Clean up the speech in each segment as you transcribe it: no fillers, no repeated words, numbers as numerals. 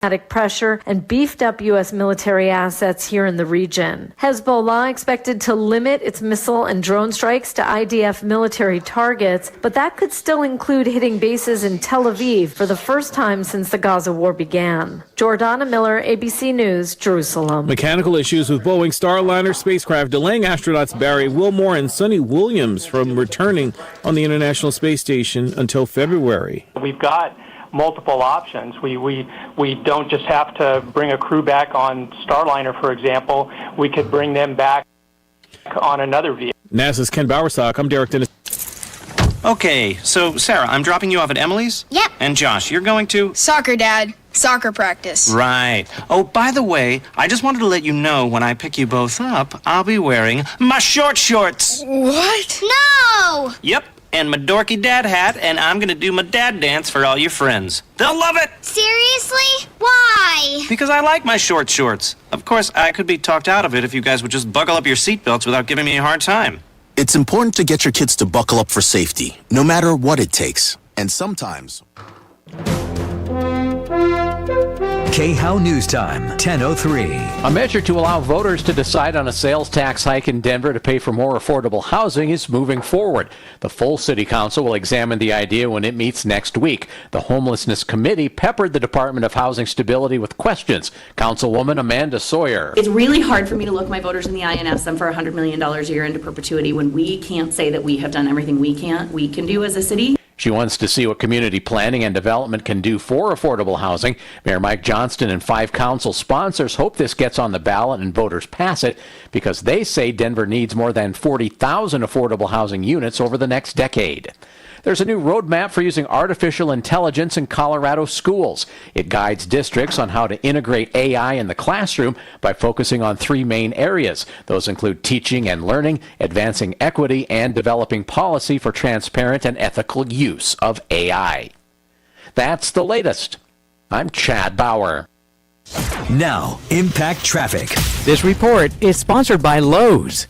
pressure and beefed up U.S. military assets here in the region. Hezbollah expected to limit its missile and drone strikes to IDF military targets, but that could still include hitting bases in Tel Aviv for the first time since the Gaza war began. Jordana Miller, ABC News, Jerusalem. Mechanical issues with Boeing Starliner spacecraft delaying astronauts Barry Wilmore and Sonny Williams from returning on the International Space Station until February. We've got multiple options. We don't just have to bring a crew back on Starliner, for example. We could bring them back on another vehicle. NASA's Ken Bowersock. I'm Derek Dennis. Okay, so Sarah, I'm dropping you off at Emily's? Yep. And Josh, you're going to? Soccer, Dad. Soccer practice. Right. Oh, by the way, I just wanted to let you know when I pick you both up, I'll be wearing my short shorts. What? No! Yep. And my dorky dad hat, and I'm gonna do my dad dance for all your friends. They'll love it! Seriously? Why? Because I like my short shorts. Of course, I could be talked out of it if you guys would just buckle up your seatbelts without giving me a hard time. It's important to get your kids to buckle up for safety, no matter what it takes. And sometimes... KHOW News Time, 10:03. A measure to allow voters to decide on a sales tax hike in Denver to pay for more affordable housing is moving forward. The full city council will examine the idea when it meets next week. The Homelessness Committee peppered the Department of Housing Stability with questions. Councilwoman Amanda Sawyer. It's really hard for me to look my voters in the eye and ask them for $100 million a year into perpetuity when we can't say that we have done everything we can do as a city. She wants to see what community planning and development can do for affordable housing. Mayor Mike Johnston and 5 council sponsors hope this gets on the ballot and voters pass it because they say Denver needs more than 40,000 affordable housing units over the next decade. There's a new roadmap for using artificial intelligence in Colorado schools. It guides districts on how to integrate AI in the classroom by focusing on 3 main areas. Those include teaching and learning, advancing equity, and developing policy for transparent and ethical use of AI. That's the latest. I'm Chad Bauer. Now, Impact Traffic. This report is sponsored by Lowe's.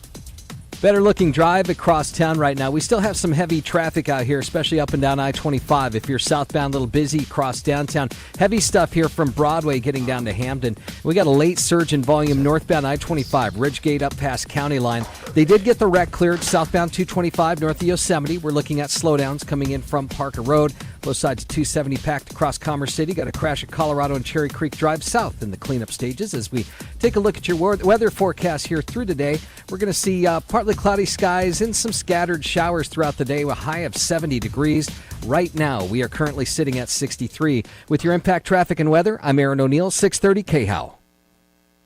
Better looking drive across town right now. We still have some heavy traffic out here, especially up and down I-25. If you're southbound, a little busy across downtown. Heavy stuff here from Broadway getting down to Hamden. We got a late surge in volume northbound I-25, Ridgegate up past County Line. They did get the wreck cleared southbound 225 north of Yosemite. We're looking at slowdowns coming in from Parker Road. Both sides of 270 packed across Commerce City. Got a crash at Colorado and Cherry Creek Drive south in the cleanup stages. As we take a look at your weather forecast here through today, we're going to see partly cloudy skies and some scattered showers throughout the day with a high of 70 degrees. Right now, we are currently sitting at 63. With your Impact Traffic and Weather, I'm Aaron O'Neill, 630 KHOW.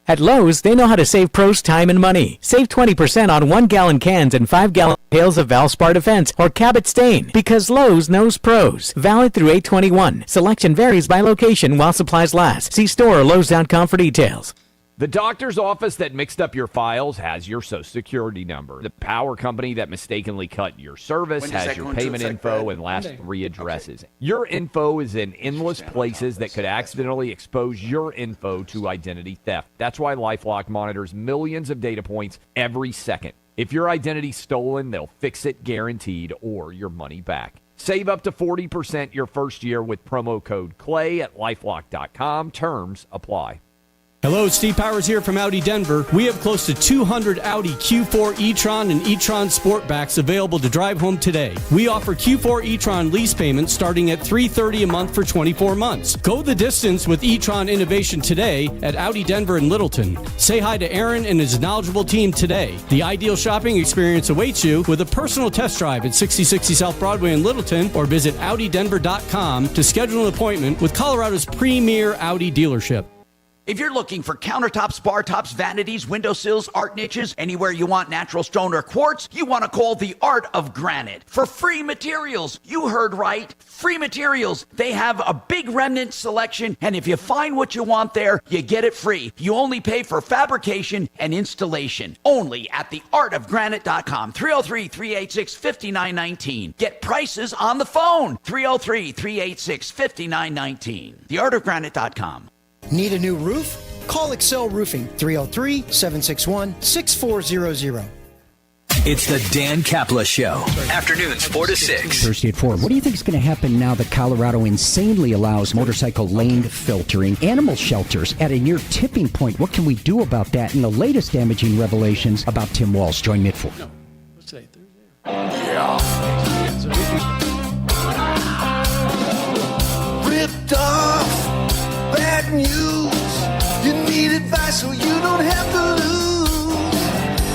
At Lowe's, they know how to save pros time and money. Save 20% on 1-gallon cans and 5-gallon pails of Valspar Defense or Cabot Stain. Because Lowe's knows pros. Valid through 8/21. Selection varies by location while supplies last. See store or Lowe's.com for details. The doctor's office that mixed up your files has your Social Security number. The power company that mistakenly cut your service has your payment info and last 3 addresses. Okay. Your info is in endless places that could accidentally expose your info to identity theft. That's why LifeLock monitors millions of data points every second. If your identity's stolen, they'll fix it guaranteed or your money back. Save up to 40% your first year with promo code CLAY at LifeLock.com. Terms apply. Hello, Steve Powers here from Audi Denver. We have close to 200 Audi Q4 e-tron and e-tron Sportbacks available to drive home today. We offer Q4 e-tron lease payments starting at $330 a month for 24 months. Go the distance with e-tron innovation today at Audi Denver and Littleton. Say hi to Aaron and his knowledgeable team today. The ideal shopping experience awaits you with a personal test drive at 6060 South Broadway in Littleton or visit AudiDenver.com to schedule an appointment with Colorado's premier Audi dealership. If you're looking for countertops, bar tops, vanities, windowsills, art niches, anywhere you want natural stone or quartz, you want to call the Art of Granite. For free materials, you heard right, free materials. They have a big remnant selection, and if you find what you want there, you get it free. You only pay for fabrication and installation. Only at theartofgranite.com, 303-386-5919. Get prices on the phone, 303-386-5919. Theartofgranite.com. Need a new roof? Call Excel Roofing, 303-761-6400. It's the Dan Kapla Show. Afternoons 4 to 6. Thursday at 4. What do you think is going to happen now that Colorado insanely allows motorcycle lane filtering? Animal shelters at a near tipping point. What can we do about that? And the latest damaging revelations about Tim Walsh. Join me at 4. No. What's today? Thursday? Ripped off. Bad news. You need advice so you don't have to lose.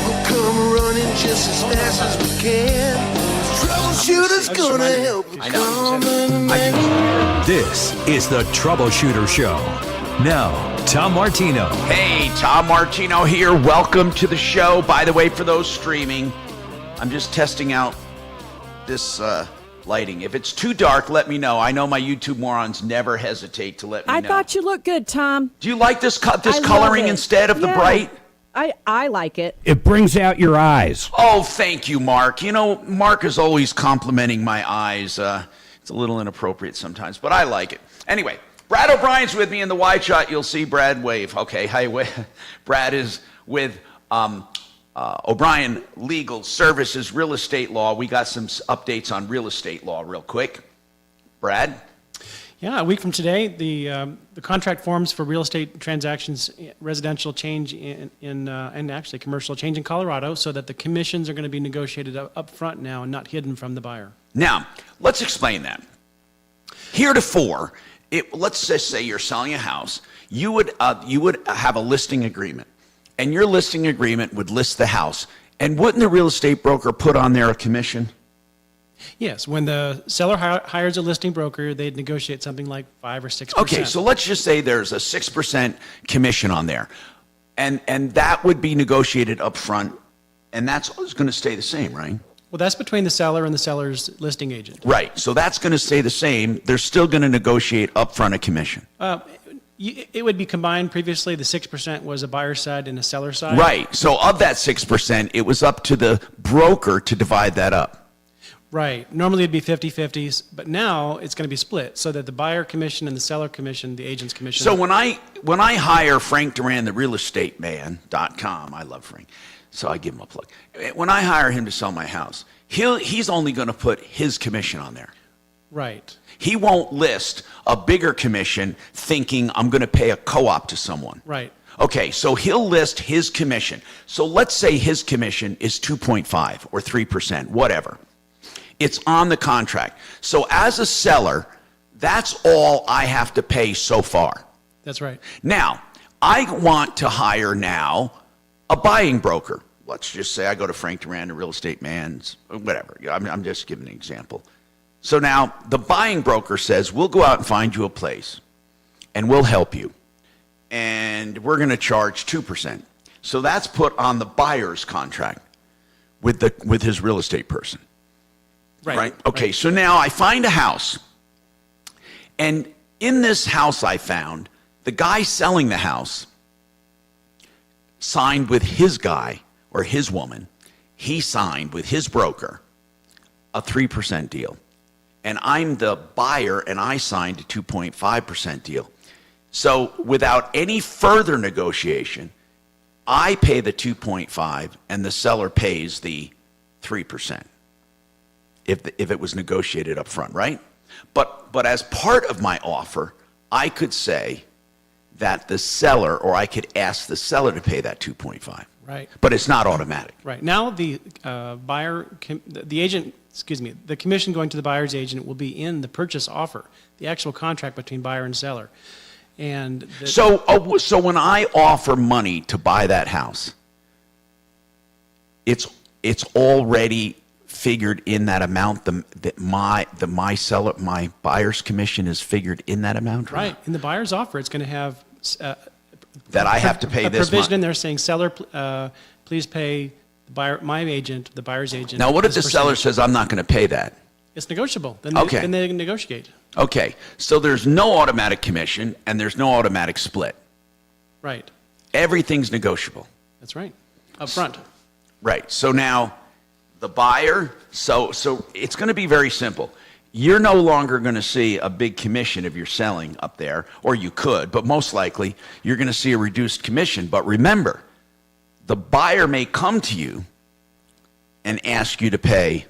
We'll come running just as fast as we can. Troubleshooter's gonna help you come and make it. This is the Troubleshooter Show. Now, Tom Martino. Hey, Tom Martino here. Welcome to the show. By the way, for those streaming, I'm just testing out this lighting. If it's too dark, let me know. I know my YouTube morons never hesitate to let me know. I thought you looked good, Tom. Do you like this coloring instead of the bright? I like it. It brings out your eyes. Oh, thank you, Mark. You know, Mark is always complimenting my eyes. It's a little inappropriate sometimes, but I like it. Anyway, Brad O'Brien's with me in the wide shot. You'll see Brad wave. Okay, hi, Brad is with O'Brien Legal Services, Real Estate Law. We got some updates on real estate law real quick. Brad? Yeah, a week from today, the contract forms for real estate transactions, residential change and actually commercial change in Colorado, so that the commissions are going to be negotiated up front now and not hidden from the buyer. Now, let's explain that. Heretofore, let's just say you're selling a house. You would have a listing agreement, and your listing agreement would list the house. And wouldn't the real estate broker put on there a commission? Yes, when the seller hires a listing broker, they'd negotiate something like 5 or 6%. Okay, so let's just say there's a 6% commission on there, and that would be negotiated up front, and that's going to stay the same, right? Well, that's between the seller and the seller's listing agent. Right, so that's going to stay the same. They're still going to negotiate up front a commission. It would be combined. Previously, the 6% was a buyer side and a seller side. Right, so of that 6%, it was up to the broker to divide that up. Right. Normally it'd be 50-50s, but now it's going to be split so that the buyer commission and the seller commission, the agent's commission. So when I hire Frank Duran, the realestateman.com, I love Frank, so I give him a plug. When I hire him to sell my house, he's only going to put his commission on there. Right. He won't list a bigger commission thinking I'm going to pay a co-op to someone. Right. Okay, so he'll list his commission. So let's say his commission is 2.5 or 3%, whatever. It's on the contract. So as a seller, that's all I have to pay so far. That's right. Now, I want to hire now a buying broker. Let's just say I go to Frank Duran, the real estate man, whatever. I'm just giving an example. So now the buying broker says, we'll go out and find you a place, and we'll help you. And we're going to charge 2%. So that's put on the buyer's contract with his real estate person. Right. Okay, right. So now I find a house, and in this house I found, the guy selling the house signed with his guy or his woman. He signed with his broker a 3% deal. And I'm the buyer, and I signed a 2.5% deal. So without any further negotiation, I pay the 2.5 and the seller pays the 3%. If it was negotiated up front, right? But as part of my offer, I could say that the seller, or I could ask the seller to pay that 2.5. Right. But it's not automatic. Right. Now the the commission going to the buyer's agent will be in the purchase offer, the actual contract between buyer and seller. And so when I offer money to buy that house, it's already figured in that amount. My buyer's commission is figured in that amount. Right. In the buyer's offer, it's going to have that I have to pay this provision in there saying, seller, please pay the buyer, my agent, the buyer's agent. Now, what if the seller says I'm not going to pay that? It's negotiable. Then then they negotiate. Okay. So there's no automatic commission and there's no automatic split. Right. Everything's negotiable. That's right. Up front. Right. So now the buyer, so it's going to be very simple. You're no longer going to see a big commission if you're selling up there, or you could, but most likely you're going to see a reduced commission. But remember, the buyer may come to you and ask you to pay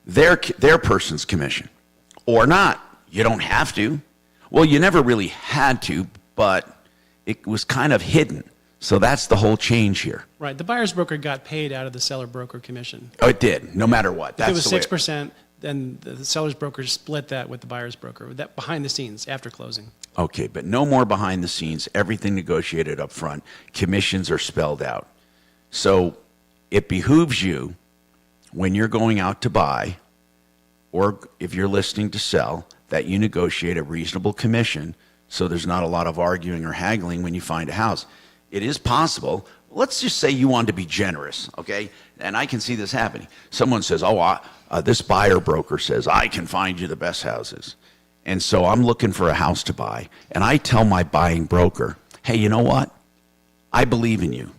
their person's commission or not. You don't have to. Well, you never really had to, but it was kind of hidden. So that's the whole change here. Right. The buyer's broker got paid out of the seller broker commission. Oh, it did, no matter what. If it was 6%, then the seller's broker split that with the buyer's broker, that behind the scenes, after closing. Okay, but no more behind the scenes. Everything negotiated up front. Commissions are spelled out. So it behooves you, when you're going out to buy, or if you're listing to sell, that you negotiate a reasonable commission so there's not a lot of arguing or haggling when you find a house. It is possible. Let's just say you want to be generous, okay? And I can see this happening. Someone says, this buyer broker says, I can find you the best houses. And so I'm looking for a house to buy. And I tell my buying broker, hey, you know what? I believe in you.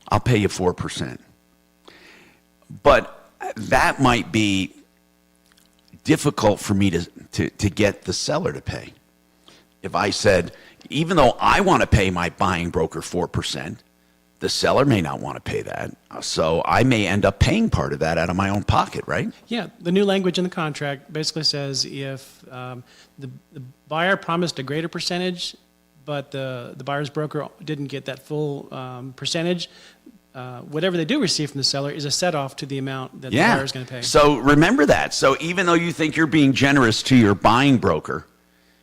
I'll pay you 4%. But that might be difficult for me to get the seller to pay. If I said, even though I want to pay my buying broker 4%, the seller may not want to pay that. So I may end up paying part of that out of my own pocket, right? Yeah, the new language in the contract basically says if the buyer promised a greater percentage, but the buyer's broker didn't get that full percentage, whatever they do receive from the seller is a set-off to the amount that the buyer is going to pay. So remember that. So even though you think you're being generous to your buying broker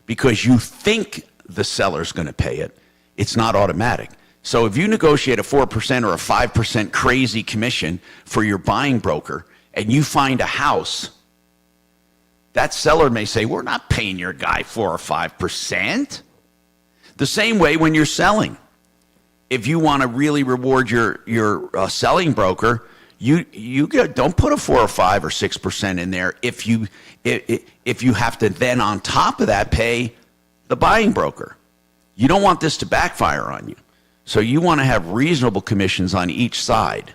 because you think the seller's going to pay it, it's not automatic. So if you negotiate a 4% or a 5% crazy commission for your buying broker and you find a house, that seller may say, we're not paying your guy 4 or 5%. The same way when you're selling. If you want to really reward your selling broker, don't put a 4 or 5 or 6% in there if you have to then on top of that pay the buying broker. You don't want this to backfire on you. So you want to have reasonable commissions on each side.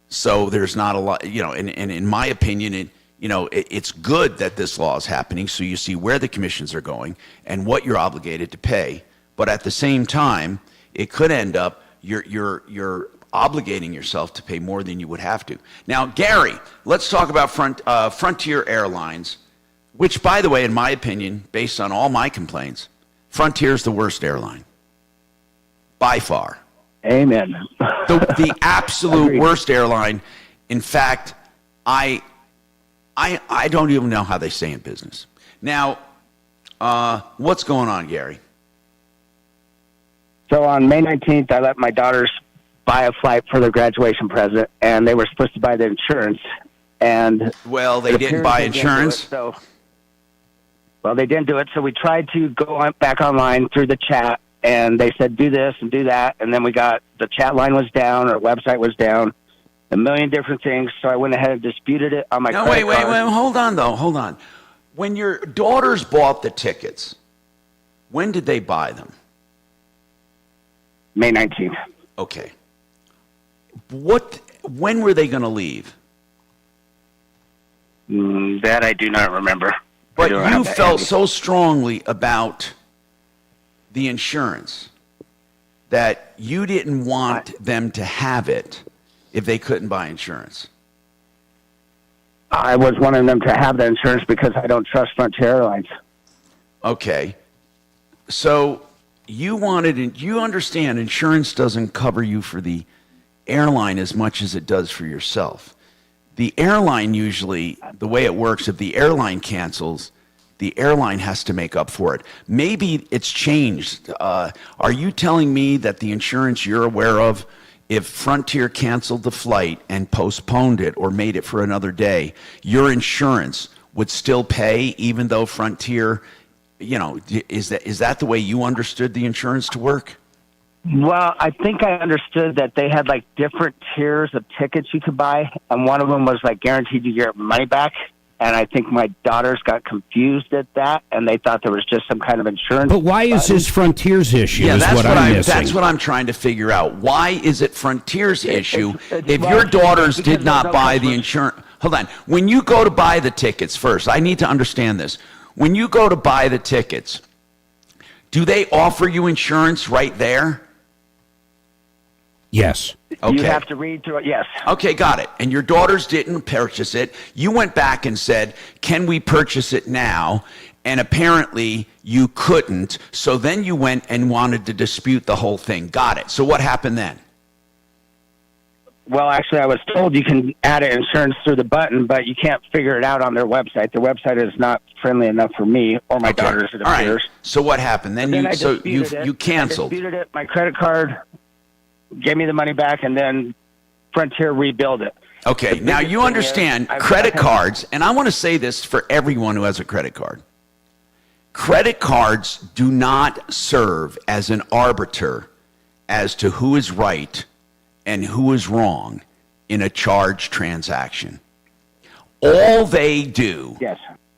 So there's not a lot, and in my opinion, it's good that this law is happening so you see where the commissions are going and what you're obligated to pay. But at the same time, it could end up you're obligating yourself to pay more than you would have to. Now, Gary, let's talk about Frontier Airlines, which, by the way, in my opinion, based on all my complaints, Frontier's the worst airline. By far. Amen. The absolute worst airline. In fact, I don't even know how they stay in business. Now, what's going on, Gary? So on May 19th, I let my daughters buy a flight for their graduation present, and they were supposed to buy the insurance. And well, they didn't buy insurance. Well, they didn't do it, so we tried to go back online through the chat, and they said, do this and do that. And then the chat line was down, our website was down, a million different things. So I went ahead and disputed it on my credit card. Wait. Hold on. When your daughters bought the tickets, when did they buy them? May 19th. Okay. When were they going to leave? That I do not remember. But you felt so strongly about the insurance that you didn't want them to have it if they couldn't buy insurance. I was wanting them to have the insurance because I don't trust Frontier Airlines. Okay. So you understand insurance doesn't cover you for the airline as much as it does for yourself. The airline usually, the way it works, if the airline cancels, the airline has to make up for it. Maybe it's changed. Are you telling me that the insurance you're aware of, if Frontier canceled the flight and postponed it or made it for another day, your insurance would still pay even though Frontier, is that the way you understood the insurance to work? Well, I think I understood that they had different tiers of tickets you could buy, and one of them was guaranteed you get money back. And I think my daughters got confused at that, and they thought there was just some kind of insurance. But why is this Frontier's issue? Yeah, That's that's what I'm trying to figure out. Why is it Frontier's issue if your daughters did not buy the insurance? Hold on. When you go to buy the tickets first, I need to understand this. When you go to buy the tickets, do they offer you insurance right there? Yes. Okay. You have to read through it. Yes. Okay, got it. And your daughters didn't purchase it. You went back and said, can we purchase it now? And apparently you couldn't. So then you went and wanted to dispute the whole thing. Got it. So what happened then? Well, actually, I was told you can add insurance through the button, but you can't figure it out on their website. Their website is not friendly enough for me or my daughters, it appears. All right. So what happened? Then I disputed it. you canceled. I disputed it. My credit card gave me the money back, and then Frontier rebuilt it. Okay. Now you understand credit cards, and I want to say this for everyone who has a credit card. Credit cards do not serve as an arbiter as to who is right and who is wrong in a charge transaction. All they do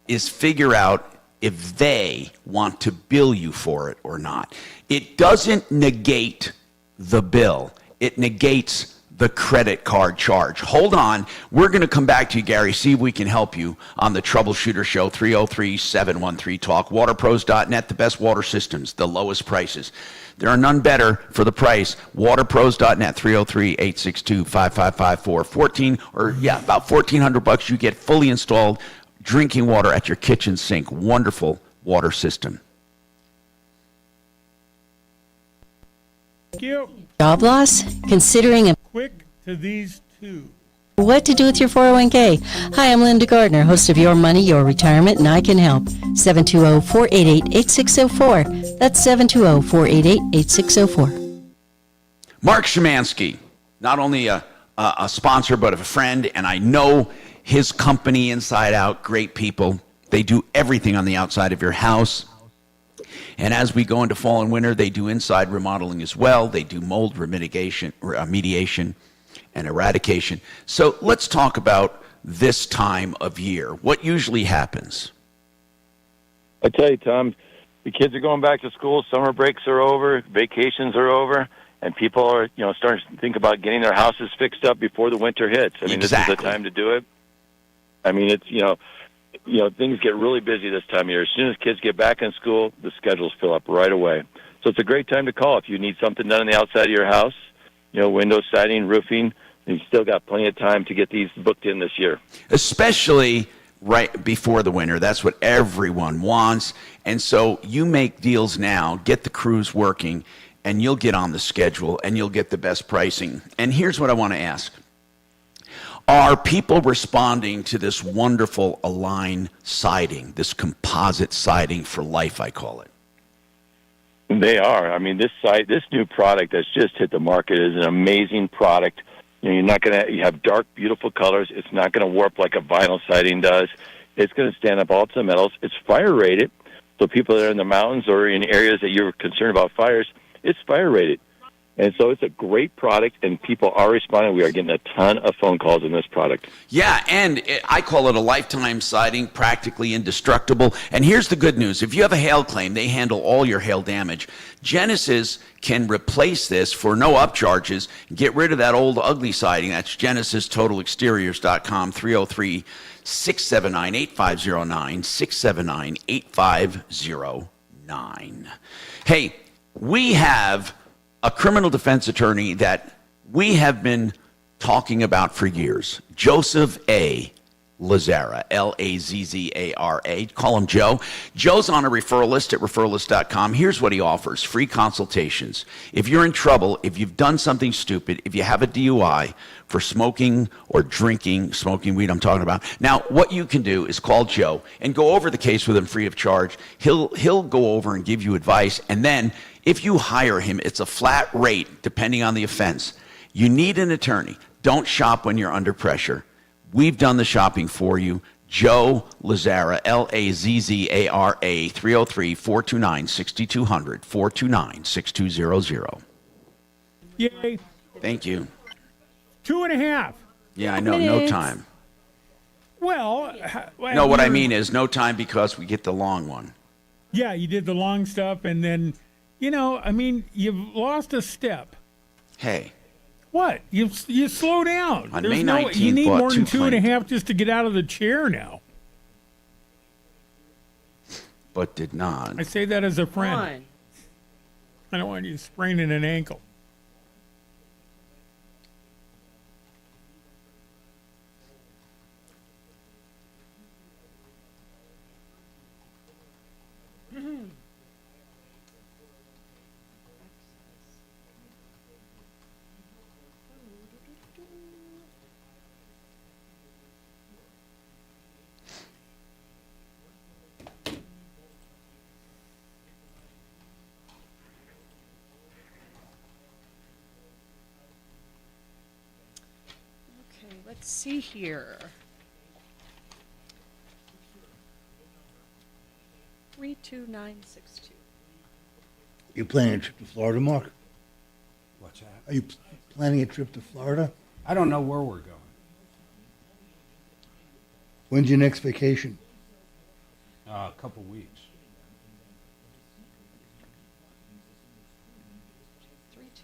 is figure out if they want to bill you for it or not. It doesn't negate the bill. It negates the credit card charge. Hold on. We're going to come back to you, Gary, see if we can help you on the Troubleshooter Show, 303-713-TALK. Waterpros.net, the best water systems, the lowest prices. There are none better for the price. Waterpros.net, 303-862-5554. About $1,400 you get fully installed drinking water at your kitchen sink. Wonderful water system. Thank you. Job loss? Considering Quick to these two. what to do with your 401k. Hi, I'm Linda Gardner, host of Your Money, Your Retirement, and I can help. 720-488-8604. That's 720-488-8604. Mark Szymanski, not only a sponsor, but a friend, and I know his company inside out. Great people. They do everything on the outside of your house. And as we go into fall and winter, they do inside remodeling as well. They do mold remediation and eradication. So let's talk about this time of year. What usually happens? I tell you, Tom, the kids are going back to school. Summer breaks are over. Vacations are over. And people are, starting to think about getting their houses fixed up before the winter hits. I mean, This is the time to do it. I mean, it's, things get really busy this time of year. As soon as kids get back in school, the schedules fill up right away. So it's a great time to call if you need something done on the outside of your house, window siding, roofing. You still got plenty of time to get these booked in this year. Especially right before the winter. That's what everyone wants. And so you make deals now, get the crews working, and you'll get on the schedule, and you'll get the best pricing. And here's what I want to ask. Are people responding to this wonderful Align siding, this composite siding for life, I call it? They are. I mean, this new product that's just hit the market is an amazing product. You're not going to have dark, beautiful colors. It's not going to warp like a vinyl siding does. It's going to stand up all to the metals. It's fire rated, so people that are in the mountains or in areas that you're concerned about fires, it's fire rated. And so it's a great product, and people are responding. We are getting a ton of phone calls on this product. Yeah, and I call it a lifetime siding, practically indestructible. And here's the good news. If you have a hail claim, they handle all your hail damage. Genesis can replace this for no upcharges. Get rid of that old ugly siding. That's GenesisTotalExteriors.com, 303-679-8509, 679-8509. Hey, we have a criminal defense attorney that we have been talking about for years, Joseph A. Lazzara, Lazzara. Call him Joe. Joe's on a referral list at referralist.com. Here's what he offers. Free consultations. If you're in trouble, if you've done something stupid, if you have a DUI for smoking or drinking, smoking weed I'm talking about. Now, what you can do is call Joe and go over the case with him free of charge. He'll go over and give you advice. And then if you hire him, it's a flat rate depending on the offense. You need an attorney. Don't shop when you're under pressure. We've done the shopping for you. Joe Lazzara, Lazzara, 303-429-6200, 429-6200. Yay. Thank you. 2.5. Yeah, I know, no time. Well, no, what I mean is no time because we get the long one. Yeah, you did the long stuff, and then, you've lost a step. Hey. What? You slow down. On May 19th, you need more than 2.5 claims. just to get out of the chair now. But did not. I say that as a friend. I don't want you spraining an ankle. see here. 32962. You planning a trip to Florida, Mark? What's that? Are you planning a trip to Florida? I don't know where we're going. When's your next vacation? A couple weeks.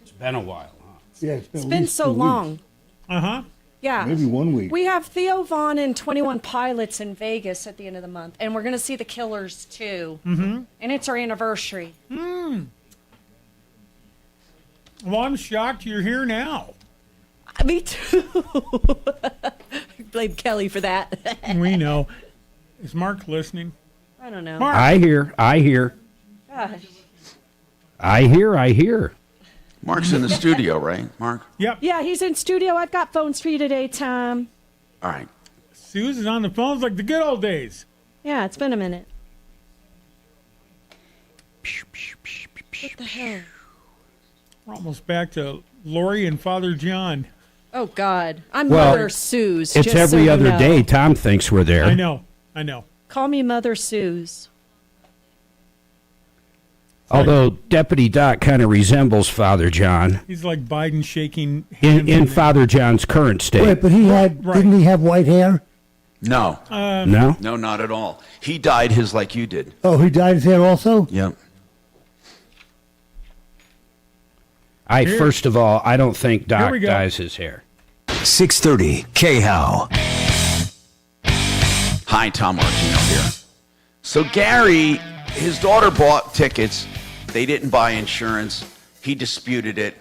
It's been a while, huh? Yeah, It's been so long. Uh-huh. Yeah. Maybe 1 week. We have Theo Vaughn and 21 Pilots in Vegas at the end of the month, and we're going to see the Killers too. Mm-hmm. And it's our anniversary. Well, I'm shocked you're here now. Me too. Blame Kelly for that. We know. Is Mark listening? I don't know. Mark. I hear. Gosh. I hear. Mark's in the studio, right, Mark? Yep. Yeah, he's in studio. I've got phones for you today, Tom. All right. Susan's on the phones like the good old days. Yeah, it's been a minute. What the hell? We're almost back to Lori and Father John. Oh, God. I'm Well, Mother Suze. It's just every so you other know. day Tom thinks we're there. I know. Call me Mother Suze. Although Deputy Doc kind of resembles Father John He's like Biden shaking hands. in Father John's current state. Wait, but didn't he have white hair? No. No? No, not at all. He dyed his like you did. Oh, he dyed his hair also? Yep. First of all, I don't think Doc we go. dyes his hair. 630 K-How. Hi, Tom Martino here. So Gary, his daughter bought tickets. They didn't buy insurance. He disputed it.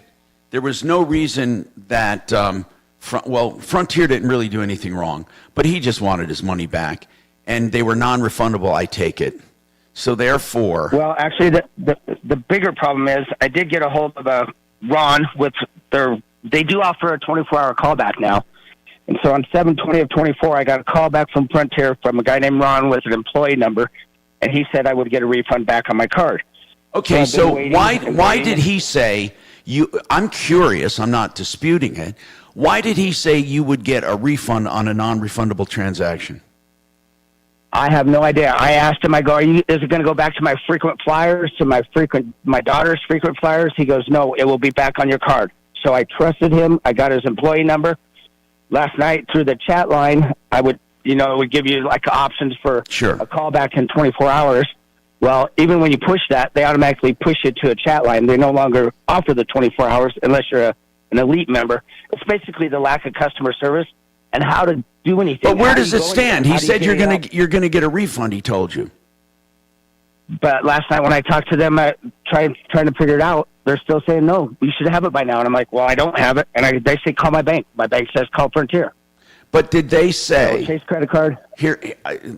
There was no reason that, Frontier didn't really do anything wrong, but he just wanted his money back. And they were non-refundable, I take it. So therefore... Well, actually, the bigger problem is I did get a hold of Ron with they do offer a 24-hour callback now. And so on 7/20 of 24, I got a call back from Frontier from a guy named Ron with an employee number, and he said I would get a refund back on my card. Okay, So I've been so why waiting. did he say you? I'm curious. I'm not disputing it. Why did he say you would get a refund on a non-refundable transaction? I have no idea. I asked him, I go, is it going to go back to my frequent flyers, to my daughter's frequent flyers? He goes, no, it will be back on your card. So I trusted him. I got his employee number. Last night through the chat line, it would give you like options for a callback in 24 hours. Well, even when you push that, they automatically push it to a chat line. They no longer offer the 24 hours unless you're an elite member. It's basically the lack of customer service and how to do anything. But where How do does you it go stand? in? He How do you said get you're it out? gonna get a refund. He told you. But last night when I talked to them, trying to figure it out, they're still saying, no, you should have it by now. And I'm like, well, I don't have it. And they say, call my bank. My bank says, call Frontier. But did they say... Chase credit card? Here,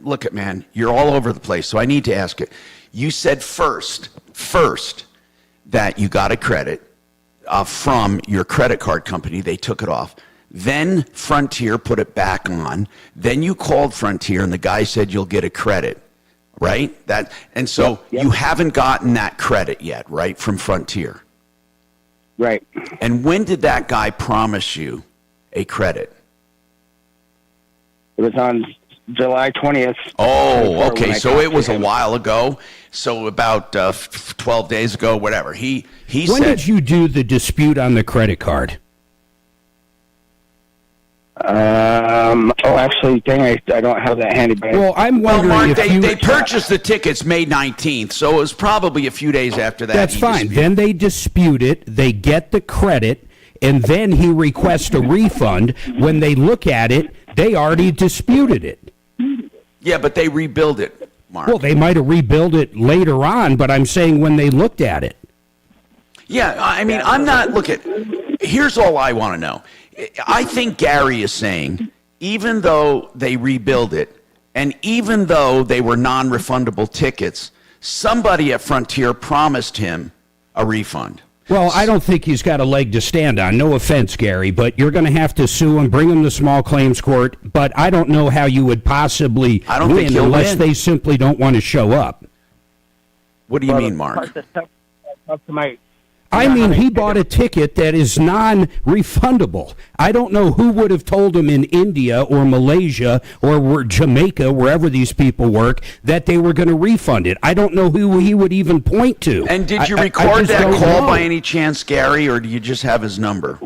look at, man, you're all over the place, so I need to ask it. You said first that you got a credit from your credit card company. They took it off. Then Frontier put it back on. Then you called Frontier, and the guy said you'll get a credit, right? So you haven't gotten that credit yet, right, from Frontier? Right. And when did that guy promise you a credit? It was on July 20th. Oh, okay. when I So talked it was to a him. while ago. So about 12 days ago, whatever. He When said... did you do the dispute on the credit card? Actually, dang, I don't have that handy. But Well, I'm wondering Mark, if they purchased the tickets May 19th, so it was probably a few days after that. That's he fine. disputed. Then they dispute it, they get the credit, and then he requests a refund. When they look at it, they already disputed it. Yeah, but they rebuild it, Mark. Well, they might have rebuilt it later on, but I'm saying when they looked at it. Yeah, I mean, I'm not... Look at... Here's all I want to know. I think Gary is saying, even though they rebuild it, and even though they were non-refundable tickets, somebody at Frontier promised him a refund. Well, I don't think he's got a leg to stand on. No offense, Gary, but you're going to have to sue him, bring him to small claims court. But I don't know how you would possibly win unless they simply don't want to show up. What do you mean, Mark? Talk to my I mean, he bought a ticket that is non-refundable. I don't know who would have told him in India or Malaysia or Jamaica, wherever these people work, that they were going to refund it. I don't know who he would even point to. And did you I record just that don't call know. by any chance, Gary, or do you just have his number?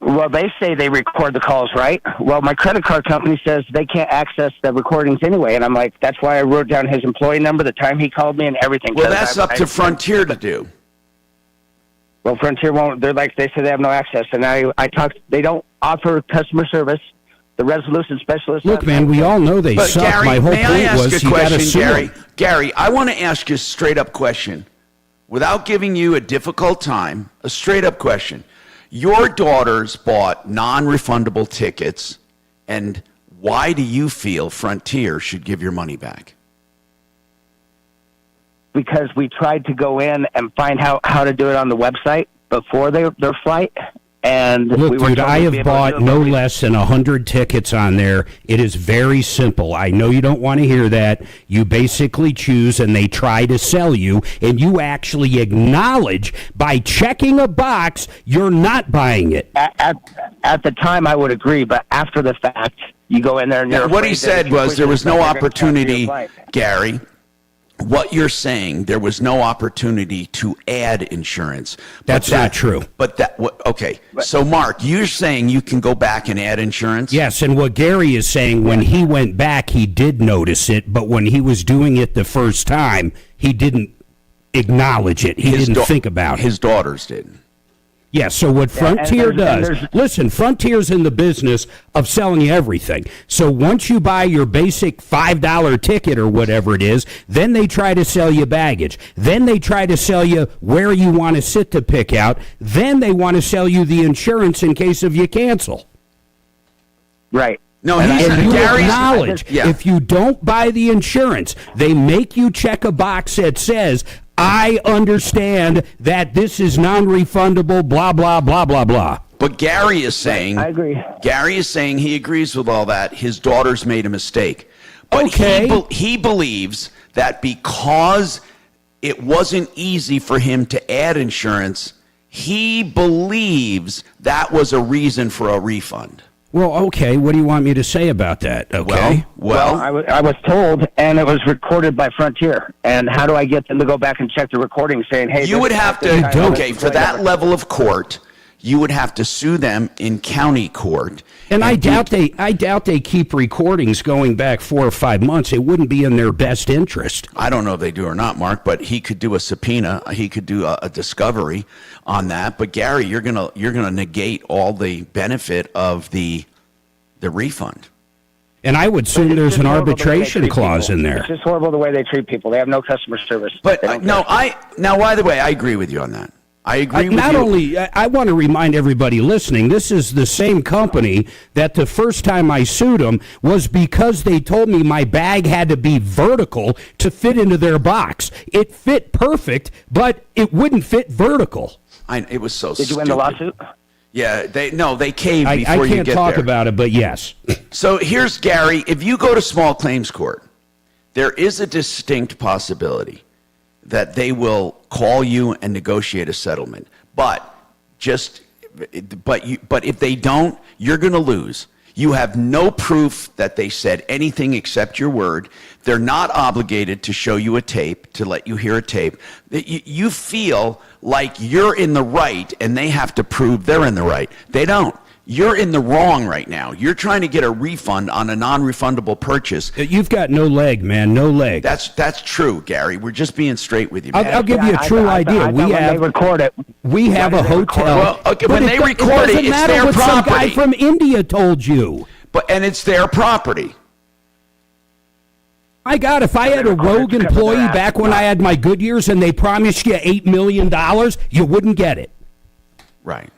Well, they say they record the calls, right? Well, my credit card company says they can't access the recordings anyway, and I'm like, that's why I wrote down his employee number, the time he called me, and everything. Well, that's up to Frontier to do. Well, Frontier won't. They say they have no access, and I talked. They don't offer customer service. The resolution specialist. Look, man, we all know they But suck. Gary, My whole may I point ask was a you got to question, sue Gary? them. Gary, I want to ask you a straight-up question. Without giving you a difficult time, a straight-up question. Your daughters bought non-refundable tickets, and why do you feel Frontier should give your money back? Because we tried to go in and find how to do it on the website before their flight, and Look, we were dude, told I we'd have be able to bought do it, no but we- less than 100 tickets on there. It is very simple. I know you don't want to hear that. You basically choose, and they try to sell you, and you actually acknowledge by checking a box you're not buying it. At the time, I would agree, but after the fact, you go in there and you're What he afraid that said if you was push there this was no button, they're gonna cancel your opportunity, flight. Gary. What you're saying, there was no opportunity to add insurance. That's not true. But okay. So, Mark, you're saying you can go back and add insurance? Yes, and what Gary is saying, when he went back, he did notice it, but when he was doing it the first time, he didn't acknowledge it. He didn't think about it. His daughters did. Yeah, so what Frontier does, listen, Frontier's in the business of selling you everything. So once you buy your basic $5 ticket or whatever it is, then they try to sell you baggage. Then they try to sell you where you want to sit to pick out. Then they want to sell you the insurance in case of you cancel. Right. No, and you Gary's acknowledge, if you don't buy the insurance, they make you check a box that says, I understand that this is non-refundable, blah, blah, blah, blah, blah. But Gary is saying, I agree. Gary is saying he agrees with all that. His daughters made a mistake. But Okay. he believes that because it wasn't easy for him to add insurance, he believes that was a reason for a refund. Well, okay, what do you want me to say about that? Okay. Well, I was told, and it was recorded by Frontier. And how do I get them to go back and check the recording saying, hey, You would have to, okay, for that level of court, you would have to sue them in county court. And I doubt they keep recordings going back 4 or 5 months. It wouldn't be in their best interest. I don't know if they do or not, Mark, but he could do a subpoena. He could do a discovery on that. But Gary, you're gonna negate all the benefit of the refund. And I would assume there's an horrible the way they arbitration treat clause people. in there. It's just horrible the way they treat people. They have no customer service. But They don't no, care. now, by the way, I agree with you on that. I agree with Not you. only, I want to remind everybody listening, this is the same company that the first time I sued them was because they told me my bag had to be vertical to fit into their box. It fit perfect, but it wouldn't fit vertical. It was so Did you stupid. win the lawsuit? Yeah, they caved I before you can't get talk there. about it, but yes. So here's Gary. If you go to small claims court, there is a distinct possibility that they will call you and negotiate a settlement. But if they don't, you're going to lose. You have no proof that they said anything except your word. They're not obligated to show you a tape, to let you hear a tape. You feel like you're in the right and they have to prove they're in the right. They don't. You're in the wrong right now. You're trying to get a refund on a non-refundable purchase. You've got no leg, man, no leg. That's true, Gary. We're just being straight with you, man. I'll give you a true idea. They record it. We have a hotel. Well, okay, But when they record it, doesn't it's matter their what some guy property. from India told you. And it's their property. My God, if I had a rogue employee back when I had my good years and they promised you $8 million, you wouldn't get it. Right.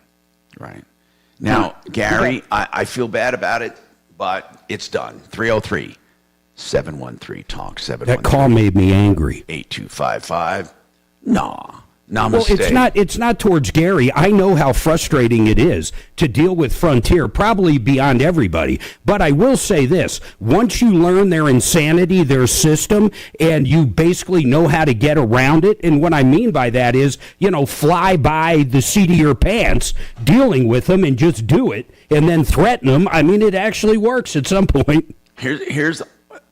Now, Gary, I feel bad about it, but it's done. 303-713-TALK. 713. That call made me angry. 8255. No. Namaste. Well, it's not towards Gary. I know how frustrating it is to deal with Frontier, probably beyond everybody. But I will say this. Once you learn their insanity, their system, and you basically know how to get around it, and what I mean by that is, fly by the seat of your pants, dealing with them and just do it, and then threaten them. I mean, it actually works at some point.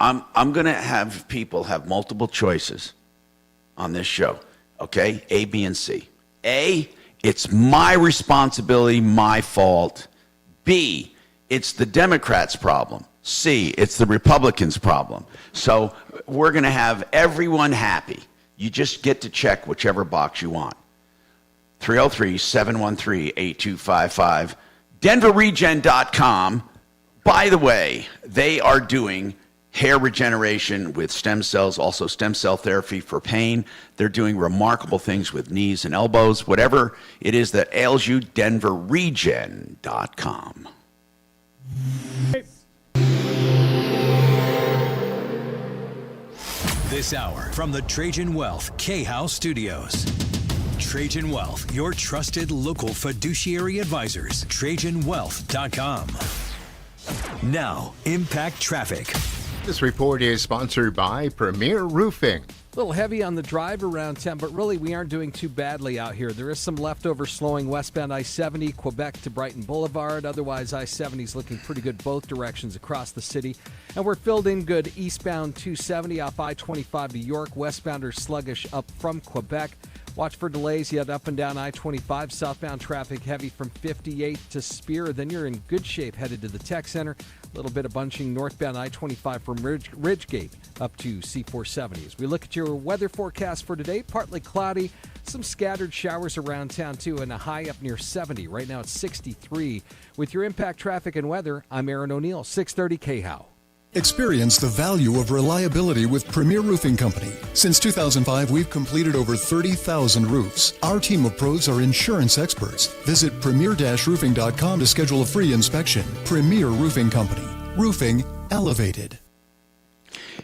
I'm going to have people have multiple choices on this show. Okay, A, B, and C. A, it's my responsibility, my fault. B, it's the Democrats' problem. C, it's the Republicans' problem. So we're going to have everyone happy. You just get to check whichever box you want. 303-713-8255. DenverRegen.com. By the way, they are doing hair regeneration with stem cells, also stem cell therapy for pain. They're doing remarkable things with knees and elbows. Whatever it is that ails you, DenverRegen.com. This hour from the Trajan Wealth K-House Studios. Trajan Wealth, your trusted local fiduciary advisors. TrajanWealth.com. Now, Impact Traffic. This report is sponsored by Premier Roofing. A little heavy on the drive around town, but really we aren't doing too badly out here. There is some leftover slowing westbound I-70, Quebec to Brighton Boulevard. Otherwise, I-70 is looking pretty good both directions across the city. And we're filled in good eastbound 270 off I-25 to York. Westbound are sluggish up from Quebec. Watch for delays yet up and down I-25. Southbound traffic heavy from 58 to Spear. Then you're in good shape headed to the Tech Center. A little bit of bunching northbound I-25 from Ridgegate up to C-470. As we look at your weather forecast for today, partly cloudy, some scattered showers around town too, and a high up near 70. Right now it's 63. With your Impact Traffic and Weather, I'm Aaron O'Neill, 630 KHOW. Experience the value of reliability with Premier Roofing Company. Since 2005, we've completed over 30,000 roofs. Our team of pros are insurance experts. Visit premier-roofing.com to schedule a free inspection. Premier Roofing Company. Roofing elevated.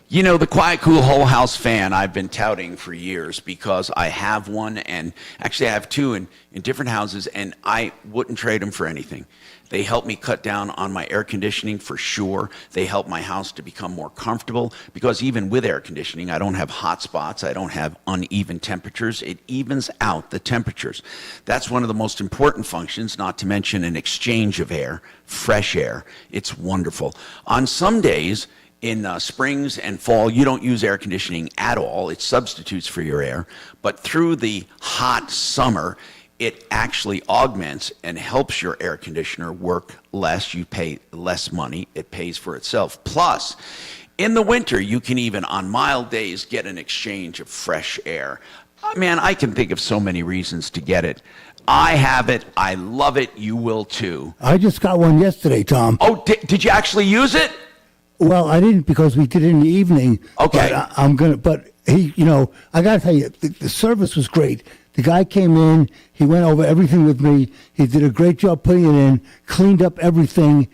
You know, the Quiet Cool Whole House fan I've been touting for years because I have one, and actually I have two in different houses, and I wouldn't trade them for anything. They help me cut down on my air conditioning for sure. They help my house to become more comfortable because even with air conditioning, I don't have hot spots. I don't have uneven temperatures. It evens out the temperatures. That's one of the most important functions, not to mention an exchange of air, fresh air. It's wonderful. On some days, in springs and fall, you don't use air conditioning at all. It substitutes for your air. But through the hot summer, it actually augments and helps your air conditioner work less. You pay less money. It pays for itself. Plus, in the winter, you can even, on mild days, get an exchange of fresh air. Man, I can think of so many reasons to get it. I have it. I love it. You will too. I just got one yesterday, Tom. Oh, did you actually use it? Well, I didn't because we did it in the evening. Okay. But he, I got to tell you, the service was great. The guy came in, he went over everything with me. He did a great job putting it in, cleaned up everything,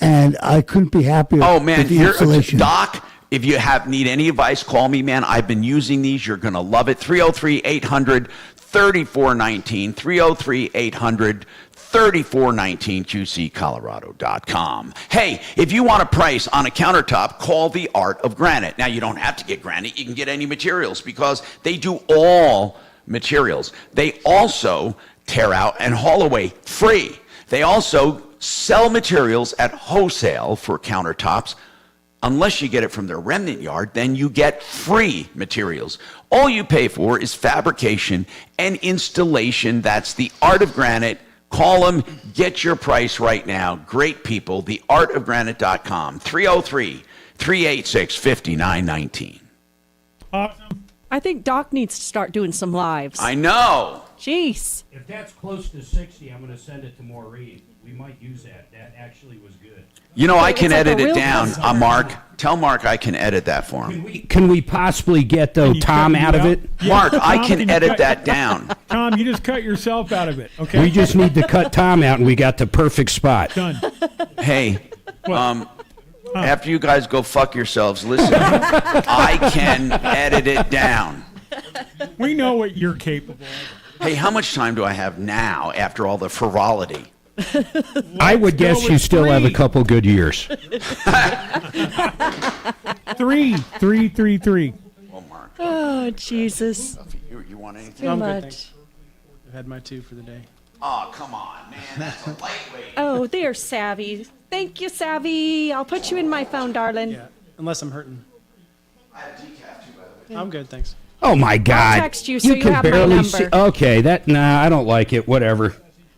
and I couldn't be happier with the installation. Doc, if you need any advice, call me, man. I've been using these. You're going to love it. 303-800-3419, 303-800-3419, QCcolorado.com. Hey, if you want a price on a countertop, call the Art of Granite. Now, you don't have to get granite. You can get any materials because they do all materials. They also tear out and haul away free. They also sell materials at wholesale for countertops. Unless you get it from their remnant yard, then you get free materials. All you pay for is fabrication and installation. That's the Art of Granite. Call them, get your price right now. Great people, theartofgranite.com, 303-386-5919. Awesome. I think Doc needs to start doing some lives. I know. Jeez. If that's close to 60, I'm going to send it to Maureen. We might use that. That actually was good. You know, I can edit it down, Mark. Tell Mark I can edit that for him. Can we possibly get, Tom out of it? Yeah, Mark, I Tom, can edit that down. Tom, you just cut yourself out of it, okay? We just need to cut Tom out, and we got the perfect spot. Done. Hey, after you guys go fuck yourselves, listen, I can edit it down. We know what you're capable of. Hey, how much time do I have now after all the frivolity? I would guess you still have a couple good years. 3. Oh, Jesus. You want anything? Too I'm good, much. thanks. I've had my 2 for the day. Oh, come on, man. That's a lightweight. Oh, they're savvy. Thank you, Savvy. I'll put you in my phone, darling. Yeah, unless I'm hurting. I have decaf too, by the way. I'm good, thanks. Oh my God! text you so you can have my barely number. see. Okay, I don't like it. Whatever.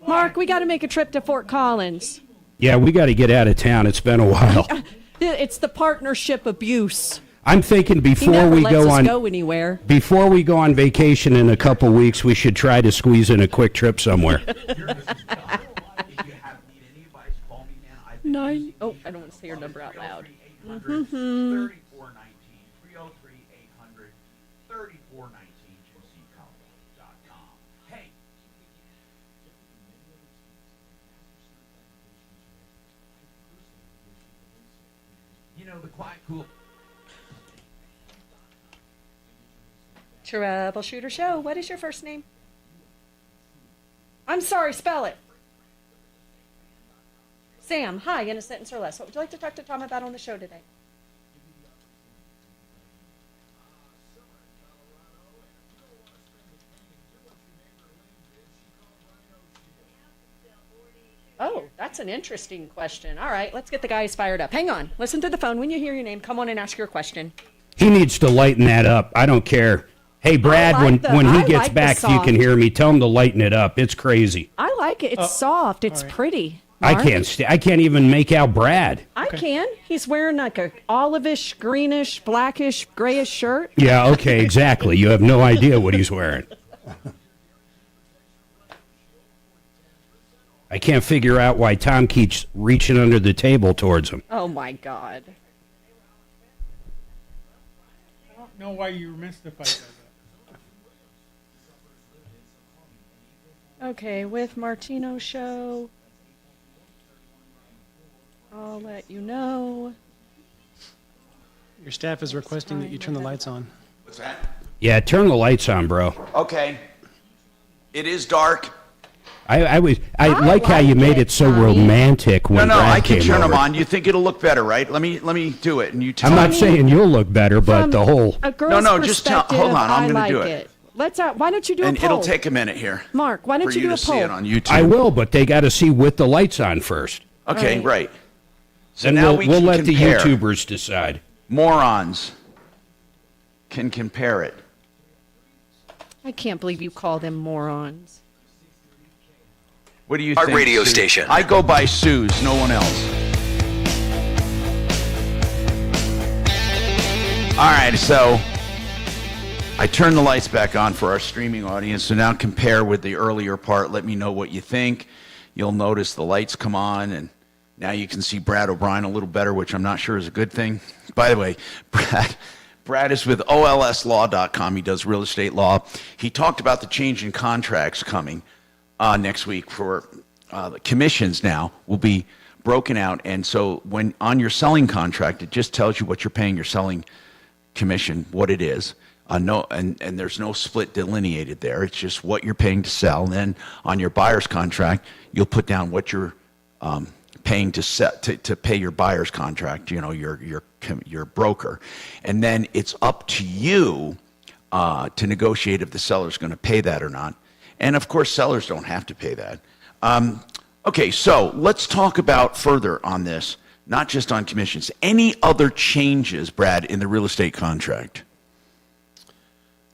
Mark, we got to make a trip to Fort Collins. Yeah, we got to get out of town. It's been a while. It's the partnership abuse. I'm thinking He before never we lets go us on go anywhere. before we go on vacation in a couple weeks, we should try to squeeze in a quick trip somewhere. 9. Oh, I don't want to say your number out loud. Mm-hmm. The quiet, cool. Troubleshooter Show. What is your first name? I'm sorry, spell it. Sam, hi, in a sentence or less. What would you like to talk to Tom about on the show today? Oh, that's an interesting question. All right, let's get the guys fired up. Hang on. Listen to the phone. When you hear your name, come on and ask your question. He needs to lighten that up. I don't care. Hey, Brad, when he gets back, if you can hear me, tell him to lighten it up. It's crazy. I like it. It's soft. It's pretty. I Mark? I can't even make out Brad. I can. He's wearing like a olivish, greenish, blackish, grayish shirt. Yeah, okay, exactly. You have no idea what he's wearing. I can't figure out why Tom keeps reaching under the table towards him. Oh, my God. I don't know why you were mystified by that. Okay, with Martino Show, I'll let you know. Your staff is requesting that you turn the lights on. What's that? Yeah, turn the lights on, bro. Okay. It is dark. I like how you made it so romantic when No, Brad I can came turn them over. on. You think it'll look better, right? Let me do it, and you tell I'm not me. saying you'll look better, but the whole... A girl's No, just tell. Hold on, I'm going to do it. Let's. Why don't you do And a poll? it'll take a minute here. Mark, why don't for you do to a see poll? it on YouTube. I will, but they got to see with the lights on first. Okay, right. So Then now we'll let compare. the YouTubers decide. Morons can compare it. I can't believe you call them morons. What do you Our think? radio Sue? station. I go by Sue's, no one else. All right, so I turned the lights back on for our streaming audience. So now compare with the earlier part. Let me know what you think. You'll notice the lights come on, and now you can see Brad O'Brien a little better, which I'm not sure is a good thing. By the way, Brad is with olslaw.com. He does real estate law. He talked about the change in contracts coming next week for the commissions now will be broken out. And so when on your selling contract, it just tells you what you're paying your selling commission, what it is. And there's no split delineated there. It's just what you're paying to sell. And then on your buyer's contract, you'll put down what you're paying to pay your buyer's contract, you know, your broker. And then it's up to you to negotiate if the seller's going to pay that or not. And of course, sellers don't have to pay that. Okay, so let's talk about further on this, not just on commissions. Any other changes, Brad, in the real estate contract?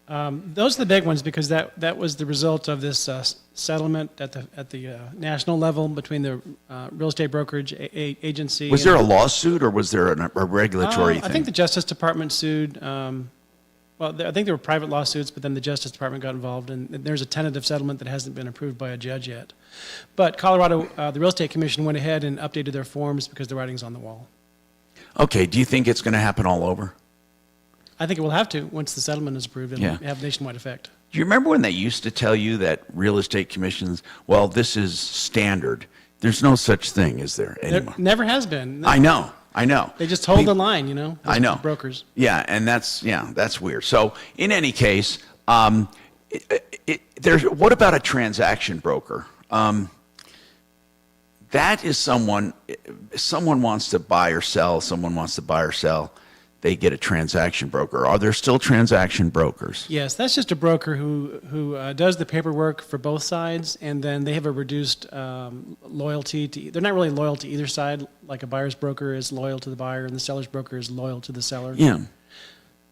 Those are the big ones because that was the result of this settlement at the national level between the real estate brokerage agency. Was there a lawsuit or was there a regulatory thing? I think the Justice Department sued. I think there were private lawsuits, but then the Justice Department got involved, and there's a tentative settlement that hasn't been approved by a judge yet. But Colorado, the Real Estate Commission went ahead and updated their forms because the writing's on the wall. Okay, do you think it's going to happen all over? I think it will have to once the settlement is approved and Yeah. have nationwide effect. Do you remember when they used to tell you that real estate commissions, well, this is standard? There's no such thing, is there, anymore? There never has been. I know. They just hold the line, you know. I know. Brokers. Yeah, and that's weird. So in any case, What about a transaction broker? That is someone wants to buy or sell. Someone wants to buy or sell. They get a transaction broker. Are there still transaction brokers? Yes, that's just a broker who does the paperwork for both sides, and then they have a reduced loyalty to. They're not really loyal to either side. Like a buyer's broker is loyal to the buyer, and the seller's broker is loyal to the seller. Yeah.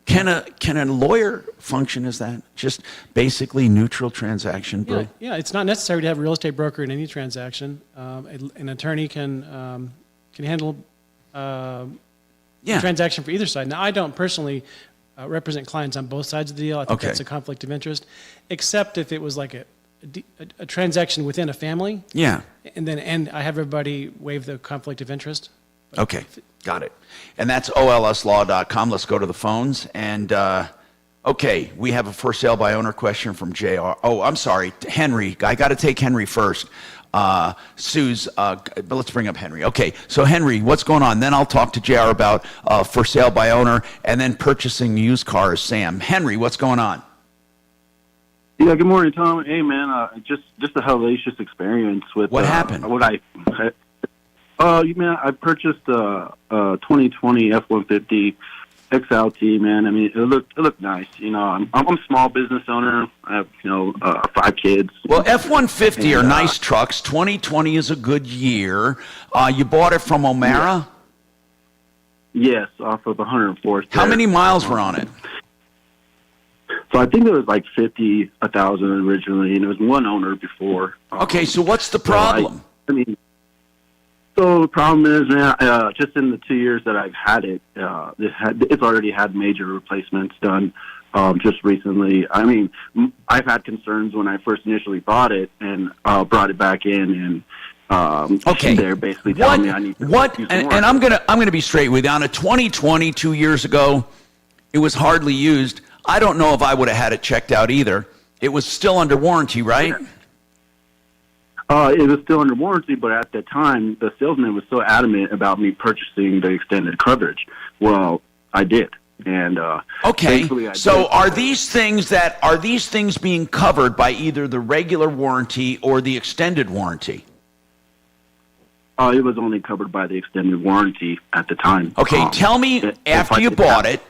Can a lawyer function as that? Just basically neutral transaction broker? Yeah, it's not necessary to have a real estate broker in any transaction. An attorney can handle a transaction for either side. Now, I don't personally represent clients on both sides of the deal. I think that's a conflict of interest, except if it was like a transaction within a family. Yeah. And I have everybody waive the conflict of interest. Okay, got it. And that's olslaw.com. Let's go to the phones. And, okay, we have a for sale by owner question from JR. Oh, I'm sorry, Henry. I got to take Henry first. Sue's, but let's bring up Henry. Okay, so Henry, what's going on? Then I'll talk to JR about for sale by owner and then purchasing used cars. Sam. Henry, what's going on? Yeah, good morning, Tom. Hey, man, just a hellacious experience with what happened. I purchased a 2020 F-150 XLT. Man, I mean, it looked nice. You know, I'm a small business owner. I have 5 kids. Well, F-150 are nice trucks. 2020 is a good year. You bought it from O'Mara? Yes, off of 104th. How many miles were on it? So I think it was like 1,000 originally, and it was one owner before. Okay, so what's the problem? So the problem is, man, just in the 2 years that I've had it, it's already had major replacements done just recently. I mean, I've had concerns when I first initially bought it and brought it back in, and they're basically telling me I need to use more. And I'm gonna be straight with you. On a 2020, 2 years ago, it was hardly used. I don't know if I would have had it checked out either. It was still under warranty, right? Yeah. It was still under warranty, but at the time, the salesman was so adamant about me purchasing the extended coverage. Well, I did, and so are these things being covered by either the regular warranty or the extended warranty? It was only covered by the extended warranty at the time. Okay, tell me after you bought it.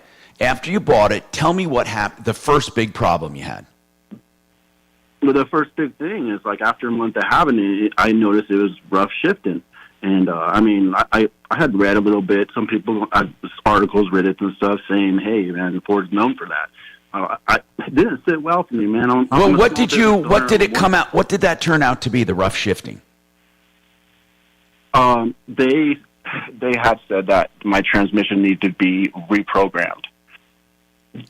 Tell me what happened. The first big problem you had. But the first big thing is, like, after a month of having it, I noticed it was rough shifting. And, I mean, I had read a little bit. Some people, articles, Reddit and stuff saying, hey, man, Ford's known for that. It didn't sit well for me, man. What did that turn out to be, the rough shifting? They had said that my transmission needed to be reprogrammed.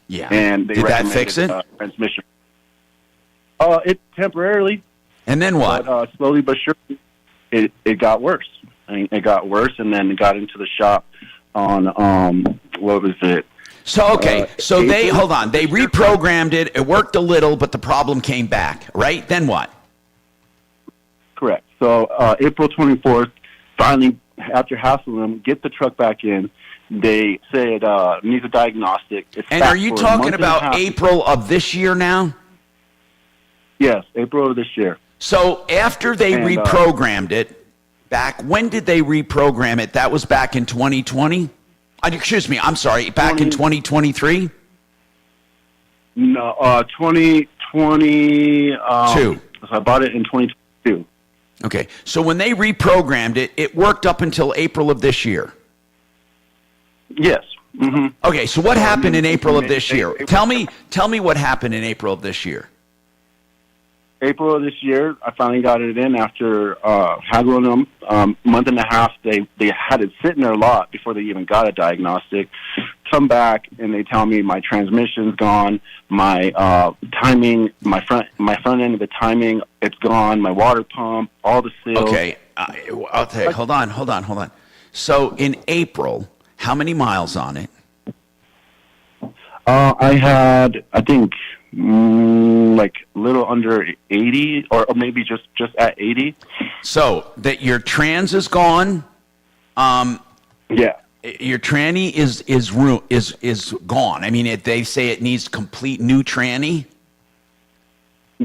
Yeah. And they did that fix it? Transmission. It temporarily. And then what? But, slowly but surely, it got worse. I mean, it got worse, and then it got into the shop on what was it? So they reprogrammed it. It worked a little, but the problem came back, right? Then what? Correct. So April 24th, finally, after hassling them, get the truck back in. They said needs a diagnostic. And are you talking about April of this year now? Yes, April of this year. So after they reprogrammed it, when did they reprogram it? That was back in 2020? Excuse me, I'm sorry, back in 2023? No, 2022. So I bought it in 2022. Okay, so when they reprogrammed it, it worked up until April of this year? Yes. Mm-hmm. Okay, so what happened in April of this year? Tell me what happened in April of this year. April of this year, I finally got it in after haggling them. Month and a half, they had it sit in their lot before they even got a diagnostic. Come back and they tell me my transmission's gone, my timing, my front end of the timing, it's gone, my water pump, all the seals. Okay, I'll tell you. Hold on. So in April, how many miles on it? I had, I think, like a little under 80, or maybe just at 80. So that your trans is gone. Yeah. Your tranny is gone. I mean, they say it needs complete new tranny.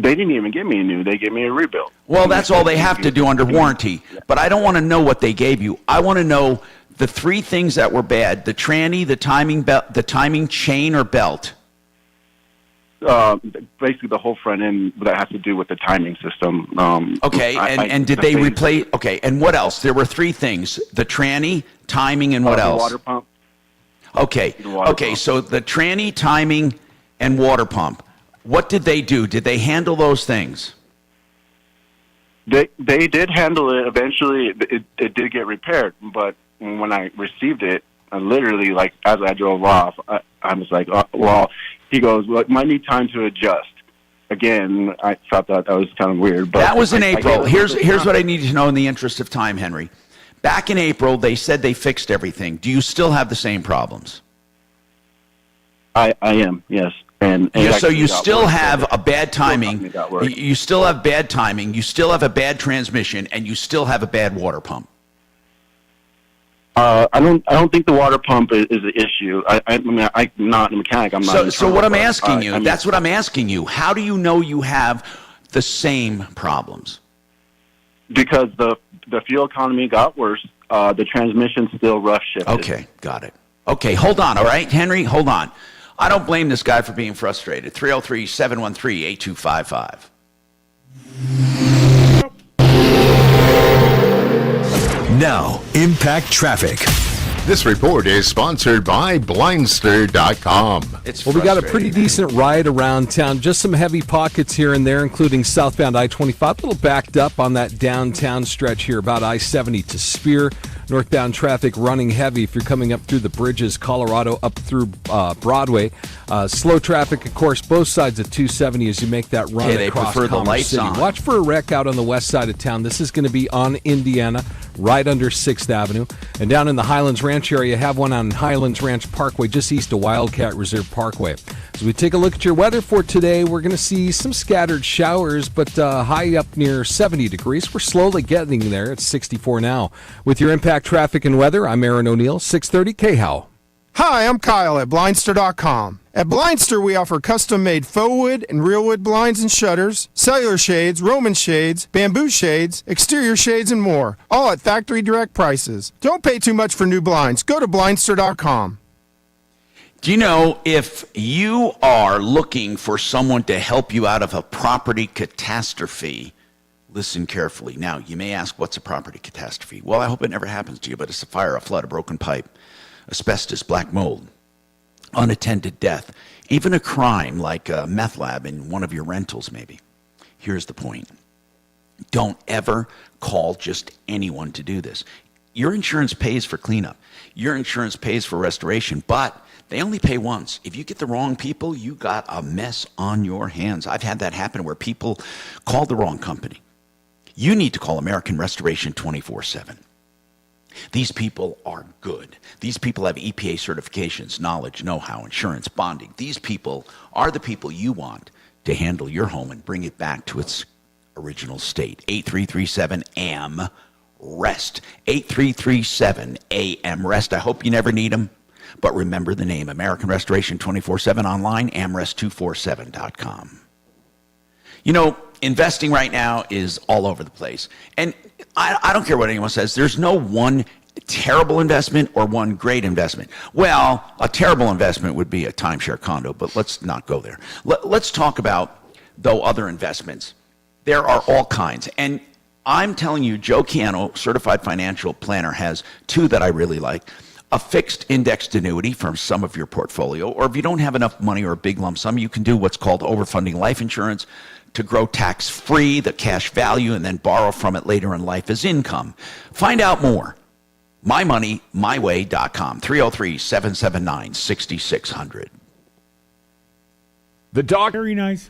They didn't even give me a new. They gave me a rebuild. Well, that's all they have to do under warranty. But I don't want to know what they gave you. I want to know the three things that were bad: the tranny, the timing belt, the timing chain or belt. Basically, the whole front end that has to do with the timing system. Okay, and did they replace? Okay, and what else? There were three things: the tranny, timing, and what else? The water pump. Okay, okay. So the tranny, timing, and water pump. What did they do? Did they handle those things? They did handle it. Eventually, it did get repaired. But when I received it, I literally, like, as I drove off, I was like, well, he goes, well, it might need time to adjust. Again, I thought that was kind of weird. But that was in April. Here's what I need to know in the interest of time, Henry. Back in April, they said they fixed everything. Do you still have the same problems? I am, yes. And so you still have a bad timing. You still have bad timing. You still have a bad transmission, and you still have a bad water pump. I don't think the water pump is the issue. I mean, I'm not a mechanic. I'm not. So what I'm asking you, that's what I'm asking you. How do you know you have the same problems? Because the fuel economy got worse. The transmission still rough shifted. Okay, got it. Okay, hold on, all right, Henry, hold on. I don't blame this guy for being frustrated. 303-713-8255. Now, Impact Traffic. This report is sponsored by Blindster.com. Well, we got a pretty decent ride around town. Just some heavy pockets here and there, including southbound I-25. A little backed up on that downtown stretch here, about I-70 to Spear. Northbound traffic running heavy if you're coming up through the bridges, Colorado, up through Broadway. Slow traffic, of course, both sides of 270 as you make that run across prefer the Commerce lights City. on. Watch for a wreck out on the west side of town. This is going to be on Indiana, right under 6th Avenue. And down in the Highlands Ranch area, have one on Highlands Ranch Parkway, just east of Wildcat Reserve Parkway. As we take a look at your weather for today, we're going to see some scattered showers, but high up near 70 degrees. We're slowly getting there. It's 64 now. With your Impact Traffic and Weather, I'm Aaron O'Neill, 630 KHOW. Hi, I'm Kyle at Blindster.com. At Blindster, we offer custom-made faux wood and real wood blinds and shutters, cellular shades, Roman shades, bamboo shades, exterior shades, and more, all at factory direct prices. Don't pay too much for new blinds. Go to Blindster.com. Do you know, if you are looking for someone to help you out of a property catastrophe, listen carefully. Now, you may ask, what's a property catastrophe? Well, I hope it never happens to you, but it's a fire, a flood, a broken pipe, asbestos, black mold, unattended death, even a crime like a meth lab in one of your rentals maybe. Here's the point. Don't ever call just anyone to do this. Your insurance pays for cleanup. Your insurance pays for restoration, but they only pay once. If you get the wrong people, you got a mess on your hands. I've had that happen where people called the wrong company. You need to call American Restoration 24/7. These people are good. These people have EPA certifications, knowledge, know-how, insurance, bonding. These people are the people you want to handle your home and bring it back to its original state. 8337-AM-REST. 8337-AM-REST. I hope you never need them, but remember the name. American Restoration 24/7 online, amrest247.com. You know, investing right now is all over the place. And I don't care what anyone says. There's no one terrible investment or one great investment. Well, a terrible investment would be a timeshare condo, but let's not go there. Let's talk about, though, other investments. There are all kinds. And I'm telling you, Joe Ciano, certified financial planner, has two that I really like. A fixed indexed annuity from some of your portfolio, or if you don't have enough money or a big lump sum, you can do what's called overfunding life insurance to grow tax-free the cash value and then borrow from it later in life as income. Find out more. MyMoneyMyWay.com, 303-779-6600. The dog. Very nice.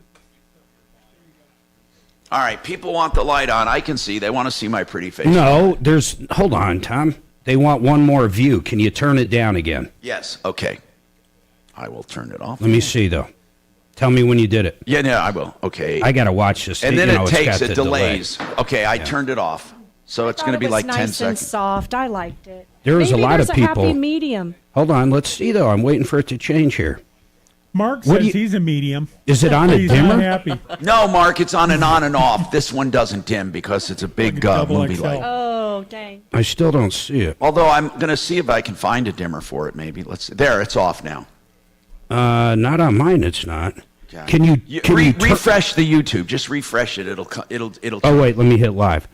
All right, people want the light on. I can see. They want to see my pretty face. No, hold on, Tom. They want one more view. Can you turn it down again? Yes, okay. I will turn it off. Let me see, though. Tell me when you did it. Yeah, I will. Okay. I got to watch this. And then it takes, it delays. Okay, I turned it off. So it's going to be like 10 nice seconds. And soft. I liked it. There was a lot of people. Happy medium. Hold on. Let's see, though. I'm waiting for it to change here. Mark What do says you- he's a medium. Is it on a He's dimmer? not happy. No, Mark, it's on and off. This one doesn't dim because it's a big double movie XL. light. Oh, dang. I still don't see it. Although I'm going to see if I can find a dimmer for it. Maybe let's see. There, it's off now. Not on mine. It's not. Okay. Can you refresh the YouTube? Just refresh it. It'll. Oh wait, let me hit live.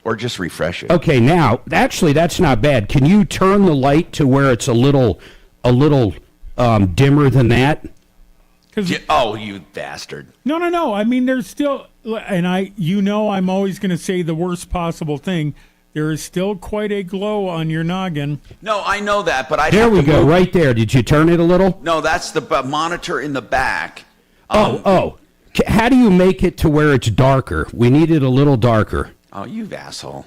Or just refresh it. Okay, now actually that's not bad. Can you turn the light to where it's a little dimmer than that? Oh, you bastard! No. I mean, there's still, and I'm always going to say the worst possible thing. There is still quite a glow on your noggin. No, I know that, but I. There we go, right there. Did you turn it a little? No, that's the monitor in the back. How do you make it to where it's darker? We need it a little darker. Oh, you asshole!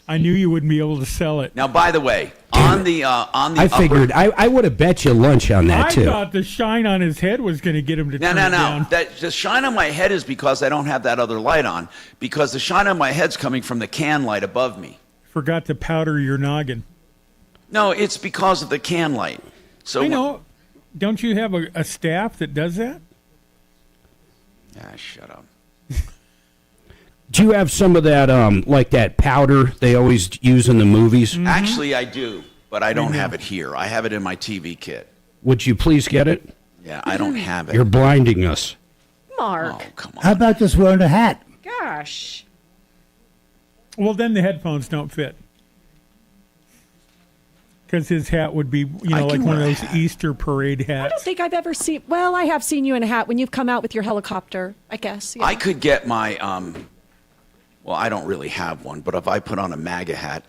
I knew you wouldn't be able to sell it. Now, by the way, on the I figured I would have bet you lunch on that too. I thought the shine on his head was going to get him to turn it No. down. That the shine on my head is because I don't have that other light on. Because the shine on my head's coming from the can light above me. Forgot to powder your noggin. No, it's because of the can light. So I know. Don't you have a staff that does that? Shut up. Do you have some of that like that powder they always use in the movies? Mm-hmm. Actually, I do, but I don't have it here. I have it in my TV kit. Would you please get it? Yeah, I don't have it. You're blinding us. Mark. Oh, come on. How about just wearing a hat? Gosh. Well, then the headphones don't fit. Because his hat would be, like one of those Easter parade I hats. don't think I've ever seen. Well, I have seen you in a hat when you've come out with your helicopter, I guess. Yeah. I could get my, well, I don't really have one, but if I put on a MAGA hat,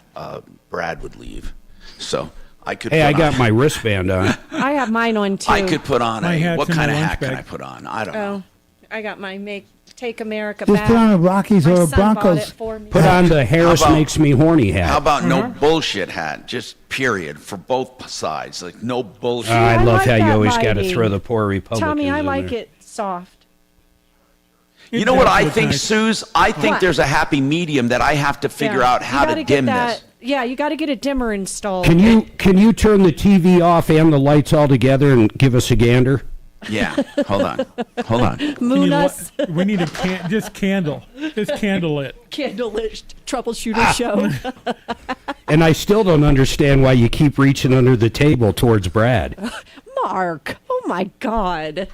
Brad would leave. So I could. Hey, put I on, got my wristband on. I have mine on too. I could put on My hat's what in kind my of lunch hat can bag. I put on? I don't know. Oh, I got my Take America Just Back. put on a Rockies My or a son bought Broncos. it for me. Put on the Harris How about- makes me horny hat. How about no bullshit hat? Just period for both sides. Like no bullshit. I love like how you that always got to lighting. throw the poor Republicans Tommy, I in like there. it soft. You know what I That's think, nice. Suze? I think What? there's a happy medium that I have to figure Yeah. out how You to gotta get dim that, this. Yeah, you got to get a dimmer installed. Can you turn the TV off and the lights all together and give us a gander? Yeah. Hold on. Moon Can you us. we need a just candle it. Candlelit troubleshooter show. And I still don't understand why you keep reaching under the table towards Brad. Mark. Oh my God.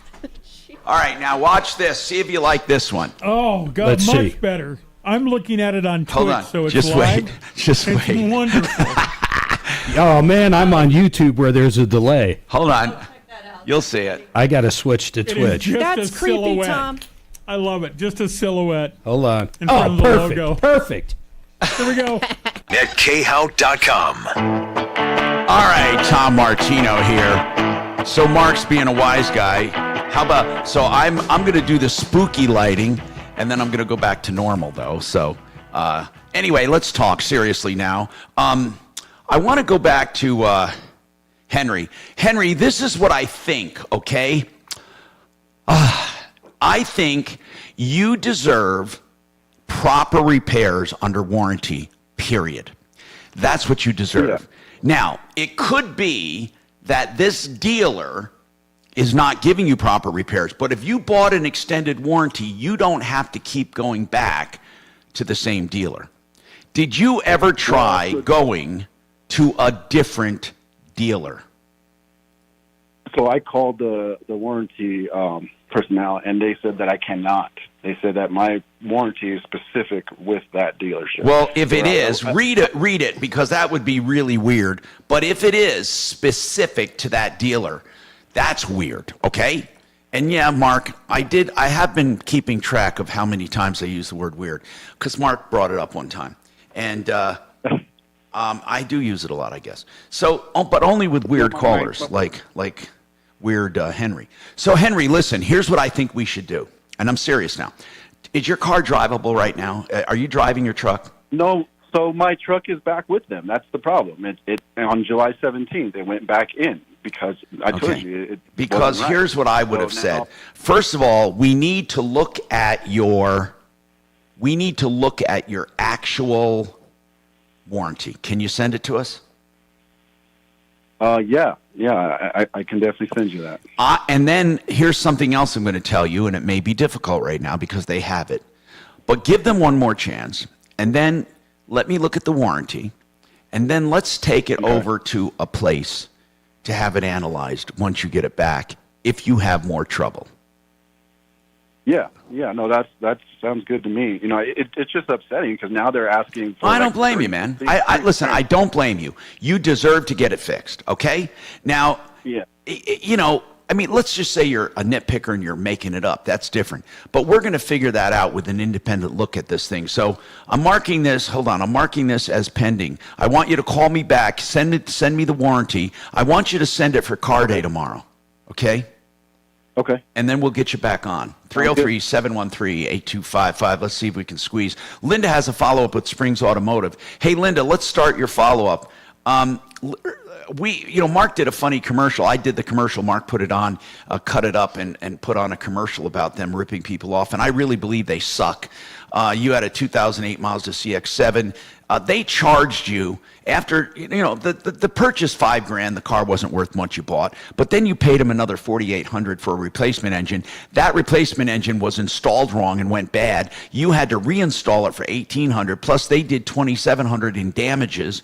All right, now watch this. See if you like this one. Oh, God, Let's much see. better. I'm looking at it on Twitch, Hold on. so it's Just live. wait. Just It's wait. wonderful. Oh man, I'm on YouTube where there's a delay. Hold on. You'll see it. I got to switch to It is Twitch. just That's a creepy, silhouette. Tom. I love it. Just a silhouette. Hold on. In front of the perfect. logo. Perfect. Here we go. At khout.com. All right, Tom Martino here. So Mark's being a wise guy. How about I'm going to do the spooky lighting, and then I'm going to go back to normal though. So anyway, let's talk seriously now. I want to go back to Henry. Henry, this is what I think. Okay, I think you deserve proper repairs under warranty. Period. That's what you deserve. Yeah. Now, it could be that this dealer is not giving you proper repairs, but if you bought an extended warranty, you don't have to keep going back to the same dealer. Did you ever try going to a different dealer? So I called the warranty personnel, and they said that I cannot. They said that my warranty is specific with that dealership. Well, if it So is, read it, because that would be really weird. But if it is specific to that dealer, that's weird, okay? And yeah, Mark, I have been keeping track of how many times I use the word weird, because Mark brought it up one time. And I do use it a lot, I guess. So, but only with weird callers, like weird Henry. So, Henry, listen, here's what I think we should do. And I'm serious now. Is your car drivable right now? Are you driving your truck? No, so my truck is back with them. That's the problem. It on July 17th, it went back in because I told you it Because wasn't right. here's what I would have So said. now- First of all, we need to look at your actual warranty. Can you send it to us? Yeah, Yeah, I can definitely send you that. And then here's something else I'm going to tell you, and it may be difficult right now because they have it. But give them one more chance, and then let me look at the warranty, and then let's take it over to a place to have it analyzed once you get it back if you have more trouble. Yeah, no, that sounds good to me. You know, it's just upsetting because now they're asking for... I don't blame you, man. Listen, I don't blame you. You deserve to get it fixed, okay? Now, you know, I mean, let's just say you're a nitpicker and you're making it up. That's different. But we're going to figure that out with an independent look at this thing. So I'm marking this, hold on, I'm marking this as pending. I want you to call me back, send me the warranty. I want you to send it for car day tomorrow, okay? Okay. And then we'll get you back on. 303-713-8255. Let's see if we can squeeze. Linda has a follow-up with Springs Automotive. Hey, Linda, let's start your follow-up. Mark did a funny commercial. I did the commercial. Mark put it on, cut it up, and put on a commercial about them ripping people off. And I really believe they suck. You had a 2008 Mazda CX-7. They charged you after, the purchase $5,000. The car wasn't worth much you bought, but then you paid them another $4,800 for a replacement engine. That replacement engine was installed wrong and went bad. You had to reinstall it for $1,800. Plus, they did $2,700 in damages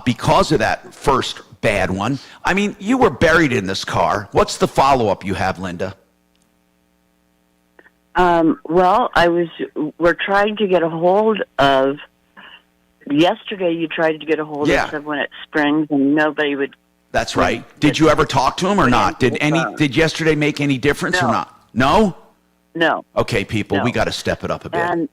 because of that first bad one. I mean, you were buried in this car. What's the follow-up you have, Linda? Well, we're trying to get a hold of. Yesterday, you tried to get a hold of someone at Springs, and nobody would. That's right. Did you ever talk to him or not? Did yesterday make any difference or not? No. No. Okay, people, we got to step it up a bit.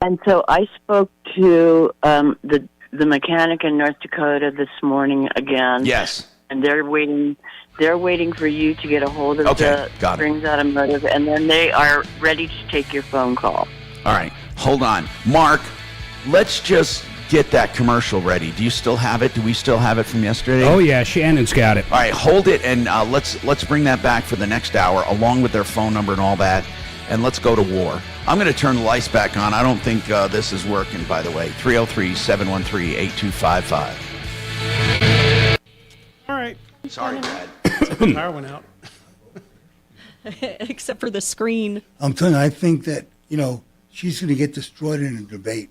And so I spoke to the mechanic in North Dakota this morning again. Yes. And they're waiting. They're waiting for you to get a hold of the Springs Automotive, and then they are ready to take your phone call. All right, hold on, Mark. Let's just get that commercial ready. Do you still have it? Do we still have it from yesterday? Oh yeah, Shannon's got it. All right, hold it, and let's bring that back for the next hour, along with their phone number and all that, and let's go to war. I'm going to turn the lights back on. I don't think this is working, by the way. 303-713-8255. All right. Sorry, Dad. The power went out. Except for the screen. I'm telling you, I think that, she's going to get destroyed in a debate.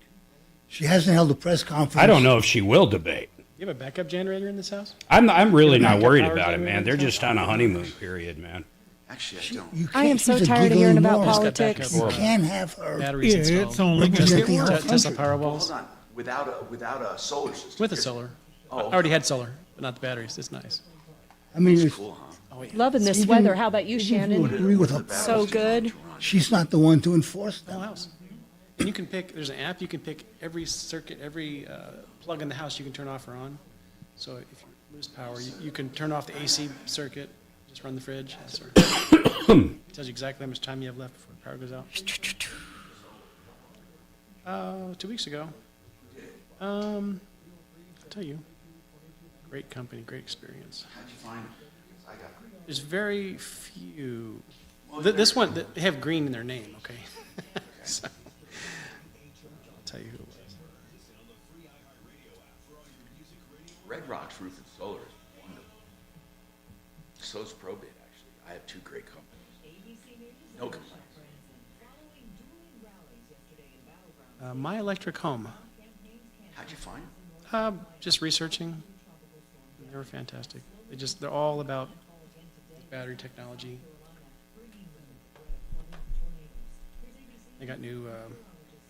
She hasn't held a press conference. I don't know if she will debate. You have a backup generator in this house? I'm really not worried about it, man. They're just on a honeymoon period, man. Actually, I don't. You I am can't- so she's a tired of giggling hearing about moron. politics. You can't have her. Batteries installed. it's only Just Tesla, the Tesla Powerwalls. Hold on. Without a solar system. With a solar. Oh. I already had solar, but not the batteries. It's nice. I mean, it's Cool, huh? Oh, yeah. Loving this Even- weather. How about you, even if Shannon? you agree with her. So good. She's not the one to enforce Whole them. house. And you can pick, there's an app, you can pick every circuit, every plug in the house you can turn off or on. So if you lose power, you can turn off the AC circuit, just run the fridge. It tells you exactly how much time you have left before the power goes out. 2 weeks ago. I'll tell you. Great company, great experience. How'd you find it? I got it. There's very few. This one, they have green in their name, okay? So, I'll tell you who it was. Red Rock's Roof and Solar is wonderful. So is Probate, actually. I have two great companies. No complaints. My Electric Home. How'd you find it? Just researching. They were fantastic. They're all about battery technology. They got new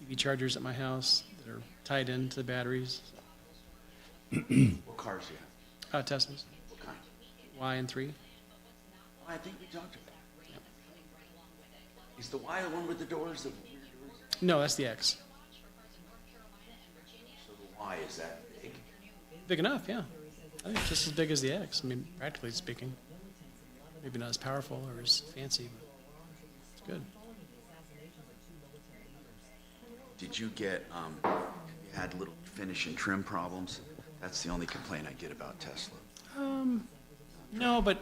EV chargers at my house that are tied into the batteries. What cars do you have? Teslas. What kind? Y and 3. I think we talked about it. Yep. Is the Y the one with the doors? The weird doors? No, that's the X. So the Y, is that big? Big enough, yeah. I think it's just as big as the X. I mean, practically speaking. Maybe not as powerful or as fancy, but it's good. Did you get, you had little finish and trim problems? That's the only complaint I get about Tesla. No, but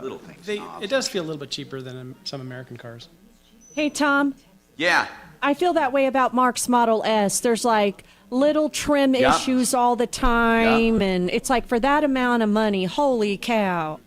Little things. it does feel a little bit cheaper than some American cars. Hey, Tom. Yeah. I feel that way about Mark's Model S. There's like little trim issues all the time, and it's like for that amount of money, holy cow.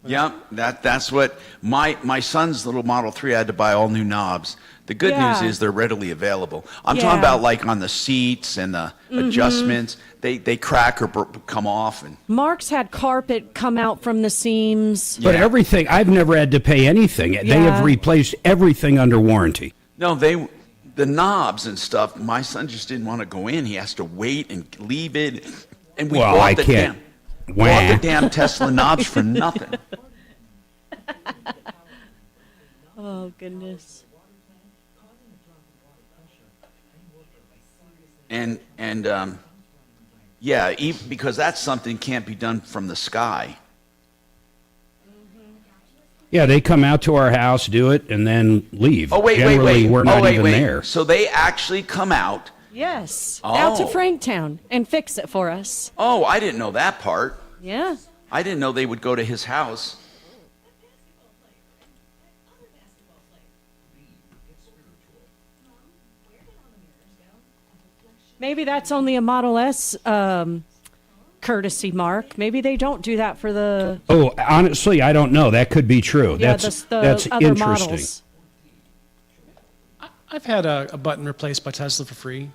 Yeah, that's what my son's little Model 3 had to buy all new knobs. The good news is they're readily available. I'm talking about like on the seats and the adjustments. They crack or come off. And Mark's had carpet come out from the seams. But everything, I've never had to pay anything. They have replaced everything under warranty. No, the knobs and stuff, my son just didn't want to go in. He has to wait and leave it. And we bought the damn Tesla knobs for nothing. Oh, goodness. Because that's something can't be done from the sky. Yeah, they come out to our house, do it, and then leave. Oh, wait. We're not even there. So they actually come out. Yes, out to Franktown and fix it for us. Oh, I didn't know that part. Yeah. I didn't know they would go to his house. Maybe that's only a Model S courtesy, Mark. Maybe they don't do that for the... Oh, honestly, I don't know. That could be true. Yeah, that's other interesting. models. I've had a button replaced by Tesla for free.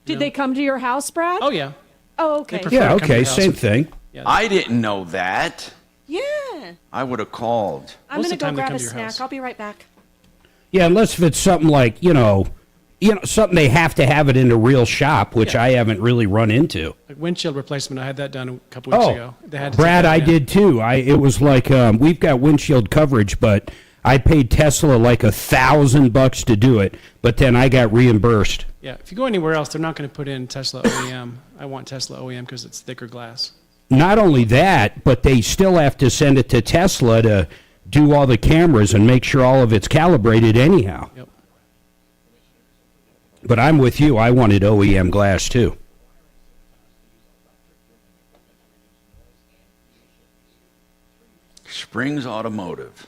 Did they come to your house, Brad? Oh, yeah. Oh, okay. Yeah, okay, same thing. Yeah. I didn't know that. Yeah. I would have called. I'm going to go grab a snack. I'll be right back. Yeah, unless if it's something like, something they have to have it in a real shop, which I haven't really run into. Like windshield replacement, I had that done a couple weeks ago. They had to Brad, I take that in. did too. It was like we've got windshield coverage, but I paid Tesla like $1,000 to do it, but then I got reimbursed. Yeah, if you go anywhere else, they're not going to put in Tesla OEM. I want Tesla OEM because it's thicker glass. Not only that, but they still have to send it to Tesla to do all the cameras and make sure all of it's calibrated anyhow. Yep. But I'm with you. I wanted OEM glass too. Springs Automotive.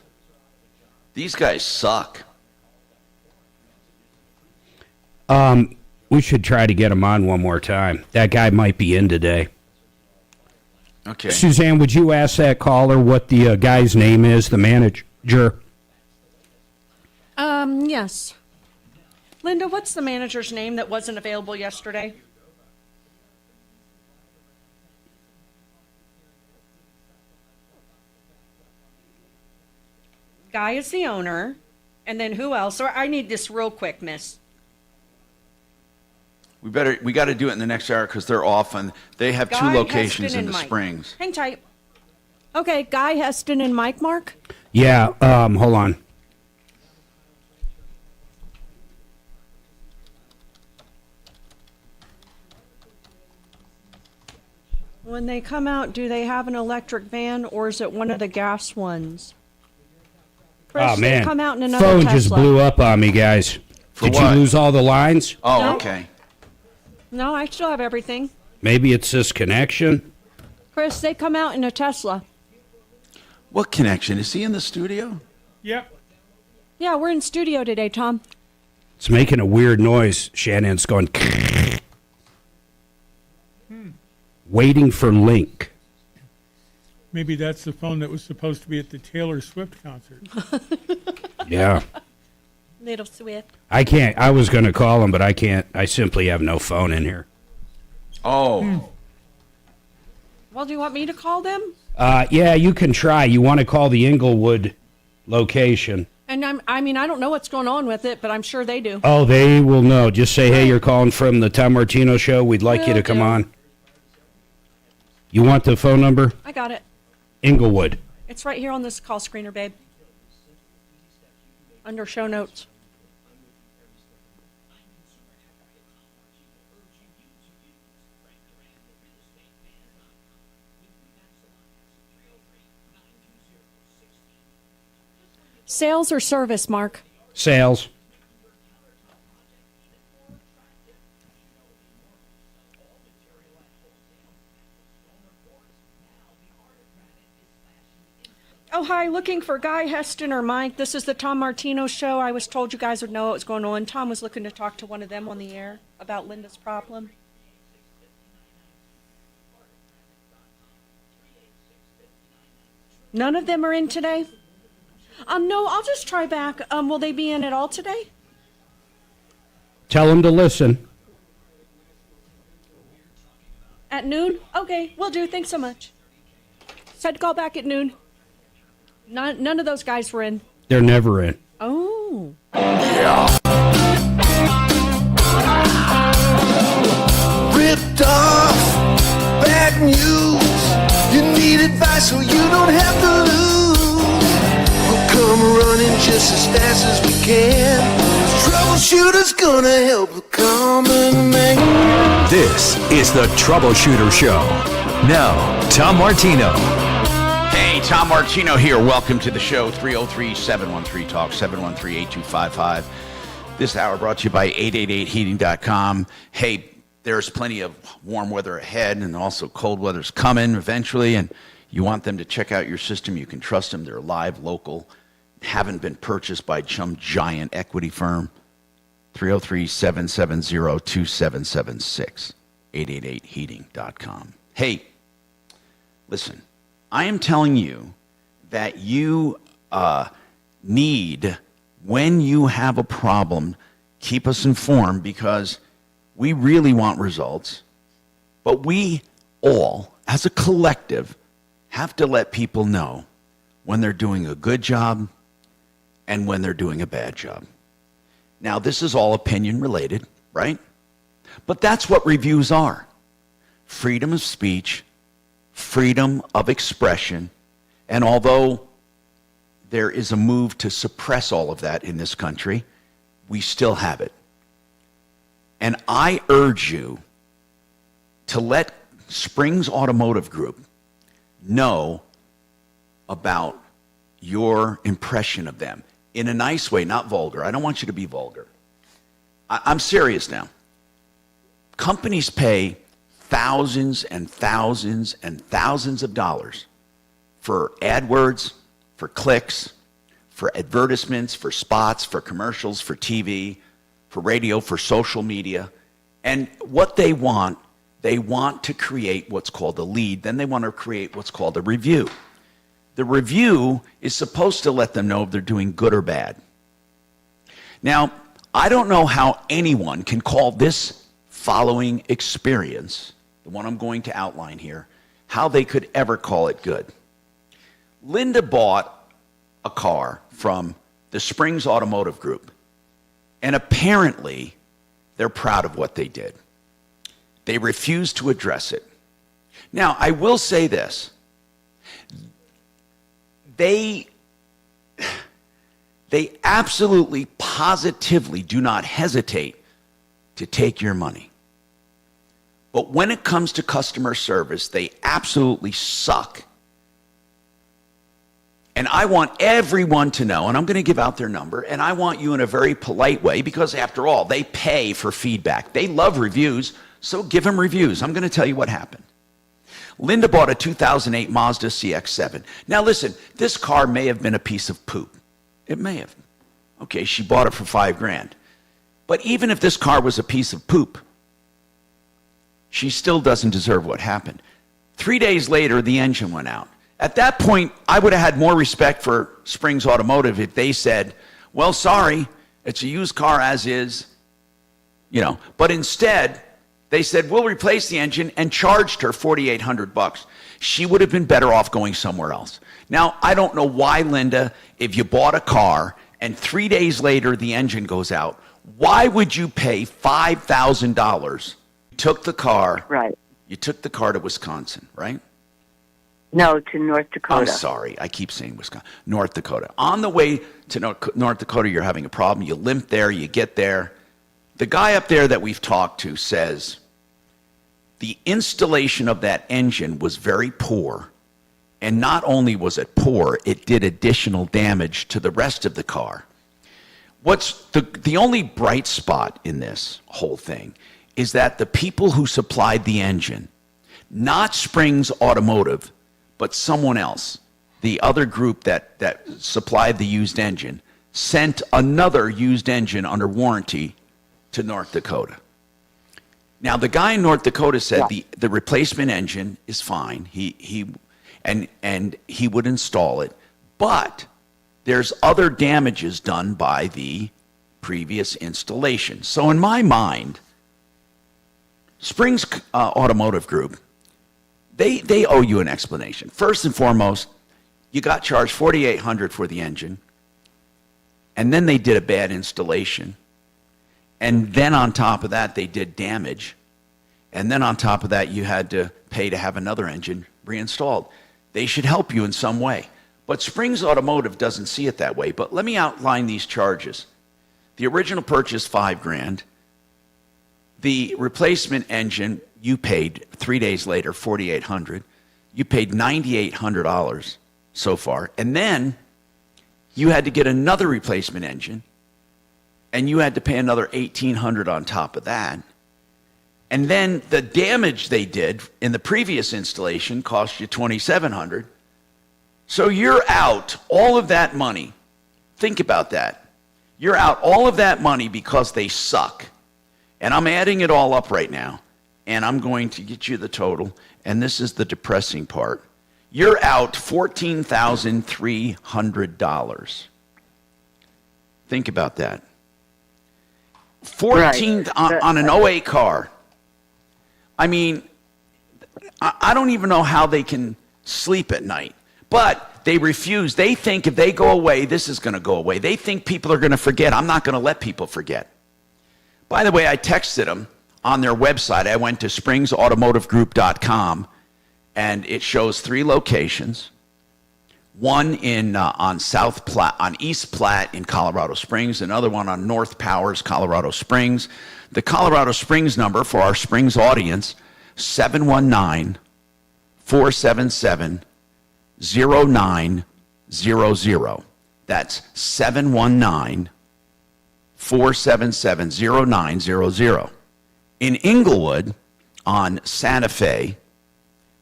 These guys suck. We should try to get him on one more time. That guy might be in today. Okay. Suzanne, would you ask that caller what the guy's name is, the manager? Yes. Linda, what's the manager's name that wasn't available yesterday? Guy is the owner. And then who else? Or I need this real quick, miss. We got to do it in the next hour because they're off and they have Guy, two locations Heston, in and the Mike. Springs. Hang tight. Okay, Guy, Heston, and Mike, Mark? Yeah, hold on. When they come out, do they have an electric van or is it one of the gas ones? Chris, Oh, man. They come out in another Phone Tesla. just blew up on me, guys. Did what? you lose all the lines? Oh, No. okay. No, I still have everything. Maybe it's this connection. Chris, they come out in a Tesla. What connection? Is he in the studio? Yep. Yeah, we're in studio today, Tom. It's making a weird noise. Shannon's going... Waiting for link. Maybe that's the phone that was supposed to be at the Taylor Swift concert. Yeah. Little Swift. I can't. I was going to call him, but I can't. I simply have no phone in here. Oh. Well, do you want me to call them? Yeah, you can try. You want to call the Inglewood location. And I don't know what's going on with it, but I'm sure they do. Oh, they will know. Just say, hey, you're calling from the Tom Martino show. We'd like you to come on. You want the phone number? I got it. Inglewood. It's right here on this call screener, babe. Under show notes. Sales or service, Mark? Sales. Oh, hi. Looking for Guy, Heston, or Mike. This is the Tom Martino show. I was told you guys would know what was going on. Tom was looking to talk to one of them on the air about Linda's problem. None of them are in today? No, I'll just try back. Will they be in at all today? Tell them to listen. At noon? Okay, will do. Thanks so much. Said call back at noon. None of those guys were in. They're never in. Oh. Yeah. Ripped off, bad news. You need advice so you don't have to lose. We'll come running just as fast as we can. Troubleshooter's gonna help the common man. This is the Troubleshooter Show. Now, Tom Martino. Hey, Tom Martino here. Welcome to the show. 303-713-TALK, 713-8255. This hour brought to you by 888heating.com. Hey, there's plenty of warm weather ahead, and also cold weather's coming eventually, and you want them to check out your system. You can trust them. They're live, local, haven't been purchased by some giant equity firm. 303-770-2776, 888heating.com. Hey, listen, I am telling you that you need, when you have a problem, keep us informed, because we really want results, but we all, as a collective, have to let people know when they're doing a good job and when they're doing a bad job. Now, this is all opinion related, right? But that's what reviews are. Freedom of speech, freedom of expression, and although there is a move to suppress all of that in this country, we still have it. And I urge you to let Springs Automotive Group know about your impression of them in a nice way, not vulgar. I don't want you to be vulgar. I'm serious now. Companies pay thousands and thousands and thousands of dollars for AdWords, for clicks, for advertisements, for spots, for commercials, for TV, for radio, for social media. And what they want to create what's called a lead. Then they want to create what's called a review. The review is supposed to let them know if they're doing good or bad. Now, I don't know how anyone can call this following experience, the one I'm going to outline here, how they could ever call it good. Linda bought a car from the Springs Automotive Group, and apparently they're proud of what they did. They refused to address it. Now, I will say this. They absolutely, positively do not hesitate to take your money. But when it comes to customer service, they absolutely suck. And I want everyone to know, and I'm going to give out their number, and I want you in a very polite way, because after all, they pay for feedback. They love reviews, so give them reviews. I'm going to tell you what happened. Linda bought a 2008 Mazda CX-7. Now listen, this car may have been a piece of poop. It may have. Okay, she bought it for $5,000. But even if this car was a piece of poop, she still doesn't deserve what happened. 3 days later, the engine went out. At that point, I would have had more respect for Springs Automotive if they said, well, sorry, it's a used car as is, But instead, they said, we'll replace the engine, and charged her $4,800. She would have been better off going somewhere else. Now, I don't know why, Linda, if you bought a car and 3 days later the engine goes out, why would you pay $5,000? You took the car. Right. You took the car to Wisconsin, right? No, to North Dakota. I'm sorry. I keep saying Wisconsin. North Dakota. On the way to North Dakota, you're having a problem. You limp there. You get there. The guy up there that we've talked to says the installation of that engine was very poor. And not only was it poor, it did additional damage to the rest of the car. What's the only bright spot in this whole thing is that the people who supplied the engine, not Springs Automotive, but someone else, the other group that supplied the used engine, sent another used engine under warranty to North Dakota. Now, the guy in North Dakota said the replacement engine is fine. He would install it, but there's other damages done by the previous installation. So in my mind, Springs Automotive Group, they owe you an explanation. First and foremost, you got charged $4,800 for the engine, and then they did a bad installation, and then on top of that, they did damage, and then on top of that, you had to pay to have another engine reinstalled. They should help you in some way. But Springs Automotive doesn't see it that way. But let me outline these charges. The original purchase, $5,000. The replacement engine, you paid 3 days later, $4,800. You paid $9,800 so far. And then you had to get another replacement engine, and you had to pay another $1,800 on top of that. And then the damage they did in the previous installation cost you $2,700. So you're out all of that money. Think about that. You're out all of that money because they suck. And I'm adding it all up right now, and I'm going to get you the total, and this is the depressing part. You're out $14,300. Think about that. 14 on an 08 car. I mean, I don't even know how they can sleep at night. But they refuse. They think if they go away, this is going to go away. They think people are going to forget. I'm not going to let people forget. By the way, I texted them on their website. I went to springsautomotivegroup.com, and it shows 3 locations. One on East Platte in Colorado Springs, another one on North Powers, Colorado Springs. The Colorado Springs number for our Springs audience, 719-477-0900. That's 719-477-0900. In Inglewood on Santa Fe,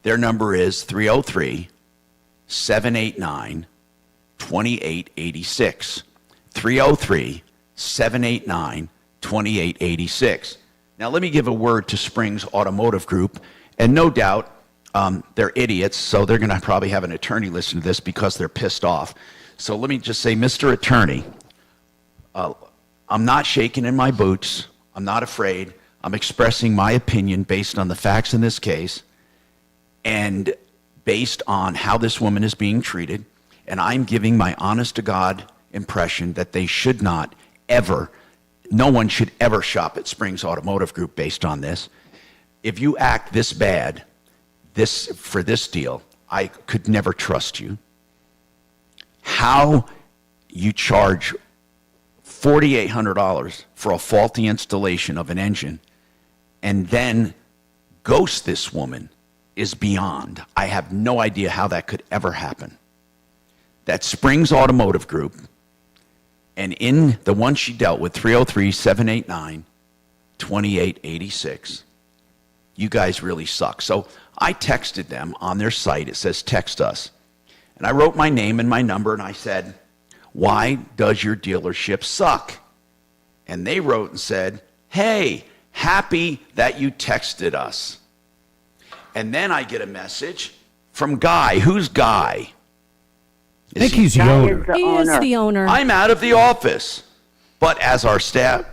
their number is 303-789-2886. 303-789-2886. Now, let me give a word to Springs Automotive Group, and no doubt they're idiots, so they're going to probably have an attorney listen to this because they're pissed off. So let me just say, Mr. Attorney, I'm not shaking in my boots. I'm not afraid. I'm expressing my opinion based on the facts in this case and based on how this woman is being treated, and I'm giving my honest-to-God impression that they should not ever, no one should ever shop at Springs Automotive Group based on this. If you act this bad for this deal, I could never trust you. How you charge $4,800 for a faulty installation of an engine and then ghost this woman is beyond. I have no idea how that could ever happen. That's Springs Automotive Group, and in the one she dealt with, 303-789-2886, you guys really suck. So I texted them on their site. It says, text us. And I wrote my name and my number, and I said, why does your dealership suck? And they wrote and said, hey, happy that you texted us. And then I get a message from Guy. Who's Guy? I think he's the owner. He is the owner. I'm out of the office. But as our staff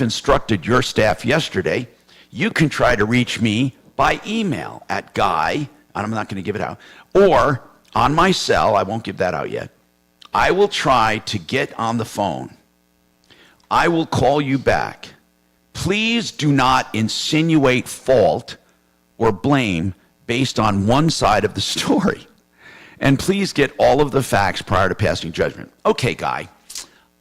instructed your staff yesterday, you can try to reach me by email at Guy, and I'm not going to give it out, or on my cell. I won't give that out yet. I will try to get on the phone. I will call you back. Please do not insinuate fault or blame based on one side of the story. And please get all of the facts prior to passing judgment. Okay, Guy,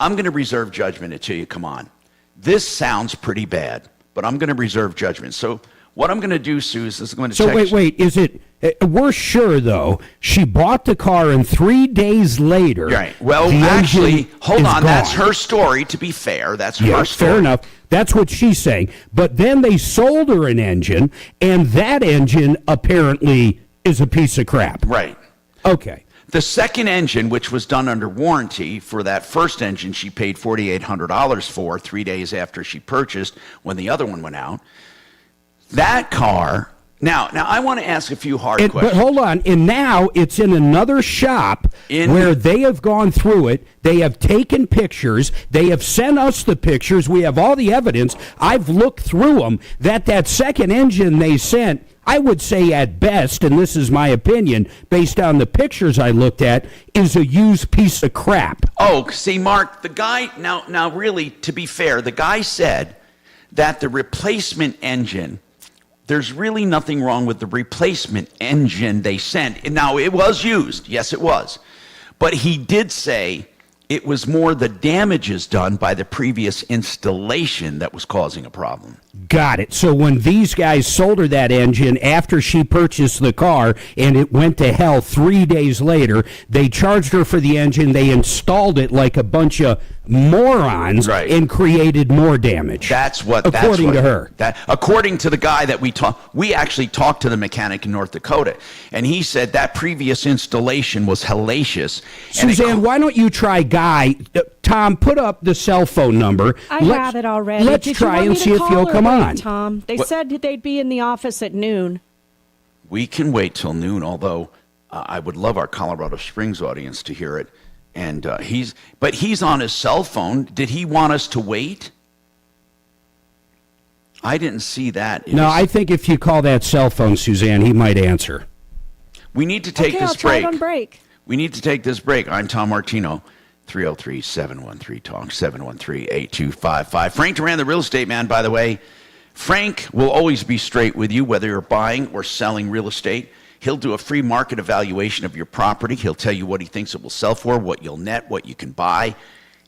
I'm going to reserve judgment until you come on. This sounds pretty bad, but I'm going to reserve judgment. So what I'm going to do, Sue, is I'm going to text. So wait, is it, we're sure, though, she bought the car and 3 days later. Right. Well, actually, hold on. That's her story, to be fair. That's her story. Fair enough. That's what she's saying. But then they sold her an engine, and that engine apparently is a piece of crap. Right. Okay. The second engine, which was done under warranty for that first engine she paid $4,800 for 3 days after she purchased when the other one went out, that car... Now I want to ask a few hard questions. But hold on. And now it's in another shop where they have gone through it. They have taken pictures. They have sent us the pictures. We have all the evidence. I've looked through them. That second engine they sent, I would say at best, and this is my opinion, based on the pictures I looked at, is a used piece of crap. Oh, see, Mark, the guy... Now, really, to be fair, the guy said that the replacement engine... There's really nothing wrong with the replacement engine they sent. Now, it was used. Yes, it was. But he did say it was more the damages done by the previous installation that was causing a problem. Got it. So when these guys sold her that engine after she purchased the car and it went to hell 3 days later, they charged her for the engine. They installed it like a bunch of morons and created more damage. According to her. According to the guy that we actually talked to the mechanic in North Dakota, and he said that previous installation was hellacious. Suzanne, why don't you try Guy? Tom, put up the cell phone number. I have it already. Let's try and see if he'll come on. Tom, they said they'd be in the office at noon. We can wait till noon, although I would love our Colorado Springs audience to hear it. And he's on his cell phone. Did he want us to wait? I didn't see that. No, I think if you call that cell phone, Suzanne, he might answer. We need to take this I'll try break. it on break. We need to take this break. I'm Tom Martino. 303-713-TALK, 713-8255. Frank Duran, the real estate man, by the way. Frank will always be straight with you, whether you're buying or selling real estate. He'll do a free market evaluation of your property. He'll tell you what he thinks it will sell for, what you'll net, what you can buy.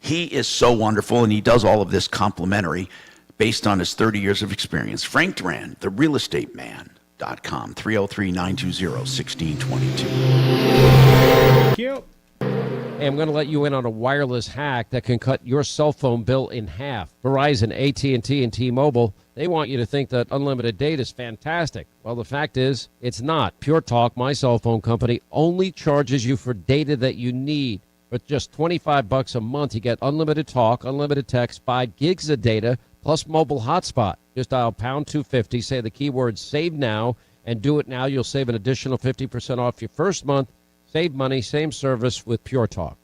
He is so wonderful, and he does all of this complimentary based on his 30 years of experience. Frank Duran, therealestateman.com, 303-920-1622. Thank you. Hey, I'm going to let you in on a wireless hack that can cut your cell phone bill in half. Verizon, AT&T, and T-Mobile, they want you to think that unlimited data is fantastic. Well, the fact is, it's not. Pure Talk, my cell phone company, only charges you for data that you need. For just $25 a month, you get unlimited talk, unlimited text, 5 gigs of data, plus mobile hotspot. Just dial pound 250, say the keyword save now, and do it now. You'll save an additional 50% off your first month. Save money, same service with Pure Talk.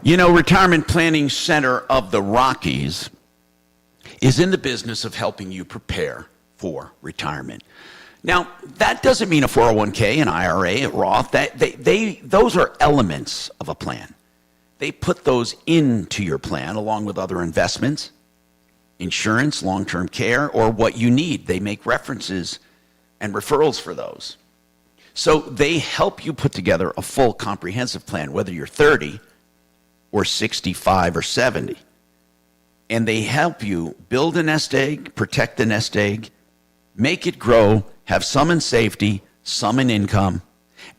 You know, Retirement Planning Center of the Rockies is in the business of helping you prepare for retirement. Now, that doesn't mean a 401k, an IRA, a Roth. Those are elements of a plan. They put those into your plan along with other investments, insurance, long-term care, or what you need. They make references and referrals for those. So they help you put together a full comprehensive plan, whether you're 30 or 65 or 70. And they help you build a nest egg, protect the nest egg, make it grow, have some in safety, some in income,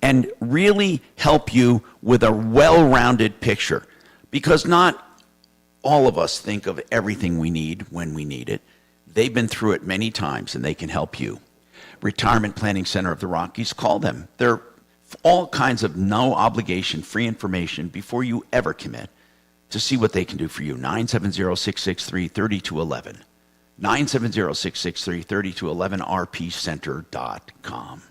and really help you with a well-rounded picture. Because not all of us think of everything we need when we need it. They've been through it many times, and they can help you. Retirement Planning Center of the Rockies, call them. They're all kinds of no obligation, free information before you ever commit to see what they can do for you. 970-663-3211. 970-663-3211, rpcenter.com.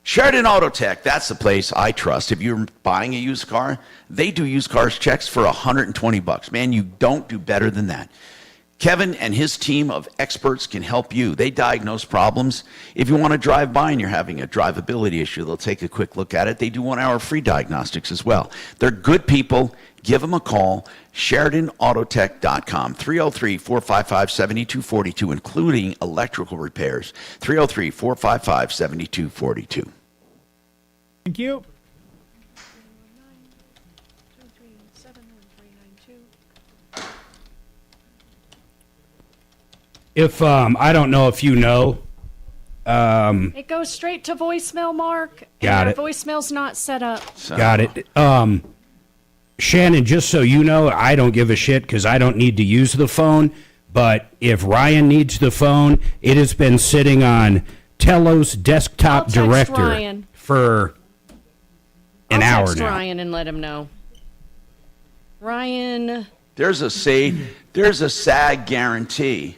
Sheridan Auto Tech, that's the place I trust. If you're buying a used car, they do used cars checks for $120. Man, you don't do better than that. Kevin and his team of experts can help you. They diagnose problems. If you want to drive by and you're having a drivability issue, they'll take a quick look at it. They do 1-hour free diagnostics as well. They're good people. Give them a call. SheridanAutotech.com, 303-455-7242, including electrical repairs. 303-455-7242. Thank you. If I don't know if you know. It goes straight to voicemail, Mark. Got and it. Our voicemail's not set up. Got it. Shannon, just so you know, I don't give a shit because I don't need to use the phone. But if Ryan needs the phone, it has been sitting on Tello's desktop I'll text director Ryan. for an hour text now. Ryan and let him know. Ryan. There's a SAG guarantee,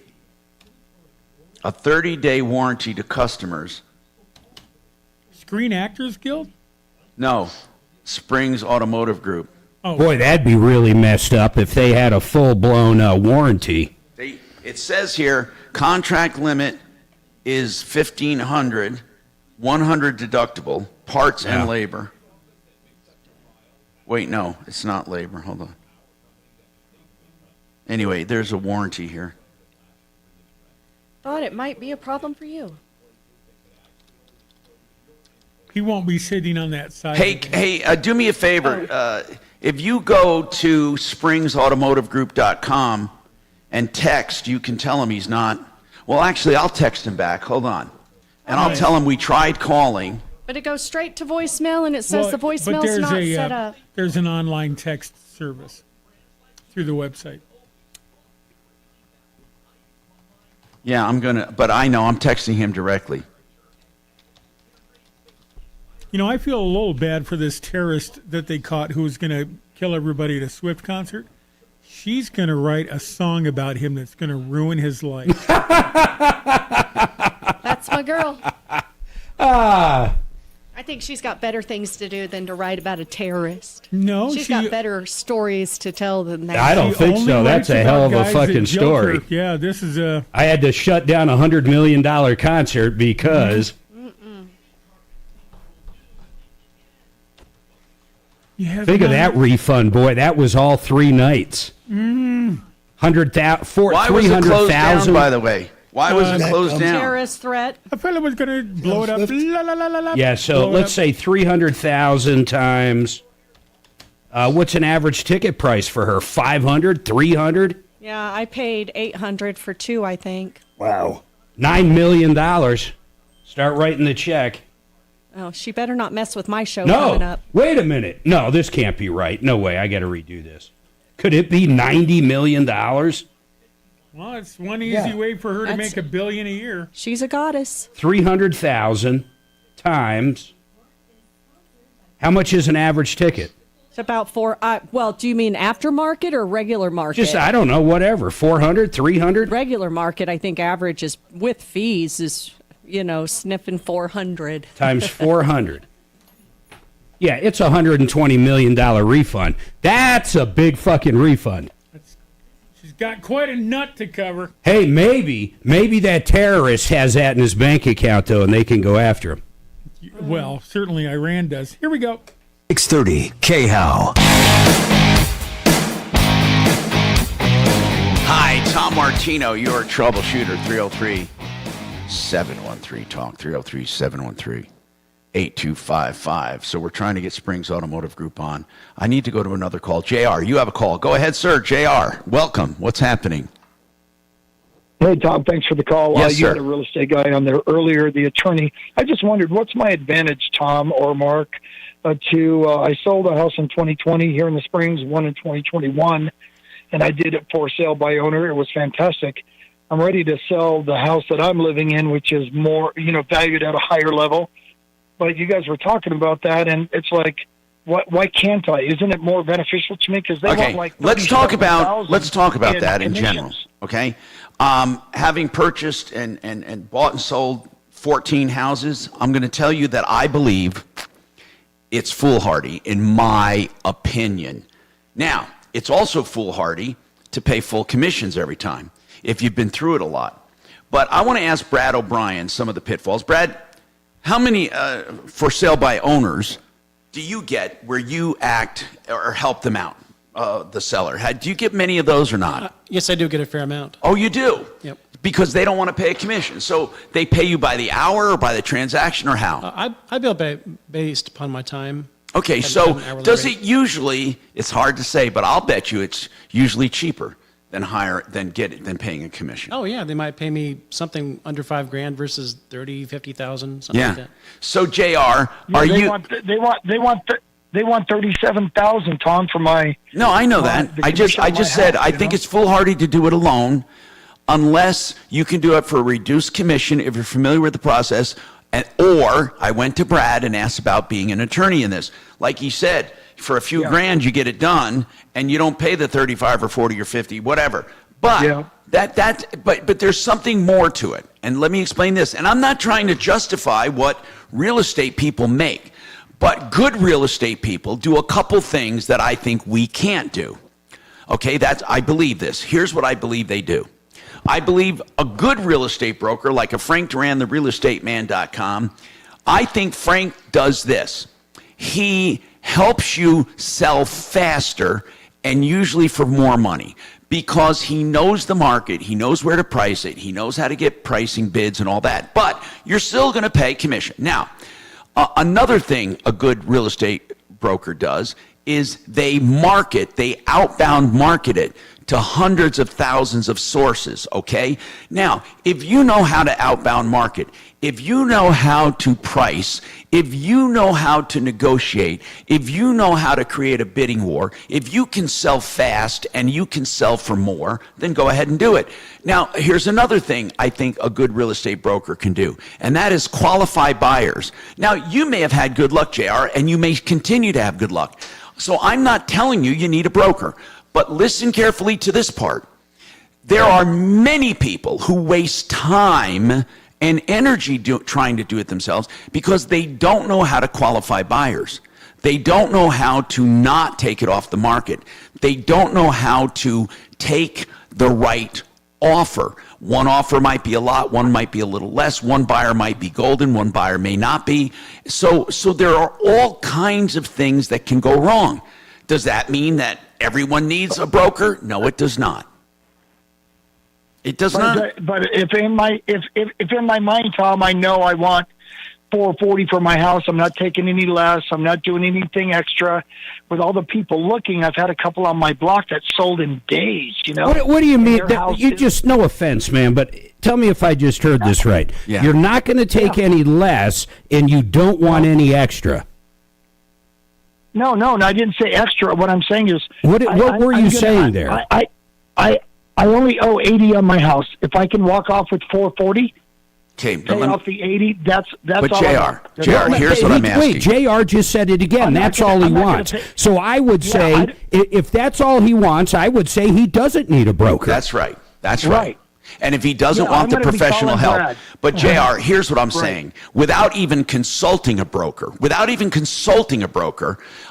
a 30-day warranty to customers. Screen Actors Guild? No, Springs Automotive Group. Oh. Boy, that'd be really messed up if they had a full-blown warranty. It says here, contract limit is $1,500, $100 deductible, parts and labor. Wait, no, it's not labor. Hold on. Anyway, there's a warranty here. Thought it might be a problem for you. He won't be sitting on that side. Hey, do me a favor. If you go to SpringsAutomotiveGroup.com and text, you can tell him he's not. Well, actually, I'll text him back. Hold on. And I'll tell him we tried calling. But it goes straight to voicemail, and it says the voicemail's not set up. There's an online text service through the website. Yeah, but I know I'm texting him directly. You know, I feel a little bad for this terrorist that they caught who was going to kill everybody at a Swift concert. She's going to write a song about him that's going to ruin his life. That's my girl. I think she's got better things to do than to write about a terrorist. No, she's got better stories to tell than that. I don't think so. That's a hell of a fucking story. Yeah, this is a... I had to shut down a $100 million concert because... Think of that refund, boy. That was all 3 nights. 300,000. Why was it closed down, by the way? Why was it closed down? Terrorist threat. A fellow was going to blow it up. Yeah, so let's say 300,000 times. What's an average ticket price for her? 500, 300? Yeah, I paid $800 for 2, I think. Wow. $9 million. Start writing the check. Oh, she better not mess with my show coming up. Wait a minute. No, this can't be right. No way. I got to redo this. Could it be $90 million? Well, it's one easy way for her to make $1 billion a year. She's a goddess. 300,000 times. How much is an average ticket? It's about 4. Well, do you mean aftermarket or regular market? Just, I don't know, whatever. 400, 300? Regular market, I think average is with fees is, sniffing 400. Times 400. Yeah, it's a $120 million refund. That's a big fucking refund. She's got quite a nut to cover. Hey, maybe that terrorist has that in his bank account, though, and they can go after him. Well, certainly Iran does. Here we go. 630 K-How. Hi, Tom Martino, your troubleshooter, 303-713-TALK, 303-713-8255. So we're trying to get Springs Automotive Group on. I need to go to another call. JR, you have a call. Go ahead, sir. JR, welcome. What's happening? Hey, Tom, thanks for the call. Yes, you sir. had a real estate guy on there earlier, the attorney. I just wondered, what's my advantage, Tom or Mark, I sold a house in 2020 here in the Springs, one in 2021, and I did it for sale by owner. It was fantastic. I'm ready to sell the house that I'm living in, which is more, valued at a higher level. But you guys were talking about that, and it's like, why can't I? Isn't it more beneficial to me? Because they want like let's talk about that in commissions. general. Okay, having purchased and bought and sold 14 houses, I'm going to tell you that I believe it's foolhardy, in my opinion. Now, it's also foolhardy to pay full commissions every time if you've been through it a lot. But I want to ask Brad O'Brien some of the pitfalls. Brad, how many for sale by owners do you get where you act or help them out, the seller? Do you get many of those or not? Yes, I do get a fair amount. Oh, you do? Yep. Because they don't want to pay a commission. So they pay you by the hour or by the transaction or how? I bill based upon my time. Okay, and so an hourly does rate. it usually, it's hard to say, but I'll bet you it's usually cheaper than paying a commission. Oh yeah, they might pay me something under $5,000 versus 30, 50,000, something like that. So JR, they want 37,000, Tom, for my. No, I know that. I just said I think it's foolhardy to do it alone, unless you can do it for a reduced commission if you're familiar with the process, Or I went to Brad and asked about being an attorney in this. Like he said, for a few grand, you get it done, and you don't pay the 35 or 40 or 50, whatever. But but there's something more to it. And let me explain this. And I'm not trying to justify what real estate people make, but good real estate people do a couple things that I think we can't do. Okay, I believe this. Here's what I believe they do. I believe a good real estate broker, like a Frank Duran, the realestateman.com, I think Frank does this. He helps you sell faster and usually for more money because he knows the market, he knows where to price it, he knows how to get pricing bids and all that. But you're still going to pay commission. Now, another thing a good real estate broker does is they outbound market it to hundreds of thousands of sources, okay? Now, if you know how to outbound market, if you know how to price, if you know how to negotiate, if you know how to create a bidding war, if you can sell fast and you can sell for more, then go ahead and do it. Now, here's another thing I think a good real estate broker can do, and that is qualify buyers. Now, you may have had good luck, JR, and you may continue to have good luck. So I'm not telling you need a broker. But listen carefully to this part. There are many people who waste time and energy trying to do it themselves because they don't know how to qualify buyers. They don't know how to not take it off the market. They don't know how to take the right offer. One offer might be a lot, one might be a little less, one buyer might be golden, one buyer may not be. So there are all kinds of things that can go wrong. Does that mean that everyone needs a broker? No, it does not. It does not. But if in my mind, Tom, I know I want $440 for my house. I'm not taking any less. I'm not doing anything extra. With all the people looking, I've had a couple on my block that sold in days. You know. What do you mean? No offense, man, but tell me if I just heard this right. Yeah. You're not going to take any less, and you don't want any extra. No, I didn't say extra. What I'm saying is, what were you saying there? I only owe $80 on my house. If I can walk off with $440, pay off the $80. That's but all. JR, here's what I'm asking. Wait, JR just said it again. That's all he wants. So I would say, if that's all he wants, I would say he doesn't need a broker. That's right. That's right. And if he doesn't want the professional help, Brad. But JR, here's what I'm saying. Without even consulting a broker,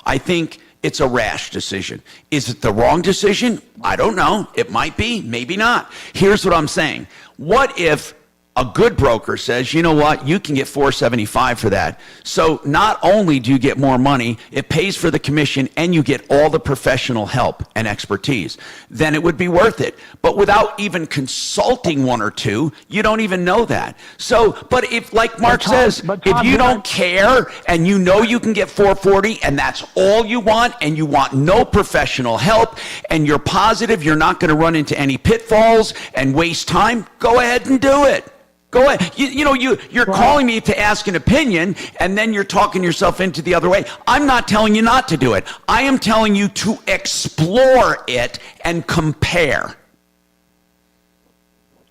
I think it's a rash decision. Is it the wrong decision? I don't know. It might be, maybe not. Here's what I'm saying. What if a good broker says, you know what, you can get $475 for that. So not only do you get more money, it pays for the commission and you get all the professional help and expertise. Then it would be worth it. But without even consulting one or two, you don't even know that. So, but if, like Mark says, if you don't care and you know you can get $440 and that's all you want and you want no professional help and you're positive you're not going to run into any pitfalls and waste time, go ahead and do it. Go ahead. You're calling me to ask an opinion, and then you're talking yourself into the other way. I'm not telling you not to do it. I am telling you to explore it and compare.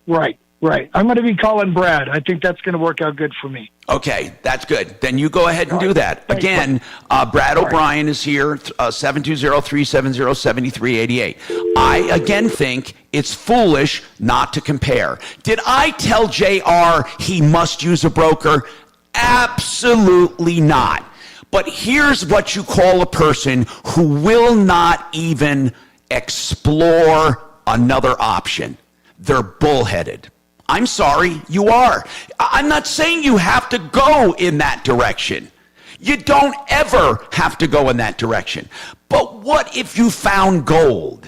Right. I'm going to be calling Brad. I think that's going to work out good for me. Okay, that's good. Then you go ahead and do that. Thanks, Again, Brad O'Brien is here, 720-370-7388. I, again, think it's foolish not to compare. Did I tell JR he must use a broker? Absolutely not. But here's what you call a person who will not even explore another option. They're bullheaded. I'm sorry, you are. I'm not saying you have to go in that direction. You don't ever have to go in that direction. But what if you found gold?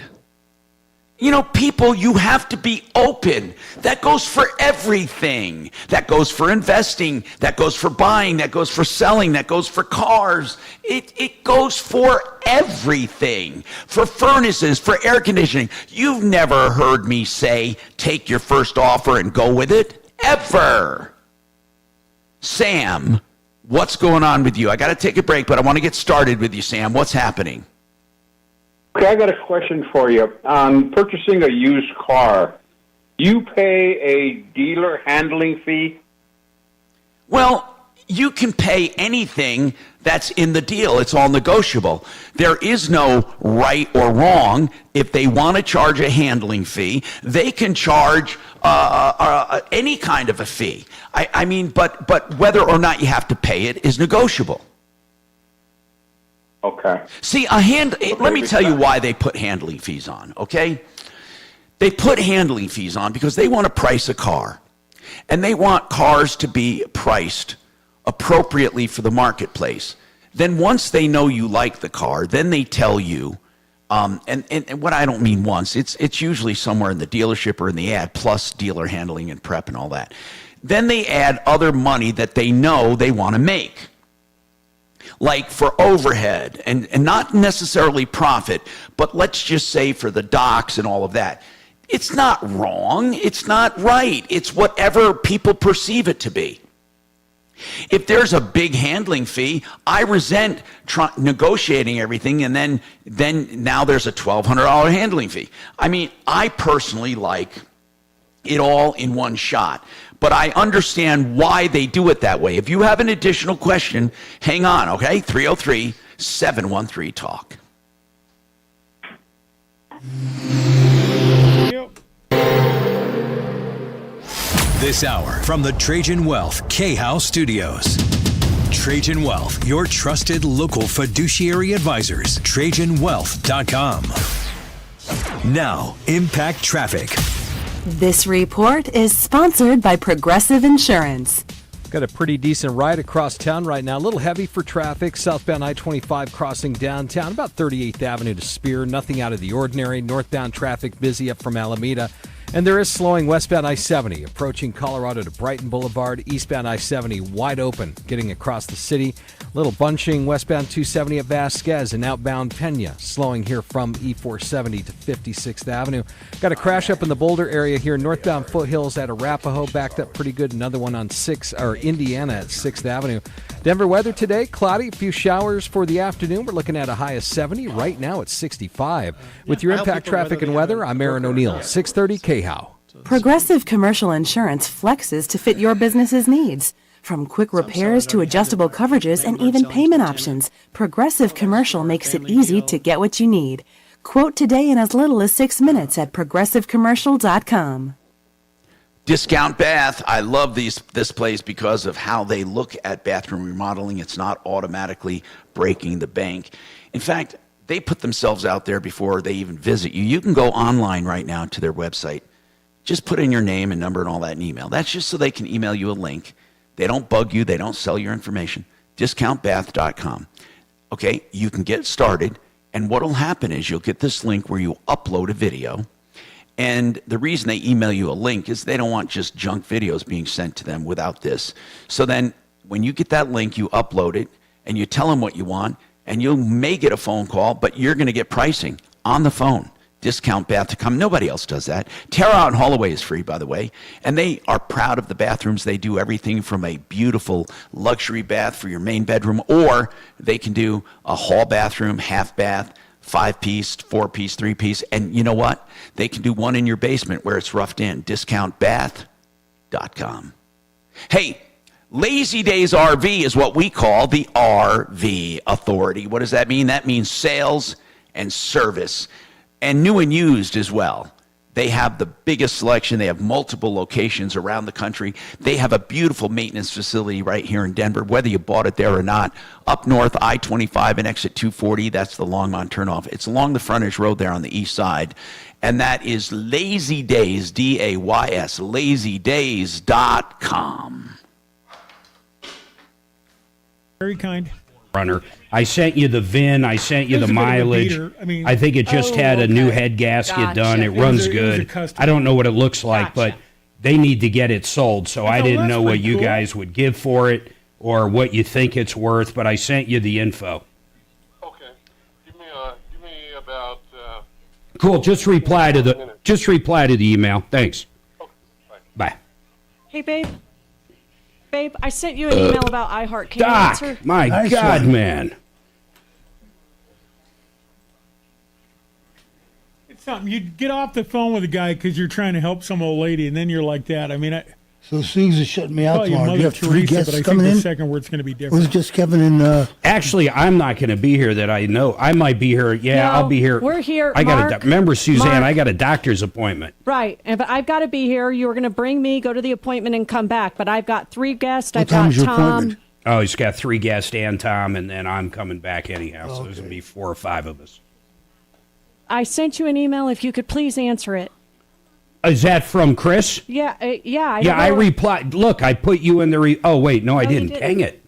People, you have to be open. That goes for everything. That goes for investing. That goes for buying. That goes for selling. That goes for cars. It goes for everything. For furnaces, for air conditioning. You've never heard me say, take your first offer and go with it. Ever. Sam, what's going on with you? I got to take a break, but I want to get started with you, Sam. What's happening? Okay, I got a question for you. On purchasing a used car, you pay a dealer handling fee? Well, You can pay anything that's in the deal. It's all negotiable. There is no right or wrong. If they want to charge a handling fee, they can charge any kind of a fee. I mean, but whether or not you have to pay it is negotiable. Okay. See, let me tell you why they put handling fees on, okay? They put handling fees on because they want to price a car. And they want cars to be priced appropriately for the marketplace. Then once they know you like the car, then they tell you, and what I don't mean once, it's usually somewhere in the dealership or in the ad, plus dealer handling and prep and all that. Then they add other money that they know they want to make. Like for overhead, and not necessarily profit, but let's just say for the docks and all of that. It's not wrong. It's not right. It's whatever people perceive it to be. If there's a big handling fee, I resent negotiating everything, and then now there's a $1,200 handling fee. I mean, I personally like it all in one shot. But I understand why they do it that way. If you have an additional question, hang on, okay? 303-713-TALK. This hour from the Trajan Wealth K-House Studios. Trajan Wealth, your trusted local fiduciary advisors. TrajanWealth.com. Now, Impact Traffic. This report is sponsored by Progressive Insurance. Got a pretty decent ride across town right now. A little heavy for traffic. Southbound I-25 crossing downtown, about 38th Avenue to Spear. Nothing out of the ordinary. Northbound traffic busy up from Alameda. And there is slowing westbound I-70, approaching Colorado to Brighton Boulevard. Eastbound I-70 wide open, getting across the city. Little bunching westbound 270 at Vasquez and outbound Pena, slowing here from E470 to 56th Avenue. Got a crash up in the Boulder area here. Northbound Foothills at Arapahoe, backed up pretty good. Another one on Indiana at 6th Avenue. Denver weather today, cloudy, a few showers for the afternoon. We're looking at a high of 70. Right now it's 65. With your Impact Traffic and Weather, I'm Aaron O'Neill, 630 K-How. Progressive Commercial Insurance flexes to fit your business's needs. From quick repairs to adjustable coverages and even payment options, Progressive Commercial makes it easy to get what you need. Quote today in as little as 6 minutes at progressivecommercial.com. Discount Bath. I love this place because of how they look at bathroom remodeling. It's not automatically breaking the bank. In fact, they put themselves out there before they even visit you. You can go online right now to their website. Just put in your name and number and all that in email. That's just so they can email you a link. They don't bug you. They don't sell your information. Discountbath.com. Okay, you can get started, and what will happen is you'll get this link where you upload a video. And the reason they email you a link is they don't want just junk videos being sent to them without this. So then when you get that link, you upload it, and you tell them what you want, and you may get a phone call, but you're going to get pricing on the phone. Discount Bath.com. Nobody else does that. Tear Out and Holloway is free, by the way. And they are proud of the bathrooms. They do everything from a beautiful luxury bath for your main bedroom, or they can do a hall bathroom, half bath, 5-piece, 4-piece, 3-piece. And you know what? They can do one in your basement where it's roughed in. Discountbath.com. Hey, Lazy Days RV is what we call the RV Authority. What does that mean? That means sales and service. And new and used as well. They have the biggest selection. They have multiple locations around the country. They have a beautiful maintenance facility right here in Denver, whether you bought it there or not. Up north, I-25 and exit 240, that's the Longmont turnoff. It's along the frontage road there on the east side. And that is Lazy Days, D-A-Y-S, lazydays.com. Very kind. Runner. I sent you the VIN. I sent you the mileage. I think it just had a new head gasket done. It runs good. I don't know what it looks like, but they need to get it sold. So I didn't know what you guys would give for it or what you think it's worth, but I sent you the info. Okay. Give me about... Cool. Just reply to the email. Thanks. Okay. Bye. Hey, babe. Babe, I sent you an email about iHeart. Can you Doc, answer? my God, man. It's something. You get off the phone with a guy because you're trying to help some old lady, and then you're like that. I mean, So as soon as it's shutting me out Call you tomorrow, do you Mother have 3 Teresa, guests but I think coming the in? second word's going to be Or different. is it just Kevin and... Actually, I'm not going to be here that I know. I might be here. Yeah, No, I'll be here. we're here, I got Mark. remember, Suzanne, Mark. I got a doctor's appointment. Right, but I've got to be here. You were going to bring me, go to the appointment, and come back. But I've got 3 guests. What I've time got is your Tom. appointment? Oh, he's got 3 guests and Tom, and then I'm coming back anyhow. So there's going to be 4 or 5 of us. I sent you an email. If you could please answer it. Is that from Chris? Yeah, yeah. Yeah, I replied. Look, I put you in the. Oh wait, no, I No, you didn't. didn't. Dang it.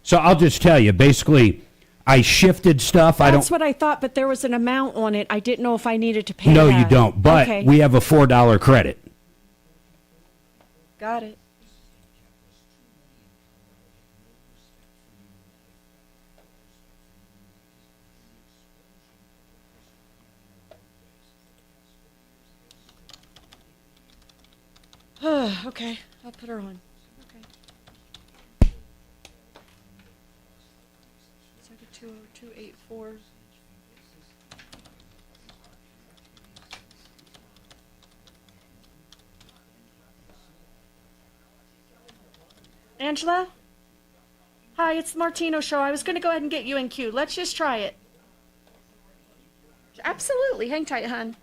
So I'll just tell you. Basically, I shifted stuff. That's what I thought, but there was an amount on it. I didn't know if I needed to pay. No, that. you don't. But Okay. we have a $4 credit. Got it. Okay, I'll put her on. Okay. 20284. Angela? Hi, it's the Martino Show. I was going to go ahead and get you in queue. Let's just try it. Absolutely. Hang tight, hon.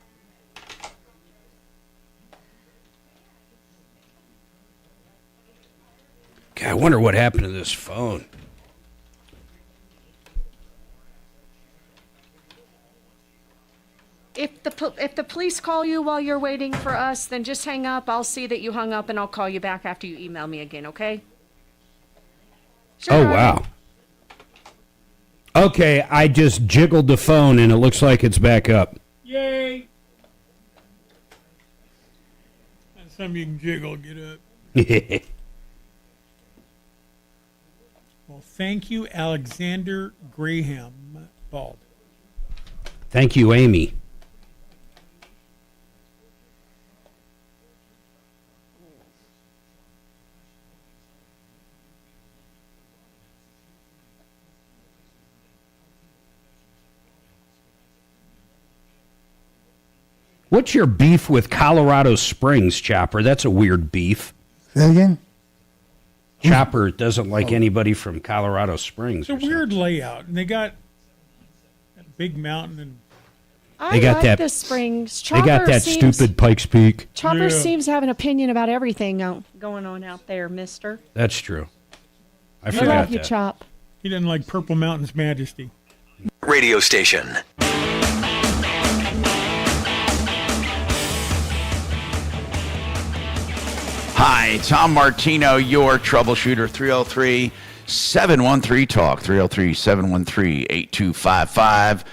God, I wonder what happened to this phone. If the police call you while you're waiting for us, then just hang up. I'll see that you hung up, and I'll call you back after you email me again, okay? Oh, wow. Okay, I just jiggled the phone, and it looks like it's back up. Yay! That's something you can jiggle. Get up. Well, thank you, Alexander Graham Bald. Thank you, Amy. What's your beef with Colorado Springs, Chopper? That's a weird beef. Say again? Chopper doesn't like anybody from Colorado Springs. It's a weird layout, and they got that big mountain and. I got like that- the Springs. They got that stupid Pikes Peak. Chopper seems to have an opinion about everything going on out there, mister. That's true. I I forgot love you, that. Chop. He doesn't like Purple Mountain's majesty. Radio station. Hi, Tom Martino, your troubleshooter, 303-713-TALK, 303-713-8255.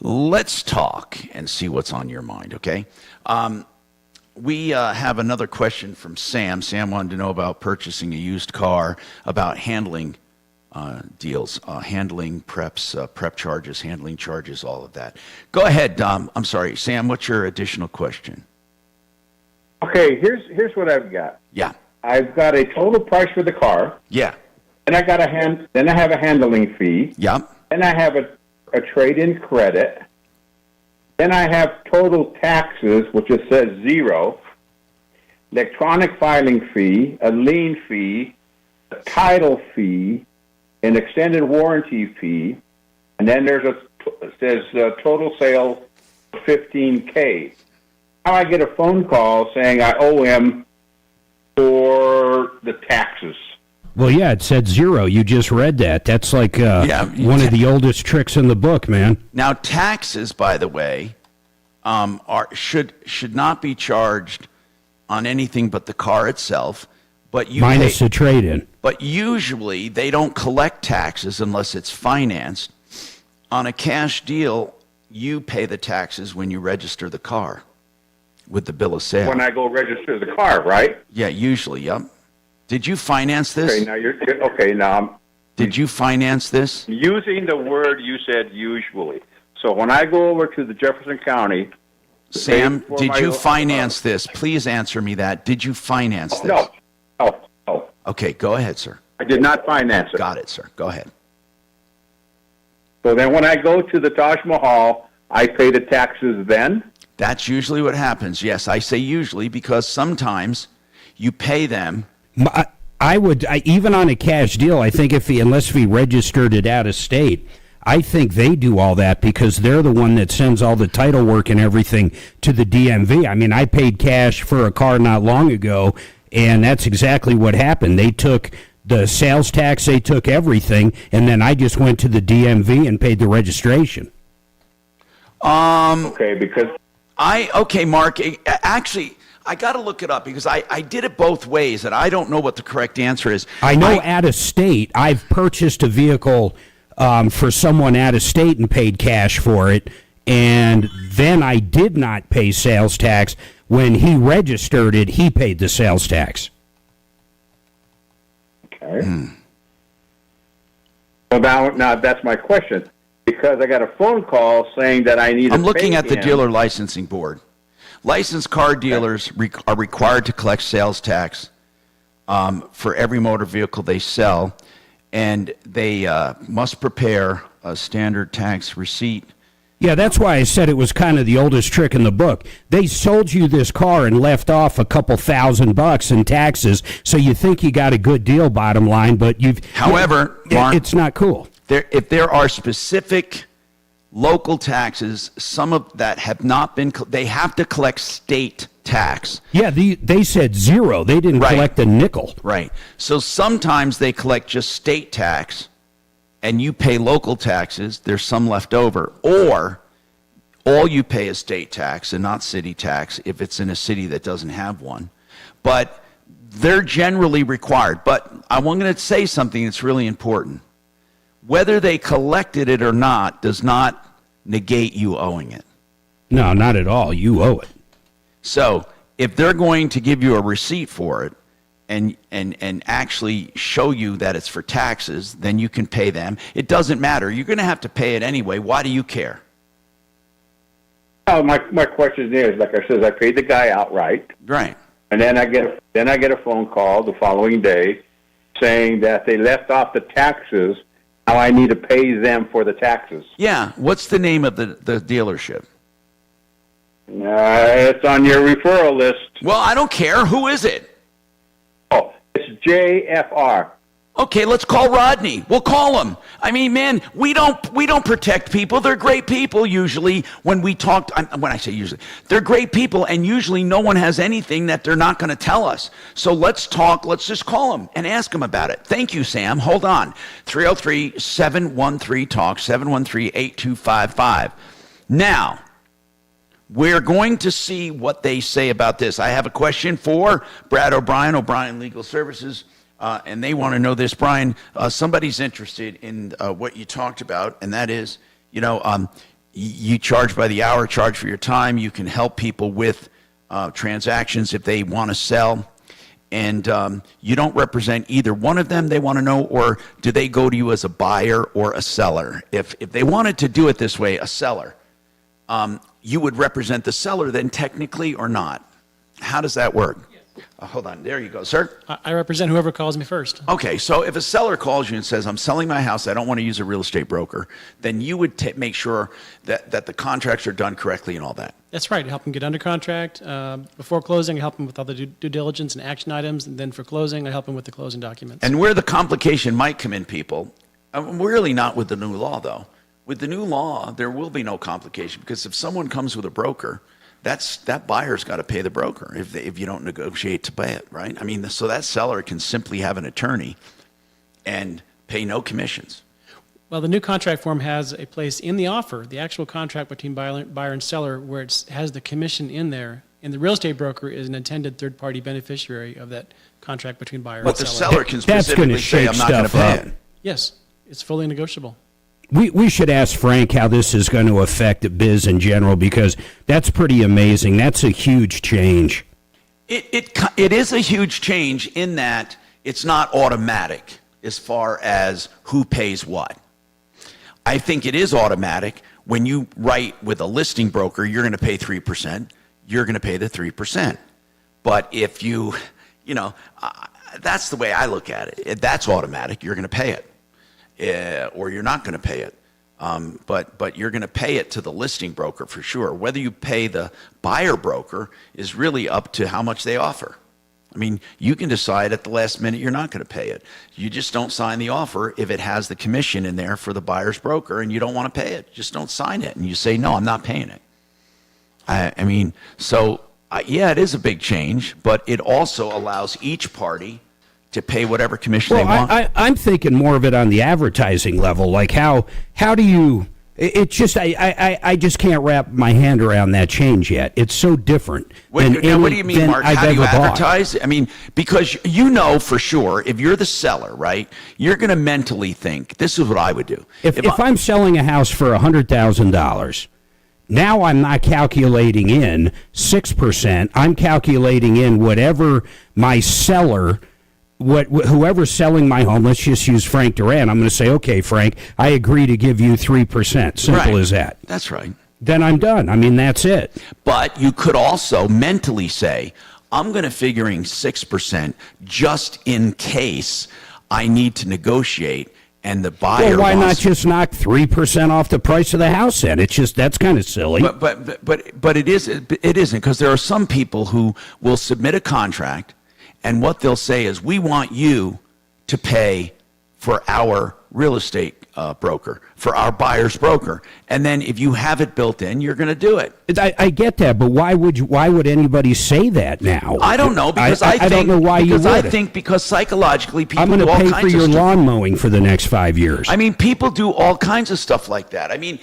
Let's talk and see what's on your mind, okay? We have another question from Sam. Sam wanted to know about purchasing a used car, about handling deals, handling preps, prep charges, handling charges, all of that. Go ahead, I'm sorry, Sam, what's your additional question? Okay, here's what I've got. Yeah. I've got a total price for the car. Yeah. Then I got then I have a handling fee. Yep. Then I have a trade-in credit. Then I have total taxes, which it says 0. Electronic filing fee, a lien fee, a title fee, an extended warranty fee, and then it says total sale $15K. Now I get a phone call saying I owe him for the taxes. Well, yeah, it said 0. You just read that. That's like one of the oldest tricks in the book, man. Now, taxes, by the way, should not be charged on anything but the car itself. But you Minus the trade-in. But usually they don't collect taxes unless it's financed. On a cash deal, you pay the taxes when you register the car with the bill of sale. When I go register the car, right? Yeah, usually, yep. Did you finance this? Okay, now Did you finance this? Using the word you said usually. So when I go over to the Jefferson County, Sam, did you finance this? Please answer me that. Did you finance this? No. Okay, go ahead, sir. I did not finance it. Got it, sir. Go ahead. So then when I go to the Taj Mahal, I pay the taxes then? That's usually what happens. Yes, I say usually because sometimes you pay them. I would, even on a cash deal, I think unless we registered it out of state, I think they do all that because they're the one that sends all the title work and everything to the DMV. I mean, I paid cash for a car not long ago, and that's exactly what happened. They took the sales tax, they took everything, and then I just went to the DMV and paid the registration. Okay, because okay, Mark. Actually, I got to look it up because I did it both ways, and I don't know what the correct answer is. I know out of state, I've purchased a vehicle for someone out of state and paid cash for it, and then I did not pay sales tax. When he registered it, he paid the sales tax. Okay. Well, now that's my question. Because I got a phone call saying that I need to I'm looking at the him. dealer licensing board. Licensed car dealers are required to collect sales tax for every motor vehicle they sell, and they must prepare a standard tax receipt. Yeah, that's why I said it was kind of the oldest trick in the book. They sold you this car and left off a couple $1,000 in taxes, so you think you got a good deal, bottom line, but However, Mark, it's not cool. If there are specific local taxes, some of that have not been, they have to collect state tax. Yeah, they said zero. They didn't collect a nickel. Right. So sometimes they collect just state tax, and you pay local taxes. There's some left over. Or all you pay is state tax and not city tax if it's in a city that doesn't have one. But they're generally required. But I'm going to say something that's really important. Whether they collected it or not does not negate you owing it. No, not at all. You owe it. So if they're going to give you a receipt for it and actually show you that it's for taxes, then you can pay them. It doesn't matter. You're going to have to pay it anyway. Why do you care? Oh, my question is, like I said, I paid the guy outright. Right. And then I get a phone call the following day saying that they left off the taxes. Now I need to pay them for the taxes. Yeah. What's the name of the dealership? It's on your referral list. Well, I don't care. Who is it? Oh, it's JFR. Okay, let's call Rodney. We'll call him. I mean, man, we don't protect people. They're great people usually. When I say usually, they're great people, and usually no one has anything that they're not going to tell us. So let's talk. Let's just call him and ask him about it. Thank you, Sam. Hold on. 303-713-TALK, 713-8255. Now, we're going to see what they say about this. I have a question for Brad O'Brien Legal Services. And they want to know this, Brian. Somebody's interested in what you talked about, and that is, you charge by the hour, charge for your time. You can help people with transactions if they want to sell, and you don't represent either one of them. They want to know, or do they go to you as a buyer or a seller? If they wanted to do it this way, a seller, you would represent the seller then technically or not? How does that work? Hold on. There you go, sir. I represent whoever calls me first. Okay, so if a seller calls you and says, I'm selling my house, I don't want to use a real estate broker, then you would make sure that the contracts are done correctly and all that. That's right. Help them get under contract. Before closing, I help them with all the due diligence and action items. And then for closing, I help them with the closing documents. And where the complication might come in, people, we're really not with the new law, though. With the new law, there will be no complication, because if someone comes with a broker, that buyer's got to pay the broker if you don't negotiate to pay it, right? I mean, so that seller can simply have an attorney and pay no commissions. Well, the new contract form has a place in the offer, the actual contract between buyer and seller, where it has the commission in there, and the real estate broker is an intended third-party beneficiary of that contract between buyer and seller. But the seller can specifically say, I'm not going to pay it. Yes, it's fully negotiable. We should ask Frank how this is going to affect biz in general, because that's pretty amazing. That's a huge change. It is a huge change in that it's not automatic as far as who pays what. I think it is automatic. When you write with a listing broker, you're going to pay 3%. You're going to pay the 3%. But if that's the way I look at it. That's automatic. You're going to pay it. Or you're not going to pay it. But you're going to pay it to the listing broker for sure. Whether you pay the buyer broker is really up to how much they offer. I mean, you can decide at the last minute you're not going to pay it. You just don't sign the offer if it has the commission in there for the buyer's broker and you don't want to pay it. Just don't sign it. And you say, no, I'm not paying it. I mean, so yeah, it is a big change, but it also allows each party to pay whatever commission they want. I'm thinking more of it on the advertising level. Like how do you... It's just I just can't wrap my hand around that change yet. It's so different. What do you mean, Mark? How do you advertise? I mean, because you know for sure if you're the seller, right? You're going to mentally think this is what I would do. If I'm selling a house for $100,000, now I'm not calculating in 6%. I'm calculating in whatever my seller. Whoever's selling my home, let's just use Frank Duran. I'm going to say, okay, Frank, I agree to give you 3%. Simple as that. That's right. Then I'm done. I mean, that's it. But you could also mentally say, I'm going to figure in 6% just in case I need to negotiate and the buyer. Well, why not just knock 3% off the price of the house then? It's just, that's kind of silly. But it isn't, because there are some people who will submit a contract. And what they'll say is, we want you to pay for our real estate broker, for our buyer's broker. And then if you have it built in, you're going to do it. I get that, but why would anybody say that now? I don't know, because I don't know why you would. I think because psychologically people I'm going do to all pay kinds for of your stuff. lawn mowing for the next 5 years. I mean, people do all kinds of stuff like that. I mean,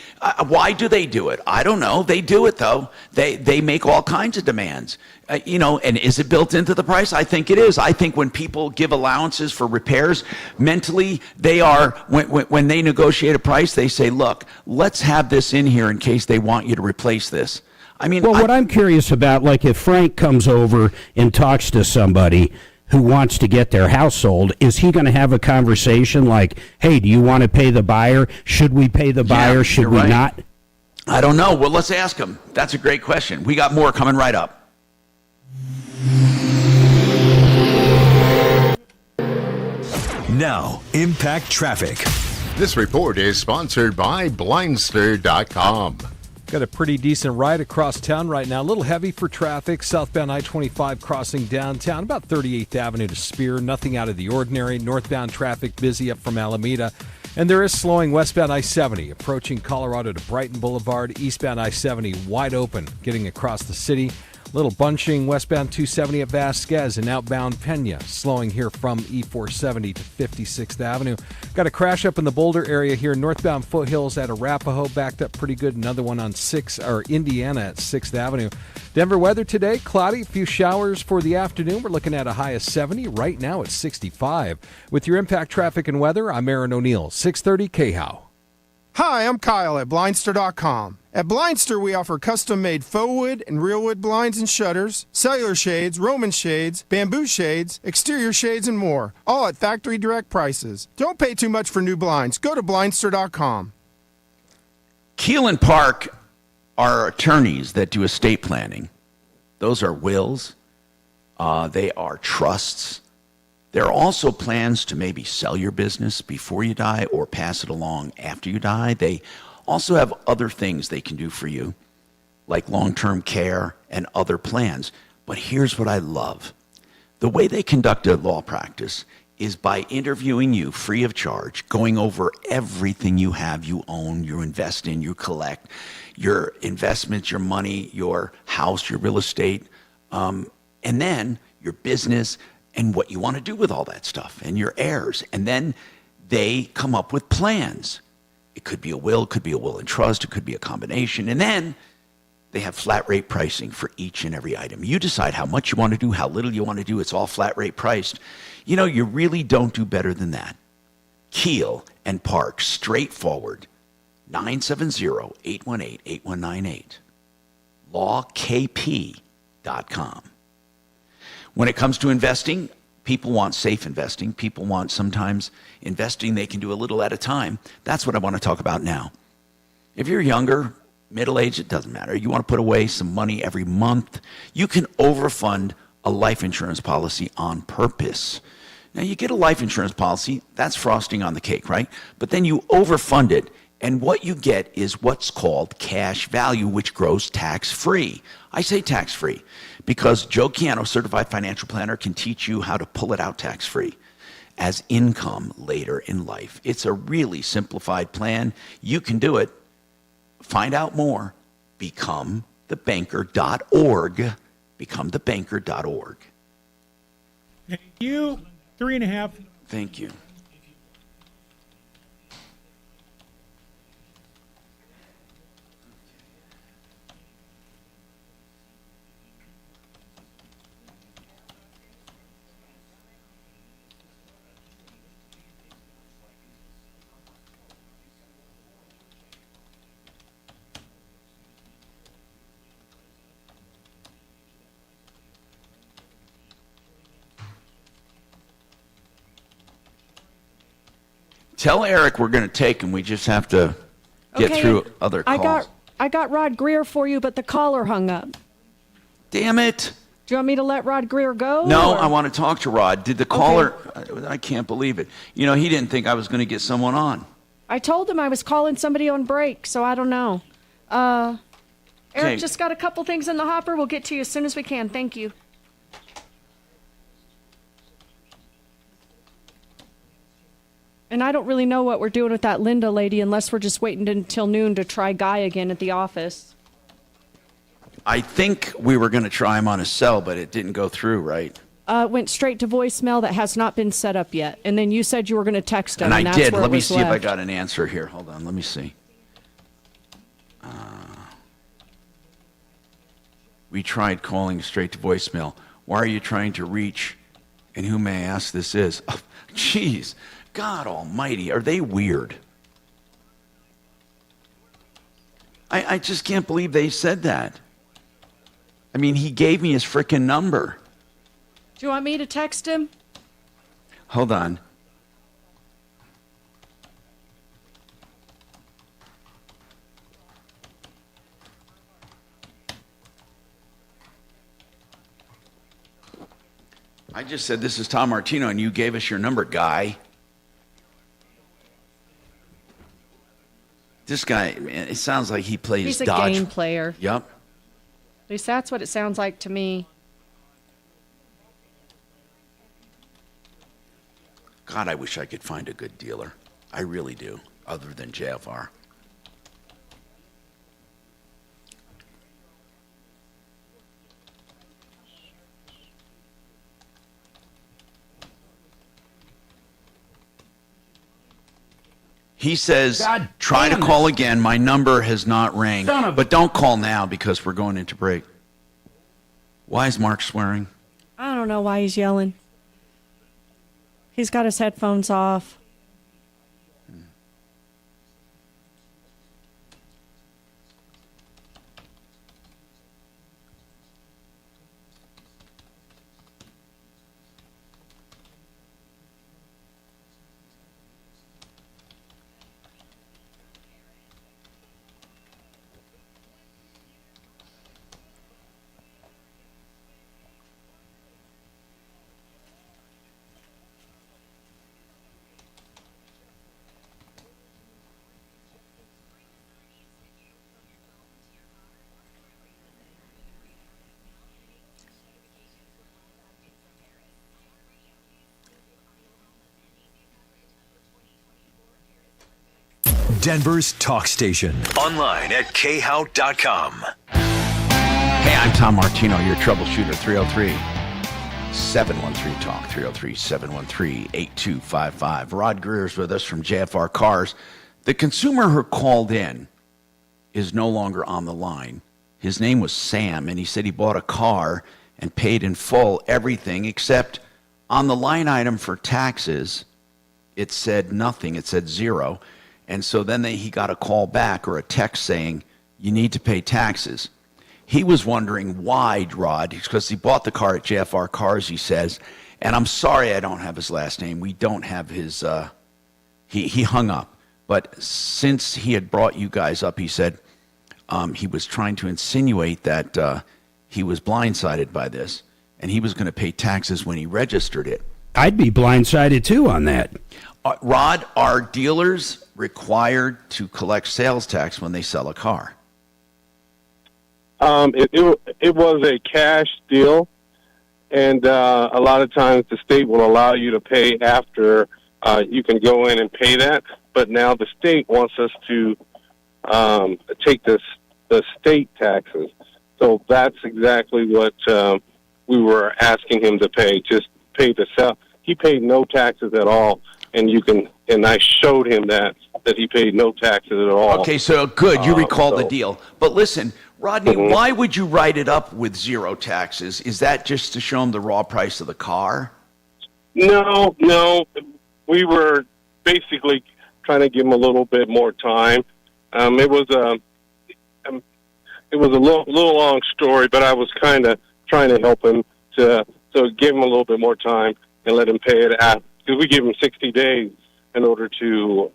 why do they do it? I don't know. They do it, though. They make all kinds of demands. And is it built into the price? I think it is. I think when people give allowances for repairs, mentally, they are, when they negotiate a price, they say, look, let's have this in here in case they want you to replace this. I mean, what I'm curious about, like if Frank comes over and talks to somebody who wants to get their house sold, is he going to have a conversation like, hey, do you want to pay the buyer? Should we pay the buyer? Should we not? I don't know. Well, let's ask him. That's a great question. We got more coming right up. Now, Impact Traffic. This report is sponsored by Blindster.com. Got a pretty decent ride across town right now. A little heavy for traffic. Southbound I-25 crossing downtown, about 38th Avenue to Spear. Nothing out of the ordinary. Northbound traffic busy up from Alameda. And there is slowing westbound I-70, approaching Colorado to Brighton Boulevard. Eastbound I-70 wide open, getting across the city. Little bunching westbound 270 at Vasquez and outbound Pena, slowing here from E470 to 56th Avenue. Got a crash up in the Boulder area here, northbound Foothills at Arapahoe, backed up pretty good. Another one on Indiana at 6th Avenue. Denver weather today, cloudy, a few showers for the afternoon. We're looking at a high of 70. Right now it's 65. With your Impact Traffic and Weather, I'm Aaron O'Neill, 630 KHOW. Hi, I'm Kyle at Blindster.com. At Blindster, we offer custom-made faux wood and real wood blinds and shutters, cellular shades, Roman shades, bamboo shades, exterior shades, and more, all at factory direct prices. Don't pay too much for new blinds. Go to Blindster.com. Keel and Park are attorneys that do estate planning. Those are wills. They are trusts. There are also plans to maybe sell your business before you die or pass it along after you die. They also have other things they can do for you, like long-term care and other plans. But here's what I love. The way they conduct a law practice is by interviewing you free of charge, going over everything you have, you own, you invest in, you collect, your investments, your money, your house, your real estate, and then your business, and what you want to do with all that stuff, and your heirs. And then they come up with plans. It could be a will, it could be a will and trust, it could be a combination. And then they have flat rate pricing for each and every item. You decide how much you want to do, how little you want to do. It's all flat rate priced. You know, you really don't do better than that. Keel and Park, straightforward. 970-818-8198. lawkp.com. When it comes to investing, people want safe investing. People want sometimes investing they can do a little at a time. That's what I want to talk about now. If you're younger, middle-aged, it doesn't matter. You want to put away some money every month, you can overfund a life insurance policy on purpose. Now, you get a life insurance policy, that's frosting on the cake, right? But then you overfund it And what you get is what's called cash value, which grows tax-free. I say tax-free because Joe Chiano, certified financial planner, can teach you how to pull it out tax-free as income later in life. It's a really simplified plan. You can do it. Find out more. BecomeTheBanker.org. BecomeTheBanker.org. Thank you. 3.5. Thank you. Tell Eric we're going to take him. We just have to get through other calls. I got Rod Greer for you, but the caller hung up. Damn it. Do you want me to let Rod Greer go? No, or? I want to talk to Rod. Did the caller... I can't believe it. You know, he didn't think I was going to get someone on. I told him I was calling somebody on break, so I don't know. Eric just got a couple things in the hopper. We'll get to you as soon as we can. Thank you. And I don't really know what we're doing with that Linda lady unless we're just waiting until noon to try Guy again at the office. I think we were going to try him on his cell, but it didn't go through, right? Went straight to voicemail that has not been set up yet. And then you said you were going to text him. And I that's did. where Let it me was see if I left. got an answer here. Hold on. Let me see. We tried calling straight to voicemail. Why are you trying to reach? And who may I ask this is? Oh, jeez. God almighty. Are they weird? I just can't believe they said that. I mean, he gave me his frickin' number. Do you want me to text him? Hold on. I just said, this is Tom Martino, and you gave us your number, Guy. This guy, man, it sounds like he plays He's a dodge. game player. Yep. At least that's what it sounds like to me. God, I wish I could find a good dealer. I really do, other than JFR. He says, try to call again. My number has not rang. But don't call now because we're going into break. Why is Mark swearing? I don't know why he's yelling. He's got his headphones off. Denver's talk station. Online at khout.com. Hey, I'm Tom Martino, your troubleshooter. 303-713-TALK. 303-713-8255. Rod Greer's with us from JFR Cars. The consumer who called in is no longer on the line. His name was Sam, and he said he bought a car and paid in full everything except on the line item for taxes, it said nothing. It said zero. And so then he got a call back or a text saying, you need to pay taxes. He was wondering why, Rod, because he bought the car at JFR Cars, he says, and I'm sorry I don't have his last name. We don't have his, he hung up. But since he had brought you guys up, he said he was trying to insinuate that he was blindsided by this, and he was going to pay taxes when he registered it. I'd be blindsided too on that. Rod, are dealers required to collect sales tax when they sell a car? It was a cash deal, and a lot of times the state will allow you to pay after you can go in and pay that. But now the state wants us to take the state taxes. So that's exactly what we were asking him to pay. Just pay the sell. He paid no taxes at all, and I showed him that he paid no taxes at all. Okay, so good. You recall the deal. But listen, Rodney, why would you write it up with zero taxes? Is that just to show him the raw price of the car? No. We were basically trying to give him a little bit more time. It was a little long story, but I was kind of trying to help him to give him a little bit more time and let him pay it out, because we give him 60 days in order to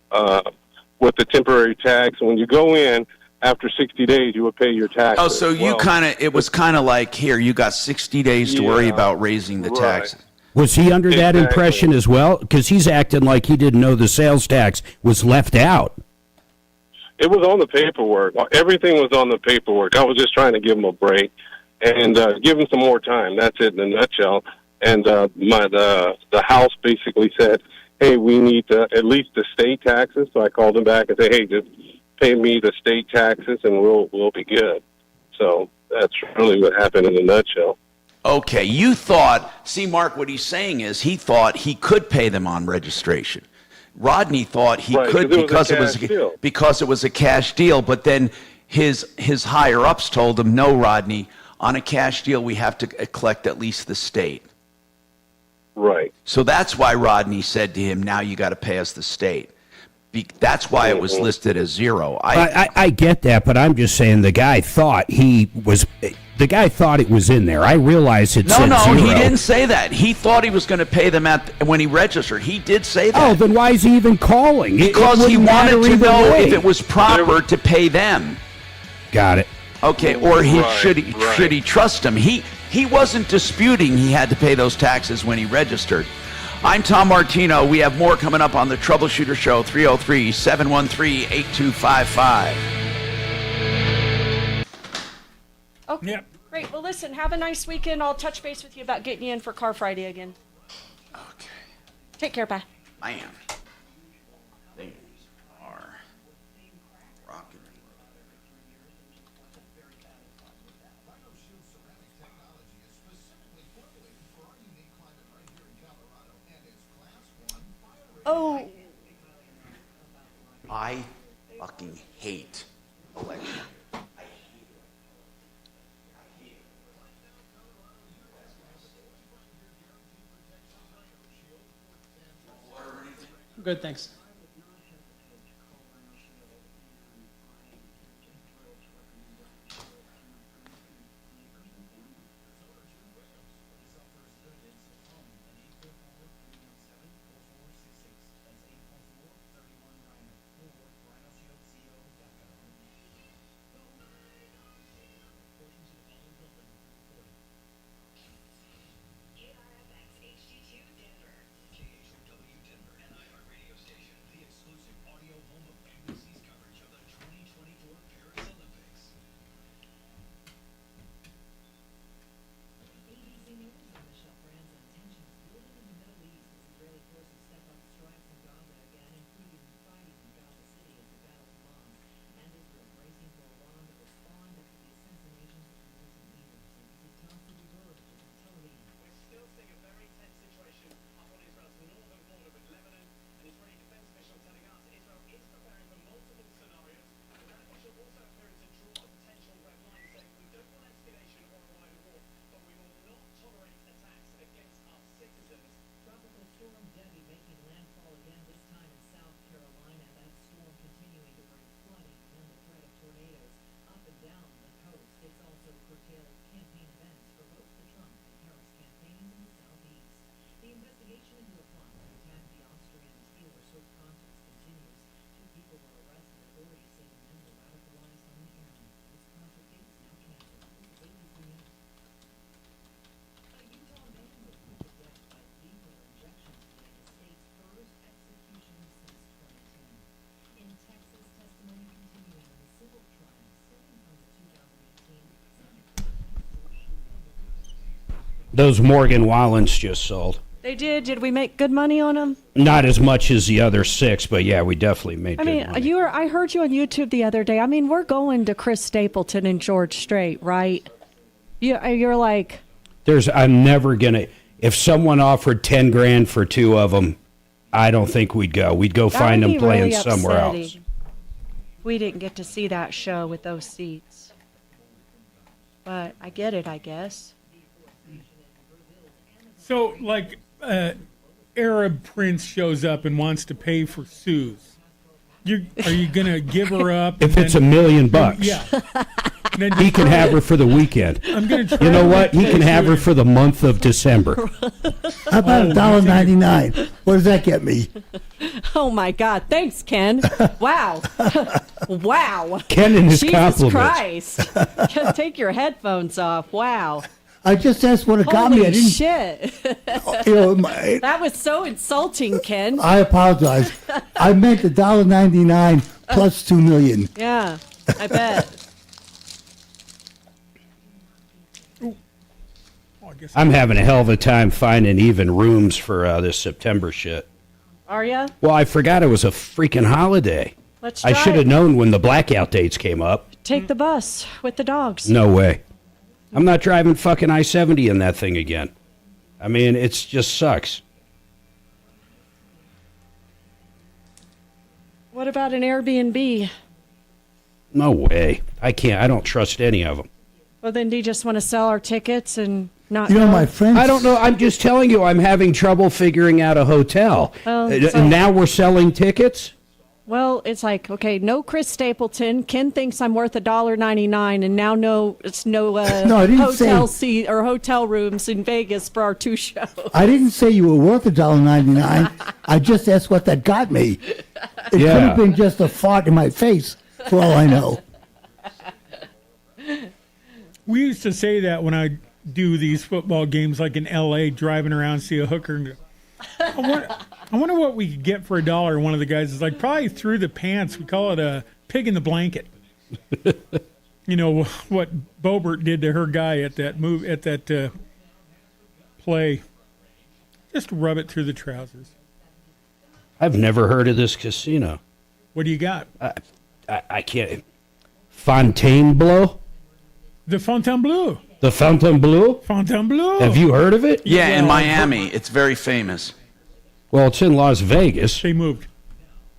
with the temporary tax. And when you go in after 60 days, you will pay your taxes. Oh, so it was kind of like, here, you got 60 days to worry about raising the taxes. Was he under that impression as well? Because he's acting like he didn't know the sales tax was left out. It was on the paperwork. Everything was on the paperwork. I was just trying to give him a break and give him some more time. That's it in a nutshell. And the House basically said, hey, we need at least the state taxes. So I called him back and said, hey, just pay me the state taxes and we'll be good. So that's really what happened in a nutshell. Okay, you thought, see, Mark, what he's saying is he thought he could pay them on registration. Rodney thought he could because it was a cash deal, but then his higher ups told him, no, Rodney, on a cash deal we have to collect at least the state. Right. So that's why Rodney said to him, now you got to pay us the state. That's why it was listed as zero. I get that, but I'm just saying the guy thought it was in there. I realize it said zero. He didn't say that. He thought he was going to pay them when he registered. He did say that. Oh, then why is he even calling? Because he wanted to know if it was proper to pay them. Got it. Okay, or should he trust him? He wasn't disputing he had to pay those taxes when he registered. I'm Tom Martino. We have more coming up on the Troubleshooter Show, 303-713-8255. Okay, yep. Great. Well, listen, have a nice weekend. I'll touch base with you about getting you in for Car Friday again. Okay. Take care. Bye. Man. Things are rocking. Oh. I fucking hate election. Good, thanks. Those Morgan Wallens just sold. They did. Did we make good money on them? Not as much as the other 6, but yeah, we definitely made good money. I heard you on YouTube the other day. I mean, we're going to Chris Stapleton and George Strait, right? You're like... I'm never going to... If someone offered 10 grand for 2 of them, I don't think we'd go. We'd go find them playing really somewhere else. We didn't get to see that show with those seats. But I get it, I guess. So, like, Arab prince shows up and wants to pay for Sue's. Are you going to give her up? If it's $1 million, yeah. He can have her for the weekend. I'm going to try. You know what? He can have her for the month of December. How about $1.99? What does that get me? Oh my God! Thanks, Ken. Wow, wow. Ken and his Jesus compliments. Christ! Just take your headphones off. Wow. I just asked what it got me. I didn't. Shit. That was so insulting, Ken. I apologize. I meant $1.99 plus $2 million. Yeah, I bet. I'm having a hell of a time finding even rooms for this September shit. Are ya? Well, I forgot it was a freaking holiday. Let's I try should have it. known when the blackout dates came up. Take the bus with the dogs. No way. I'm not driving fucking I-70 in that thing again. I mean, it just sucks. What about an Airbnb? No way. I can't. I don't trust any of them. Well, then do you just want to sell our tickets and not You know, go? my friends. I don't know. I'm just telling you, I'm having trouble figuring out a hotel. Well, And so- now we're selling tickets? Well, it's like, okay, no Chris Stapleton. Ken thinks I'm worth $1.99, and now no I didn't hotel say- seat or hotel rooms in Vegas for our 2 shows. I didn't say you were worth $1.99. I just asked what that got me. It could have been just a fart in my face, for all I know. We used to say that when I do these football games, like in L.A., driving around, see a hooker, and go, I wonder what we could get for $1. One of the guys is like, probably through the pants. We call it a pig in the blanket. You know what Bobert did to her guy at that play. Just rub it through the trousers. I've never heard of this casino. What do you got? I can't. Fontainebleau? The Fontainebleau. The Fontainebleau? Fontainebleau. Have you heard of it? Yeah, in Miami. It's very famous. Well, it's in Las Vegas. They moved.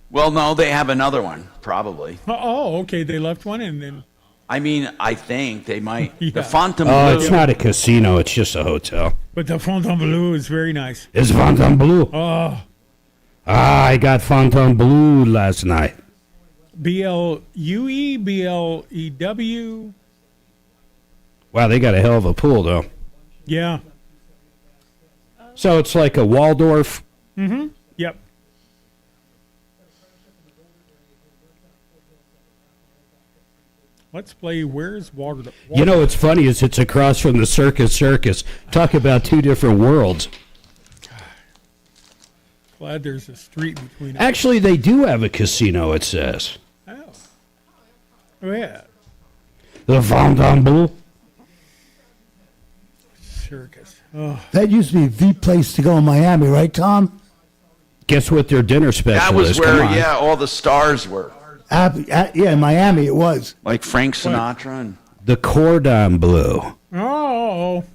Well, no, they have another one, probably. Oh, okay. They left one and then. I mean, I think they might. Yeah. The Fontainebleau. Oh, it's not a casino. It's just a hotel. But the Fontainebleau is very nice. It's Fontainebleau. Oh. I got Fontainebleau last night. B-L-U-E, B-L-E-W. Wow, they got a hell of a pool, though. Yeah. So it's like a Waldorf. Mm-hmm. Yep. Let's play Where's Waldorf. You know what's funny is it's across from the Circus. Talk about 2 different worlds. Glad there's a street between us. Actually, they do have a casino, it says. Oh. Oh, yeah. The Fontainebleau. Circus. Oh. That used to be the place to go in Miami, right, Tom? Guess what their dinner special That was is? where, Come on. yeah, all the stars were. Yeah, in Miami it was. Like Frank Sinatra. And The Cordon Bleu. Oh.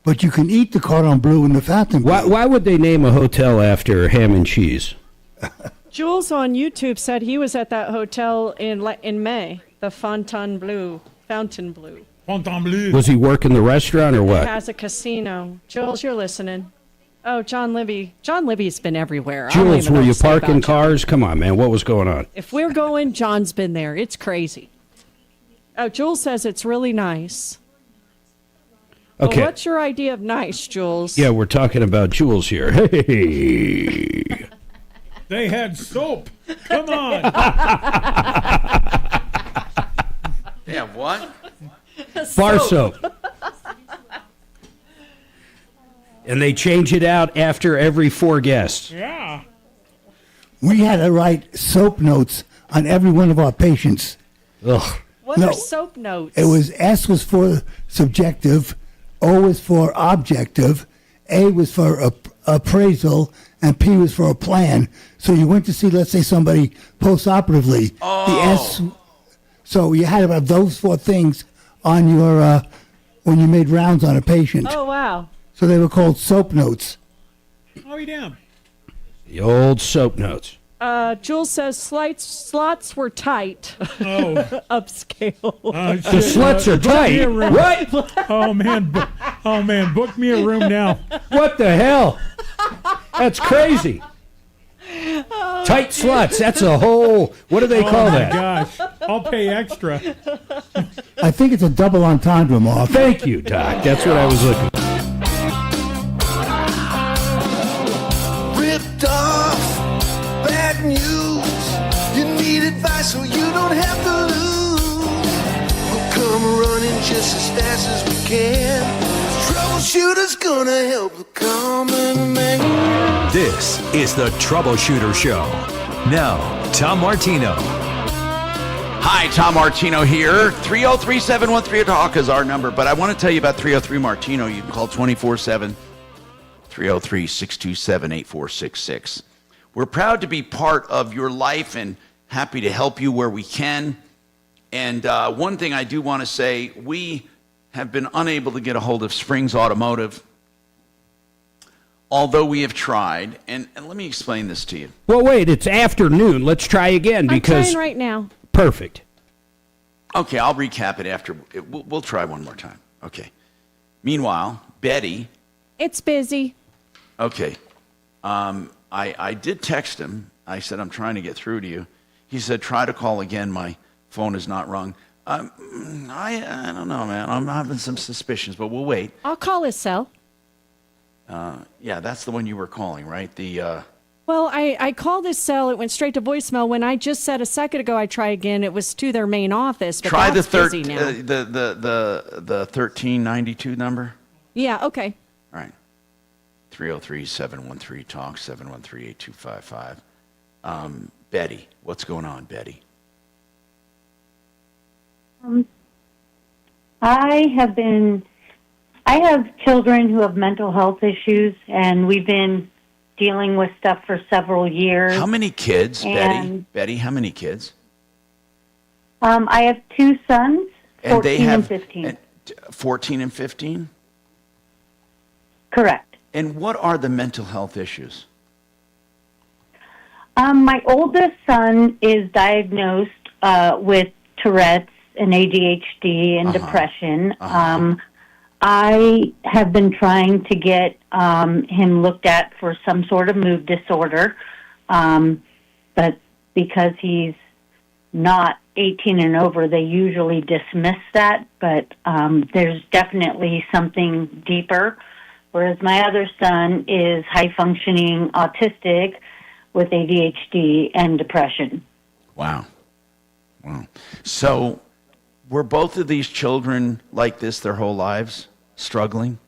But you can eat the cordon bleu in the fountain. Why would they name a hotel after ham and cheese? Jules on YouTube said he was at that hotel in May, the Fontainebleau. Fontainebleau. Was he working the restaurant or It what? has a casino. Jules, you're listening. Oh, John Libby. John Libby's been everywhere. I don't Jules, even know were what you to say parking about John. cars? Come on, man. What was going on? If we're going, John's been there. It's crazy. Oh, Jules says it's really nice. Okay. Well, what's your idea of nice, Jules? Yeah, we're talking about Jules here. Hey. They had soap. Come on. they have what? Bar soap. And they change it out after every 4 guests. Yeah. We had to write soap notes on every one of our patients. Ugh. What are soap notes? It was S was for subjective, O was for objective, A was for appraisal, and P was for a plan. So you went to see, let's say, somebody post-operatively. The S. So you had about those 4 things on your when you made rounds on a patient. Oh, wow. So they were called SOAP notes. Oh, damn. The old SOAP notes. Jules says slots were tight. Oh. Upscale. The sluts are tight. What? Oh man, book me a room now. What the hell? That's crazy. Tight sluts. That's a whole. What do they call that? Oh my gosh, I'll pay extra. I think it's a double entendre, Mark. Thank you, Doc. That's what I was looking for. Ripped off, bad news. You need advice so you don't have to lose. We'll come running just as fast as we can. Troubleshooter's gonna help the common man. This is the Troubleshooter Show. Now, Tom Martino. Hi, Tom Martino here. 303-713-TALK is our number, but I want to tell you about 303 Martino. You can call 24/7, 303-627-8466. We're proud to be part of your life and happy to help you where we can. And one thing I do want to say, we have been unable to get a hold of Springs Automotive, although we have tried. And let me explain this to you. Well, wait, it's afternoon. Let's try again because... I'm trying right now. Perfect. Okay, I'll recap it after. We'll try one more time. Okay. Meanwhile, Betty... It's busy. Okay. I did text him. I said, I'm trying to get through to you. He said, try to call again. My phone is not rung. I don't know, man. I'm having some suspicions, but we'll wait. I'll call his cell. Yeah, that's the one you were calling, right? Well, I called his cell. It went straight to voicemail. When I just said a second ago I'd try again, it was to their main office. But try that's the busy now. the 1392 number. Yeah. Okay. All right. 303-713-TALK, 713-8255. Betty, what's going on, Betty? I have children who have mental health issues, and we've been dealing with stuff for several years. How many kids, And, Betty, how many kids? I have 2 sons, 14 and 15. 14 and 15? Correct. And what are the mental health issues? My oldest son is diagnosed with Tourette's and ADHD and depression. I have been trying to get him looked at for some sort of mood disorder, but because he's not 18 and over, they usually dismiss that, but there's definitely something deeper. Whereas my other son is high-functioning autistic with ADHD and depression. Wow. So were both of these children like this their whole lives, struggling?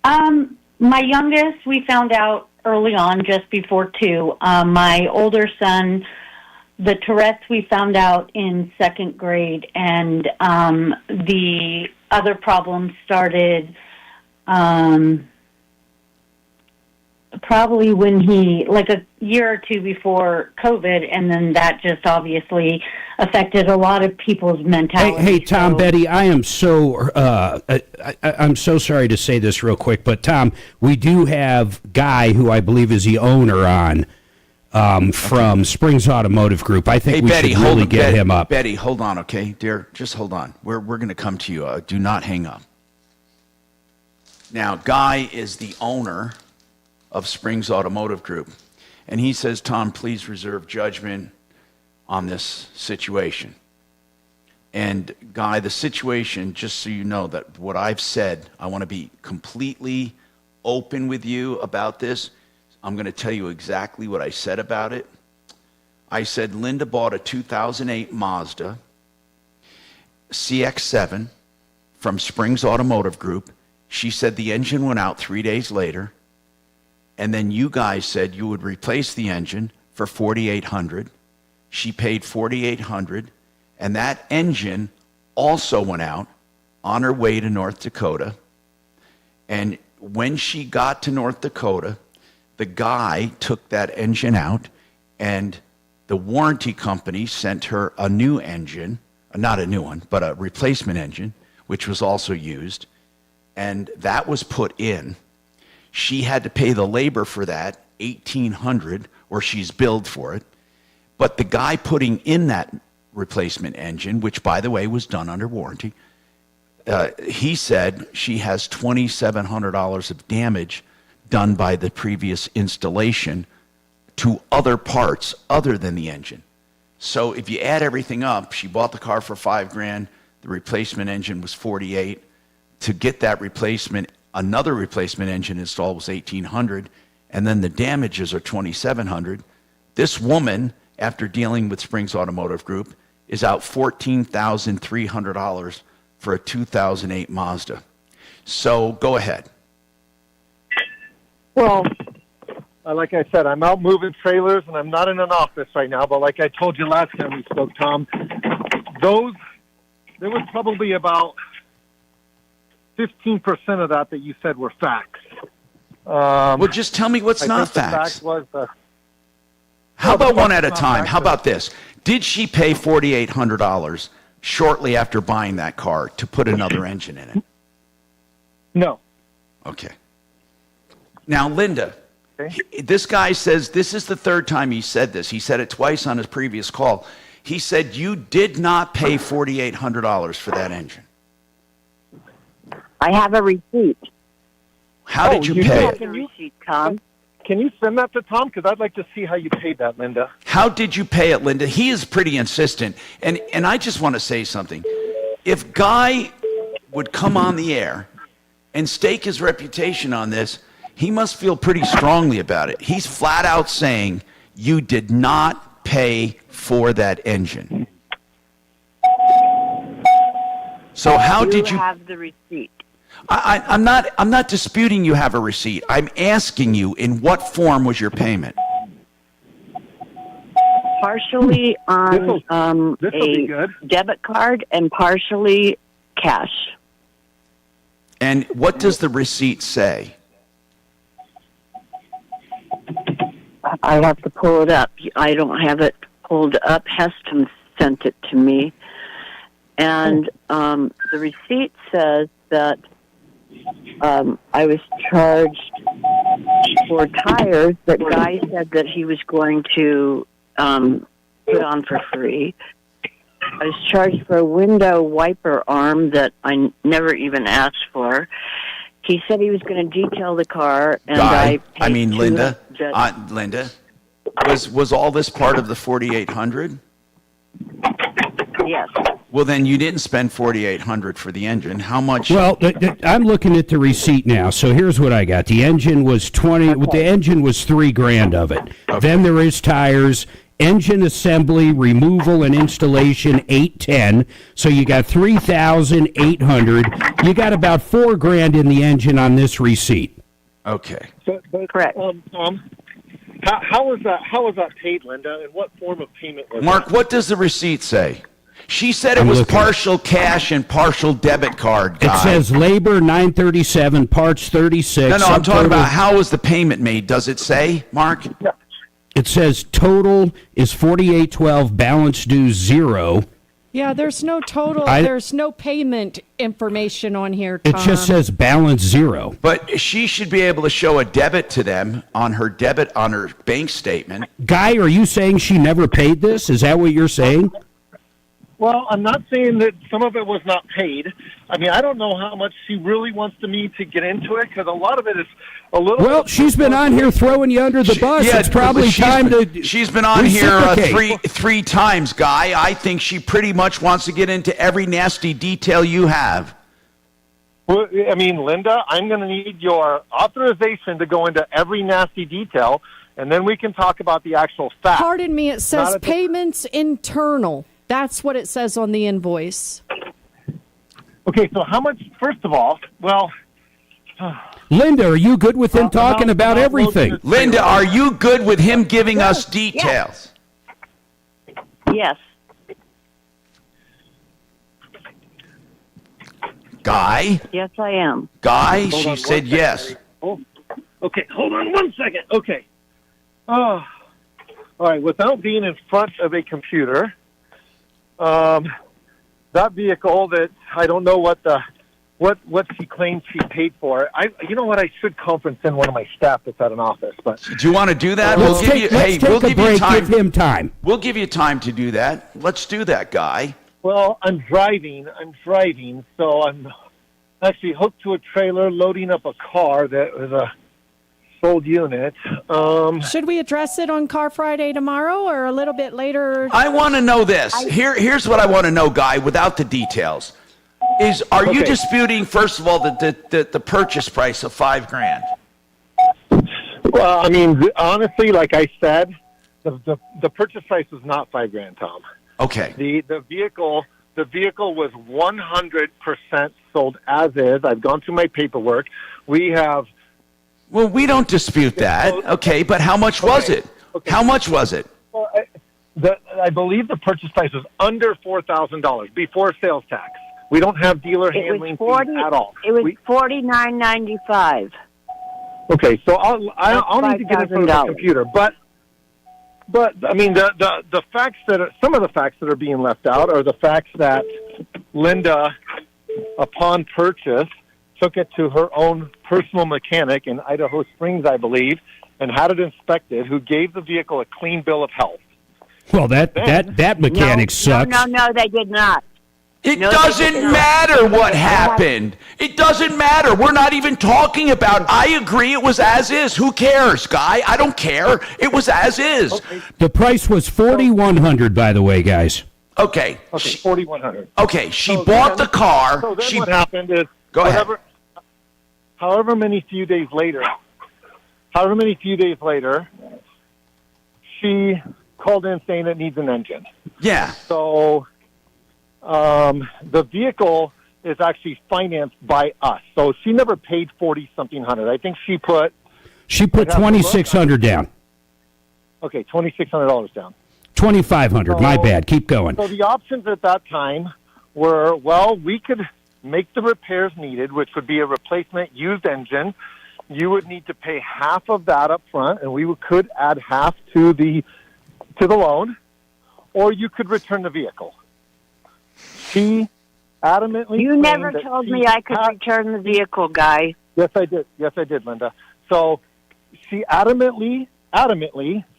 My youngest, we found out early on, just before 2. My older son, the Tourette's, we found out in 2nd grade, and the other problems started probably when he, like a year or 2 before COVID, and then that just obviously affected a lot of people's mentality. Hey, Tom, Betty, I am so I'm so sorry to say this real quick, but Tom, we do have Guy, who I believe is the owner from Springs Automotive Group. I think we should really get him up. Betty, hold on, okay, dear, just hold on. We're going to come to you. Do not hang up. Now, Guy is the owner of Springs Automotive Group, and he says, Tom, please reserve judgment on this situation. And Guy, the situation, just so you know that what I've said, I want to be completely open with you about this. I'm going to tell you exactly what I said about it. I said Linda bought a 2008 Mazda CX-7 from Springs Automotive Group. She said the engine went out 3 days later, and then you guys said you would replace the engine for $4,800. She paid $4,800, and that engine also went out on her way to North Dakota. And when she got to North Dakota, the guy took that engine out, and the warranty company sent her a new engine, not a new one, but a replacement engine, which was also used. And that was put in. She had to pay the labor for that, $1,800, or she's billed for it. But the guy putting in that replacement engine, which, by the way, was done under warranty, he said she has $2,700 of damage done by the previous installation to other parts other than the engine. So if you add everything up, she bought the car for $5,000. The replacement engine was $48,000. To get that replacement, another replacement engine installed was $1,800, and then the damages are $2,700. This woman, after dealing with Springs Automotive Group, is out $14,300 for a 2008 Mazda. So go ahead. Well, like I said, I'm out moving trailers, and I'm not in an office right now. But like I told you last time we spoke, Tom, there was probably about 15% of that you said were facts. Well, just tell me what's not facts. Fact was How about one at a time? How about this? Did she pay $4,800 shortly after buying that car to put another engine in it? No. Okay. Now, Linda, this guy says this is the third time he said this. He said it twice on his previous call. He said you did not pay $4,800 for that engine. I have a receipt. How did you pay it? The receipt, Tom. Can you send that to Tom? Because I'd like to see how you paid that, Linda. How did you pay it, Linda? He is pretty insistent. And I just want to say something. If Guy would come on the air and stake his reputation on this, he must feel pretty strongly about it. He's flat out saying you did not pay for that engine. So how did you have the receipt? I'm not disputing you have a receipt. I'm asking you, in what form was your payment? Partially on a debit card and partially cash. And what does the receipt say? I have to pull it up. I don't have it pulled up. Heston sent it to me. And the receipt says that I was charged for tires that Guy said that he was going to put on for free. I was charged for a window wiper arm that I never even asked for. He said he was going to detail the car, and Linda, Linda, was all this part of the $4,800? Yes. Well, then you didn't spend $4,800 for the engine. How much? Well, I'm looking at the receipt now. So here's what I got. The engine was The engine was $3,000 of it. Okay. Then there is tires, engine assembly, removal, and installation, $810. So you got $3,800. You got about $4,000 in the engine on this receipt. Okay. Correct. Tom, how was that paid, Linda? And what form of payment was Mark, that? what does the receipt say? She said it was partial cash and partial debit card. Guy. It says labor $937, parts $36. No, I'm talking about how was the payment made. Does it say, Mark? Yeah. It says total is $48.12, balance due $0. Yeah, there's no total. There's no payment information on here, Tom. It just says balance $0. But she should be able to show a debit to them on her bank statement. Guy, are you saying she never paid this? Is that what you're saying? Well, I'm not saying that some of it was not paid. I mean, I don't know how much she really wants me to get into it, because a lot of it is a little... Well, she's been on here throwing you under the bus. Yeah, it's probably time to She's been on here three times, Guy. I think she pretty much wants to get into every nasty detail you have. Well, I mean, Linda, I'm going to need your authorization to go into every nasty detail, and then we can talk about the actual facts. Pardon me, it says payments internal. That's what it says on the invoice. Okay, so how much, first of all, well... Linda, are you good with him talking about everything? Linda, are you good with him giving us details? Yes. Guy? Yes, I am. Guy? Hold She on said one yes. second. Oh, okay, hold on 1 second. Okay. Oh, all right. Without being in front of a computer, that vehicle that I don't know what she claims she paid for. You know what? I should conference in one of my staff that's at an office. But Do you want to do that? Let's take a break. Give him time. We'll give you time to do that. Let's do that, Guy. Well, I'm driving, so I'm actually hooked to a trailer loading up a car that was a sold unit. Should we address it on Car Friday tomorrow or a little bit later? I want to know this. Here's what I want to know, Guy, without the details. Are you disputing, first of all, the purchase price of $5,000? Well, I mean, honestly, like I said, the purchase price was not $5,000, Tom. Okay. The vehicle was 100% sold as is. I've gone through my paperwork. We don't dispute that. Okay, but how much was it? Okay. How much was it? Well, I believe the purchase price was under $4,000 before sales tax. We don't have dealer handling fees at all. It was $49.95. Okay, so I'll need to get in front of the computer, but I mean the facts some of the facts that are being left out are the facts that Linda, upon purchase, took it to her own personal mechanic in Idaho Springs, I believe, and had it inspected, who gave the vehicle a clean bill of health. Well, that mechanic sucks. No, they did not. It doesn't matter what happened. It doesn't matter. We're not even talking about, I agree it was as is. Who cares, Guy? I don't care. It was as is. Okay. The price was $4,100, by the way, guys. Okay. Okay, $4,100. Okay, she bought the car. So then what happened is, Go ahead. However many few days later, she called in saying it needs an engine. Yeah. So the vehicle is actually financed by us. So she never paid $40-something hundred. I think she put $2,600 down. Okay, $2,600 down. $2,500. My bad. Keep going. So the options at that time were, well, we could make the repairs needed, which would be a replacement used engine. You would need to pay half of that up front, and we could add half to the loan, or you could return the vehicle. She adamantly... You never told me I could return the vehicle, Guy. Yes, I did. Yes, I did, Linda. So she adamantly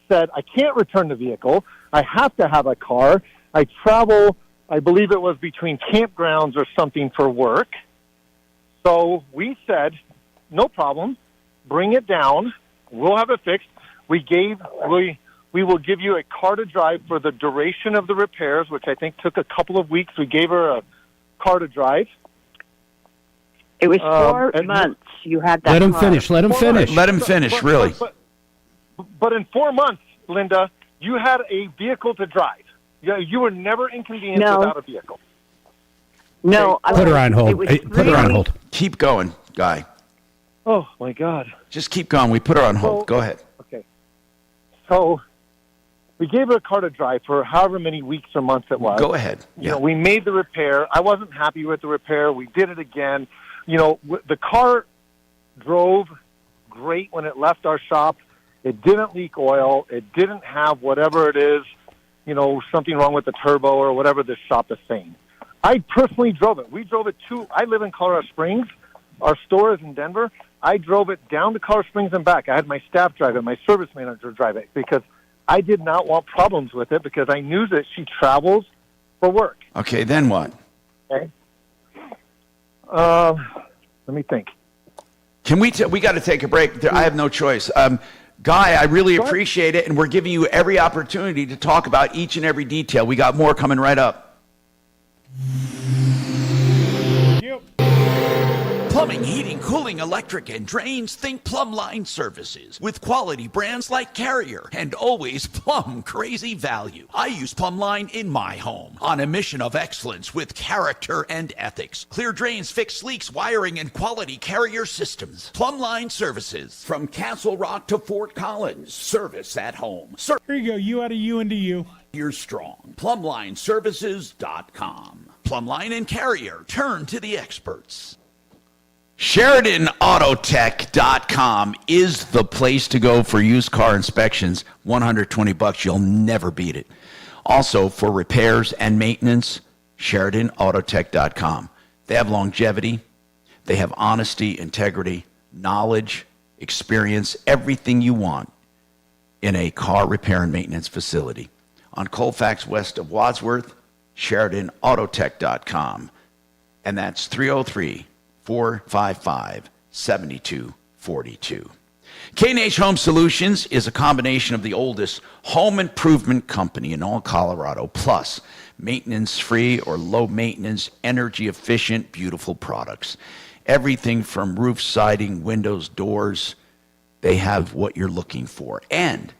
said, I can't return the vehicle. I have to have a car. I travel, I believe it was between campgrounds or something for work. So we said, no problem. Bring it down. We'll have it fixed. We will give you a car to drive for the duration of the repairs, which I think took a couple of weeks. We gave her a car to drive. It was 4 months. You had that. Let him car. finish. Let him finish. Let him finish, really. But in 4 months, Linda, you had a vehicle to drive. You were never inconvenienced without a vehicle. No. Put her on hold. Put her on hold. Keep going, Guy. Oh, my God. Just keep going. We put her on hold. Go ahead. Okay. So we gave her a car to drive for however many weeks or months it was. Go ahead. You know, we made the repair. I wasn't happy with the repair. We did it again. You know, the car drove great when it left our shop. It didn't leak oil. It didn't have whatever it is, you know, something wrong with the turbo or whatever this shop is saying. I personally drove it. We drove it I live in Colorado Springs. Our store is in Denver. I drove it down to Colorado Springs and back. I had my staff drive it, my service manager drive it, because I did not want problems with it, because I knew that she travels for work. Okay, then what? Okay. Let me think. Can we got to take a break. I have no choice. Guy, I really appreciate it, and we're giving you every opportunity to talk about each and every detail. We got more coming right up. Plumbing, heating, cooling, electric, and drains. Think Plumline Services. With quality brands like Carrier and always plumb crazy value. I use Plumline in my home on a mission of excellence with character and ethics. Clear drains, fix leaks, wiring, and quality Carrier systems. Plumline Services. From Castle Rock to Fort Collins. Service at home. Here you go. You out of you into you. You're strong. PlumlineServices.com. Plumline and Carrier, turn to the experts. SheridanAutotech.com is the place to go for used car inspections. $120, you'll never beat it. Also, for repairs and maintenance, SheridanAutotech.com. They have longevity, they have honesty, integrity, knowledge, experience, everything you want in a car repair and maintenance facility. On Colfax west of Wadsworth, SheridanAutotech.com. And that's 303-455-7242. K&H Home Solutions is a combination of the oldest home improvement company in all Colorado, plus maintenance-free or low-maintenance, energy-efficient, beautiful products. Everything from roof siding, windows, doors, they have what you're looking for. And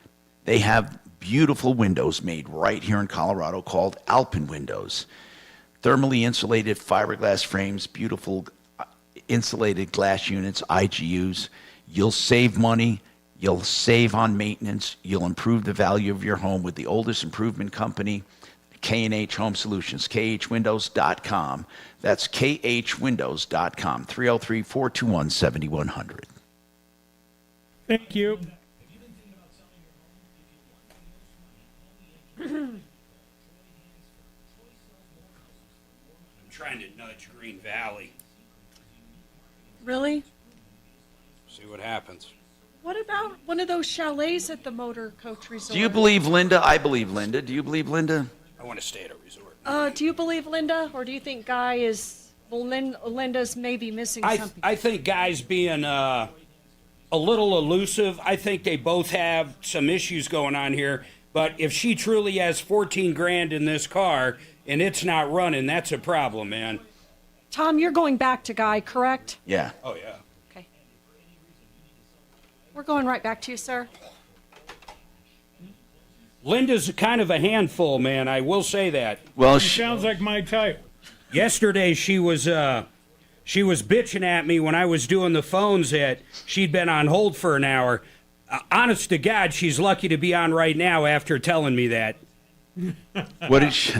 they have beautiful windows made right here in Colorado called Alpine Windows. Thermally insulated fiberglass frames, beautiful insulated glass units, IGUs. You'll save money. You'll save on maintenance. You'll improve the value of your home with the oldest improvement company, K&H Home Solutions, khwindows.com. That's khwindows.com, 303-421-7100. Thank you. I'm trying to nudge Green Valley. Really? See what happens. What about one of those chalets at the Motor Coach Resort? Do you believe Linda? I believe Linda. Do you believe Linda? I want to stay at a resort. Do you believe Linda, or do you think Guy is? Well, Linda's maybe missing something. I think Guy's being a little elusive. I think they both have some issues going on here. But if she truly has 14 grand in this car and it's not running, that's a problem, man. Tom, you're going back to Guy, correct? Yeah. Oh, yeah. Okay. We're going right back to you, sir. Linda's kind of a handful, man. I will say that. Well, she sounds like my type. Yesterday, she was bitching at me when I was doing the phones that she'd been on hold for an hour. Honest to God, she's lucky to be on right now after telling me that. What did she...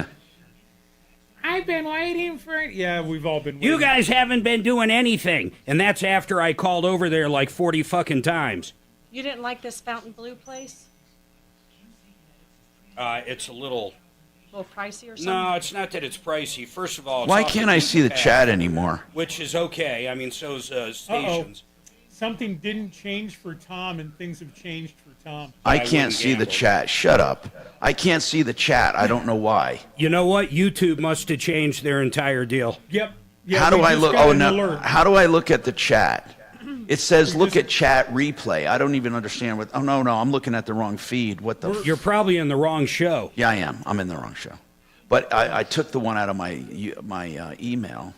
I've been waiting for it. Yeah, we've all been waiting. You guys haven't been doing anything. And that's after I called over there like 40 fucking times. You didn't like this Fountain Blue place? It's a little pricey or something? No, it's not that it's pricey. First of all, it's Why off can't I see the path, chat anymore? Which is okay. I mean, so's stations. Something didn't change for Tom, and things have changed for Tom. I can't see the chat. Shut up. I can't see the chat. I don't know why. You know what? YouTube must have changed their entire deal. Yep. How do I look? Oh no. How do I look at the chat? It says look at chat replay. I don't even understand what. Oh no, I'm looking at the wrong feed. What the? You're probably in the wrong show. Yeah, I am. I'm in the wrong show. But I took the one out of my email.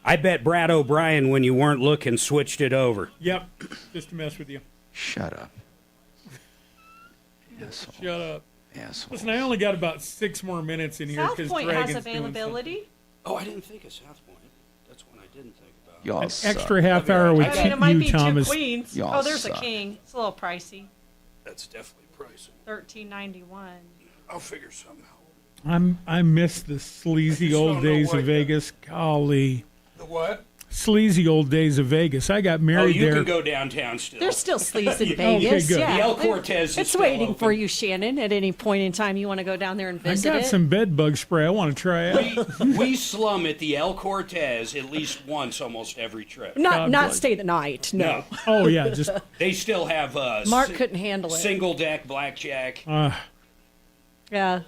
I bet Brad O'Brien, when you weren't looking, switched it over. Yep, just to mess with you. Shut up. Asshole. Shut up. Asshole. Listen, I only got about 6 more minutes in here South because Point Dragon's has availability. doing Oh, I didn't think of South Point. That's one I didn't think about. Y'all An suck. extra half hour with it might be you, Thomas. 2 queens. Y'all Oh, there's suck. a king. It's a little pricey. That's definitely pricey. $13.91. I'll figure something out. I miss the sleazy old days of Vegas. Golly. The what? Sleazy old days of Vegas. I got married you there. can go downtown still. There's still sleaze in Okay, Vegas. good. Yeah. The El Cortez is It's still waiting open. for you, Shannon, at any point in time you want to go down there and I visit got it. some bed bug spray I want to try out. We slum at the El Cortez at least once almost every trip. Not stay the night. No. Oh, yeah. Just They still have Mark couldn't handle it. single deck blackjack. Yeah.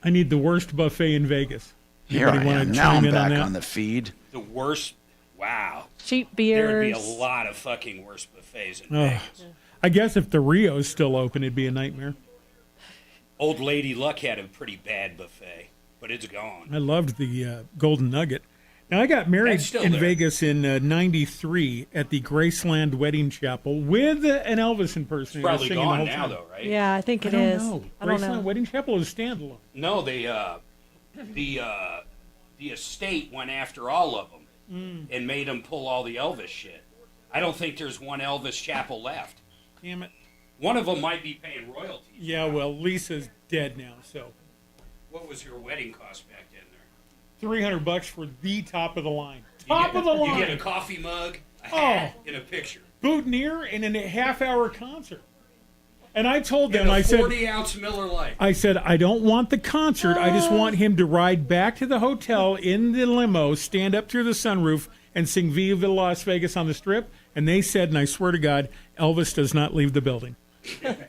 I need the worst buffet in Vegas. Here I Anybody wanna am. Now chime I'm in on back that? on the feed. The worst. Wow. Cheap There'd be beers. a lot of fucking worse buffets in Oh, Vegas. I guess if the Rio's still open, it'd be a nightmare. Old Lady Luck had a pretty bad buffet, but it's gone. I loved the Golden Nugget. Now, I got married That's still in there. Vegas in '93 at the Graceland Wedding Chapel with an Elvis impersonator. Probably singing gone the whole now, time. though, right? Yeah, I think it I don't is. know. I don't Graceland know. Wedding Chapel is standalone. No, the estate went after all of them and made them pull all the Elvis shit. I don't think there's one Elvis chapel left. Damn it. One of them might be paying royalties. Yeah, well, Lisa's dead now, so What was your wedding cost back then there? $300 for the top of the line. Top of the line. You get a coffee mug, a hat, and a picture. Boutonniere and a half-hour concert. And I told them, And a I said, 40-ounce Miller Lite. I said, I don't want the concert. I just want him to ride back to the hotel in the limo, stand up through the sunroof, and sing Viva Las Vegas on the Strip. And they said, and I swear to God, Elvis does not leave the building. That's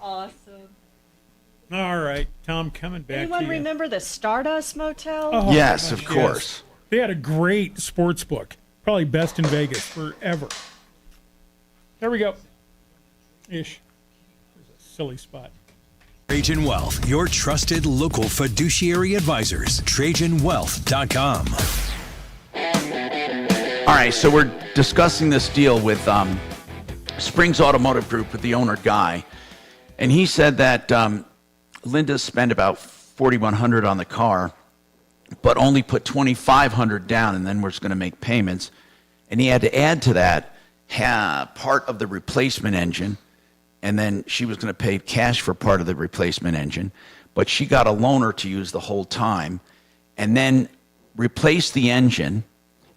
awesome. All right, Tom, coming back Anyone to you. remember the Stardust Motel? Oh, Yes, gosh, of course. They had a great sports book. Probably best in Vegas forever. There we go. Ish. There's a silly spot. Trajan Wealth, your trusted local fiduciary advisors. TrajanWealth.com. All right, so we're discussing this deal with Springs Automotive Group with the owner, Guy. And he said that Linda spent about $4,100 on the car, but only put $2,500 down and then was going to make payments. And he had to add to that part of the replacement engine, and then she was going to pay cash for part of the replacement engine, but she got a loaner to use the whole time, and then replace the engine,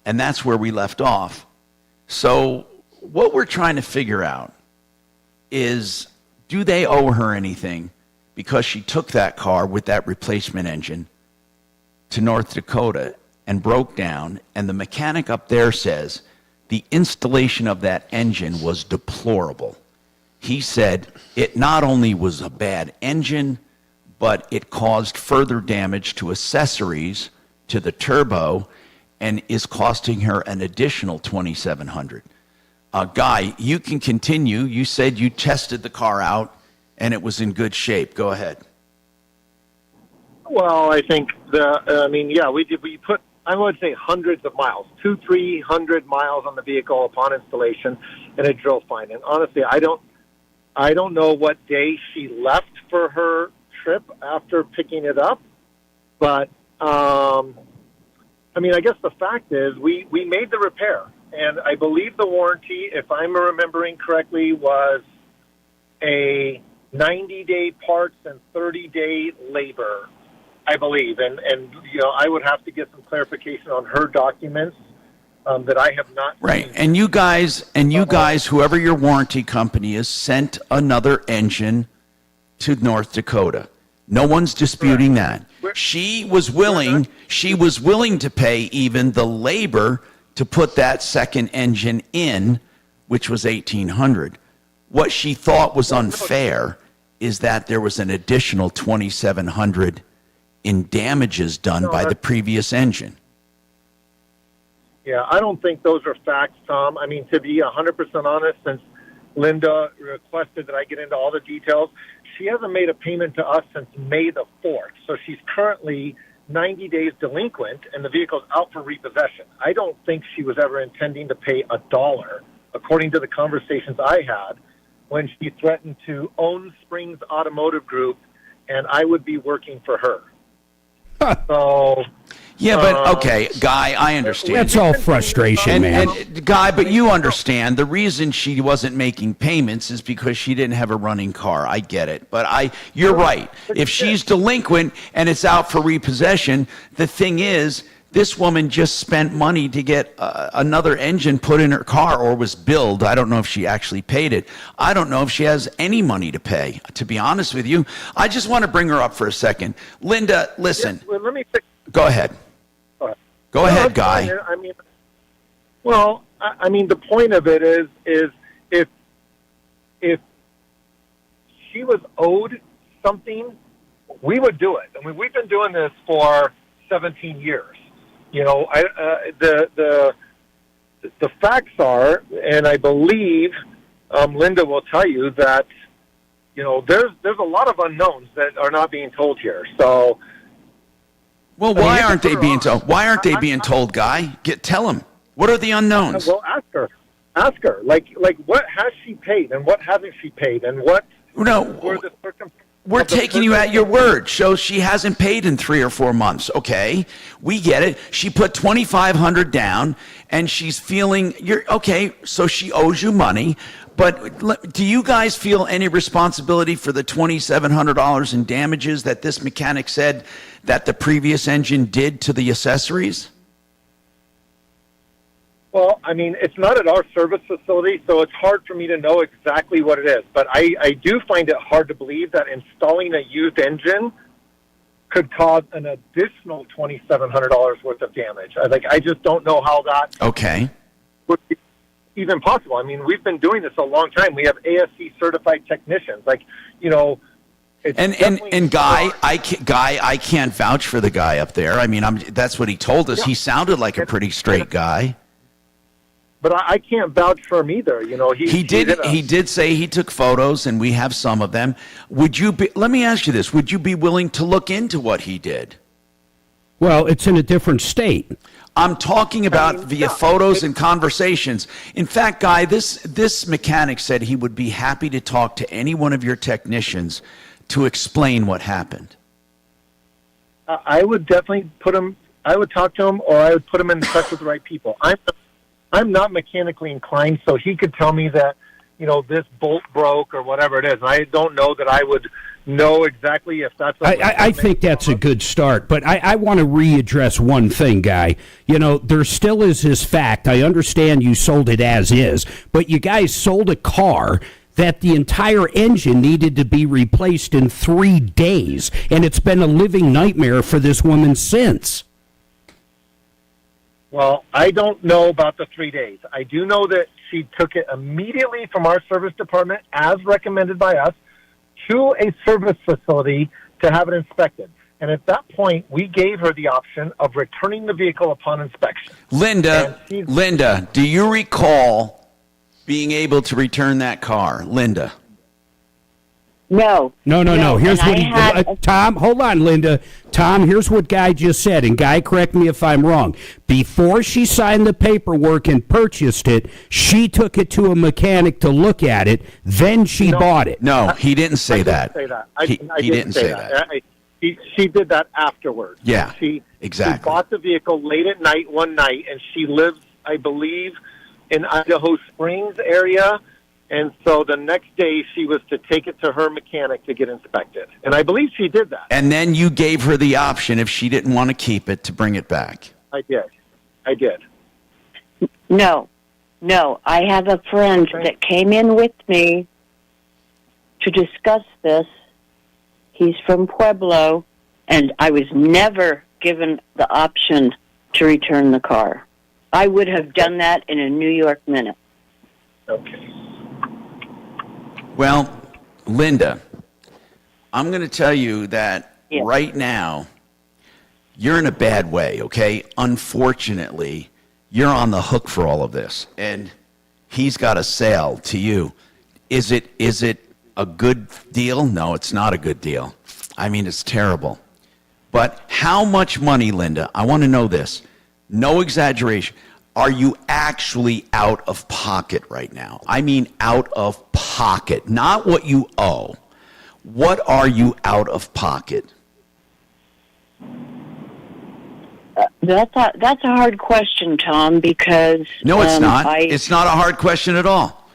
and that's where we left off. So what we're trying to figure out is, do they owe her anything because she took that car with that replacement engine to North Dakota and broke down, and the mechanic up there says the installation of that engine was deplorable. He said it not only was a bad engine, but it caused further damage to accessories to the turbo and is costing her an additional $2,700. Guy, you can continue. You said you tested the car out and it was in good shape. Go ahead. Well, I think we put, I would say, hundreds of miles, 200-300 miles on the vehicle upon installation, and it drove fine. And honestly, I don't know what day she left for her trip after picking it up, but I guess the fact is we made the repair, and I believe the warranty, if I'm remembering correctly, was a 90-day parts and 30-day labor, I believe, and I would have to get some clarification on her documents that I have not Right, seen. and you guys, whoever your warranty company is, sent another engine to North Dakota. No one's disputing that. She was willing to pay even the labor to put that second engine in, which was $1,800. What she thought was unfair is that there was an additional $2,700 in damages done by the previous engine. Yeah, I don't think those are facts, Tom. I mean, to be 100% honest, since Linda requested that I get into all the details, she hasn't made a payment to us since May the 4th. So she's currently 90 days delinquent, and the vehicle's out for repossession. I don't think she was ever intending to pay $1, according to the conversations I had, when she threatened to own Springs Automotive Group, and I would be working for her. So... Yeah, but okay, Guy, I understand. That's all frustration, man. And Guy, but you understand the reason she wasn't making payments is because she didn't have a running car. I get it, but you're right. If she's delinquent and it's out for repossession, the thing is, this woman just spent money to get another engine put in her car, or was billed. I don't know if she actually paid it. I don't know if she has any money to pay, to be honest with you. I just want to bring her up for a second. Linda, listen. Yeah, well, let me Go ahead. Go ahead, Guy. The point of it is if she was owed something, we would do it. I mean, we've been doing this for 17 years. The facts are, and I believe Linda will tell you that, there's a lot of unknowns that are not being told here. So. Well, why aren't they being told? Why aren't they being told, Guy? Tell them. What are the unknowns? Well, ask her. Like what has she paid and what hasn't she paid and what were the circumstances? We're taking you at your word. Shows she hasn't paid in 3 or 4 months. Okay, we get it. She put $2,500 down, and she's feeling okay. So she owes you money. But do you guys feel any responsibility for the $2,700 in damages that this mechanic said that the previous engine did to the accessories? Well, I mean, it's not at our service facility, so it's hard for me to know exactly what it is. But I do find it hard to believe that installing a used engine could cause an additional $2,700 worth of damage. I just don't know how that would be even possible. I mean, we've been doing this a long time. We have ASC certified technicians. And Guy, I can't vouch for the guy up there. I mean, that's what he told us. Yeah. He sounded like a pretty straight guy. But I can't vouch for him either. He did say he took photos, and we have some of them. Let me ask you this: would you be willing to look into what he did? Well, it's in a different state. I'm talking about via photos and conversations. In fact, Guy, this mechanic said he would be happy to talk to any one of your technicians to explain what happened. I would definitely I would talk to him, or I would put him in touch with the right people. I'm not mechanically inclined, so he could tell me that, this bolt broke or whatever it is. And I don't know that I would know exactly if that's... I think that's a good start, but I want to readdress one thing, Guy. There still is this fact. I understand you sold it as is, but you guys sold a car that the entire engine needed to be replaced in 3 days, and it's been a living nightmare for this woman since. Well, I don't know about the 3 days. I do know that she took it immediately from our service department, as recommended by us, to a service facility to have it inspected. And at that point, we gave her the option of returning the vehicle upon inspection. Linda, do you recall being able to return that car? Linda? No. Here's what Tom, hold on, Linda. Tom, here's what Guy just said, and Guy, correct me if I'm wrong. Before she signed the paperwork and purchased it, she took it to a mechanic to look at it, then she bought it. No, he didn't say that. He didn't say that. She did that afterwards. Yeah, exactly. She bought the vehicle late at night one night, and she lives, I believe, in Idaho Springs area. And so the next day, she was to take it to her mechanic to get inspected. And I believe she did that. And then you gave her the option, if she didn't want to keep it, to bring it back. I did. No. I have a friend that came in with me to discuss this. He's from Pueblo, and I was never given the option to return the car. I would have done that in a New York minute. Okay. Well, Linda, I'm going to tell you that right now, you're in a bad way, okay? Unfortunately, you're on the hook for all of this, and he's got a sale to you. Is it a good deal? No, it's not a good deal. I mean, it's terrible. But how much money, Linda, I want to know this, no exaggeration, are you actually out of pocket right now? I mean out of pocket, not what you owe. What are you out of pocket? That's a hard question, Tom, because... No, it's not. It's not a hard question at all.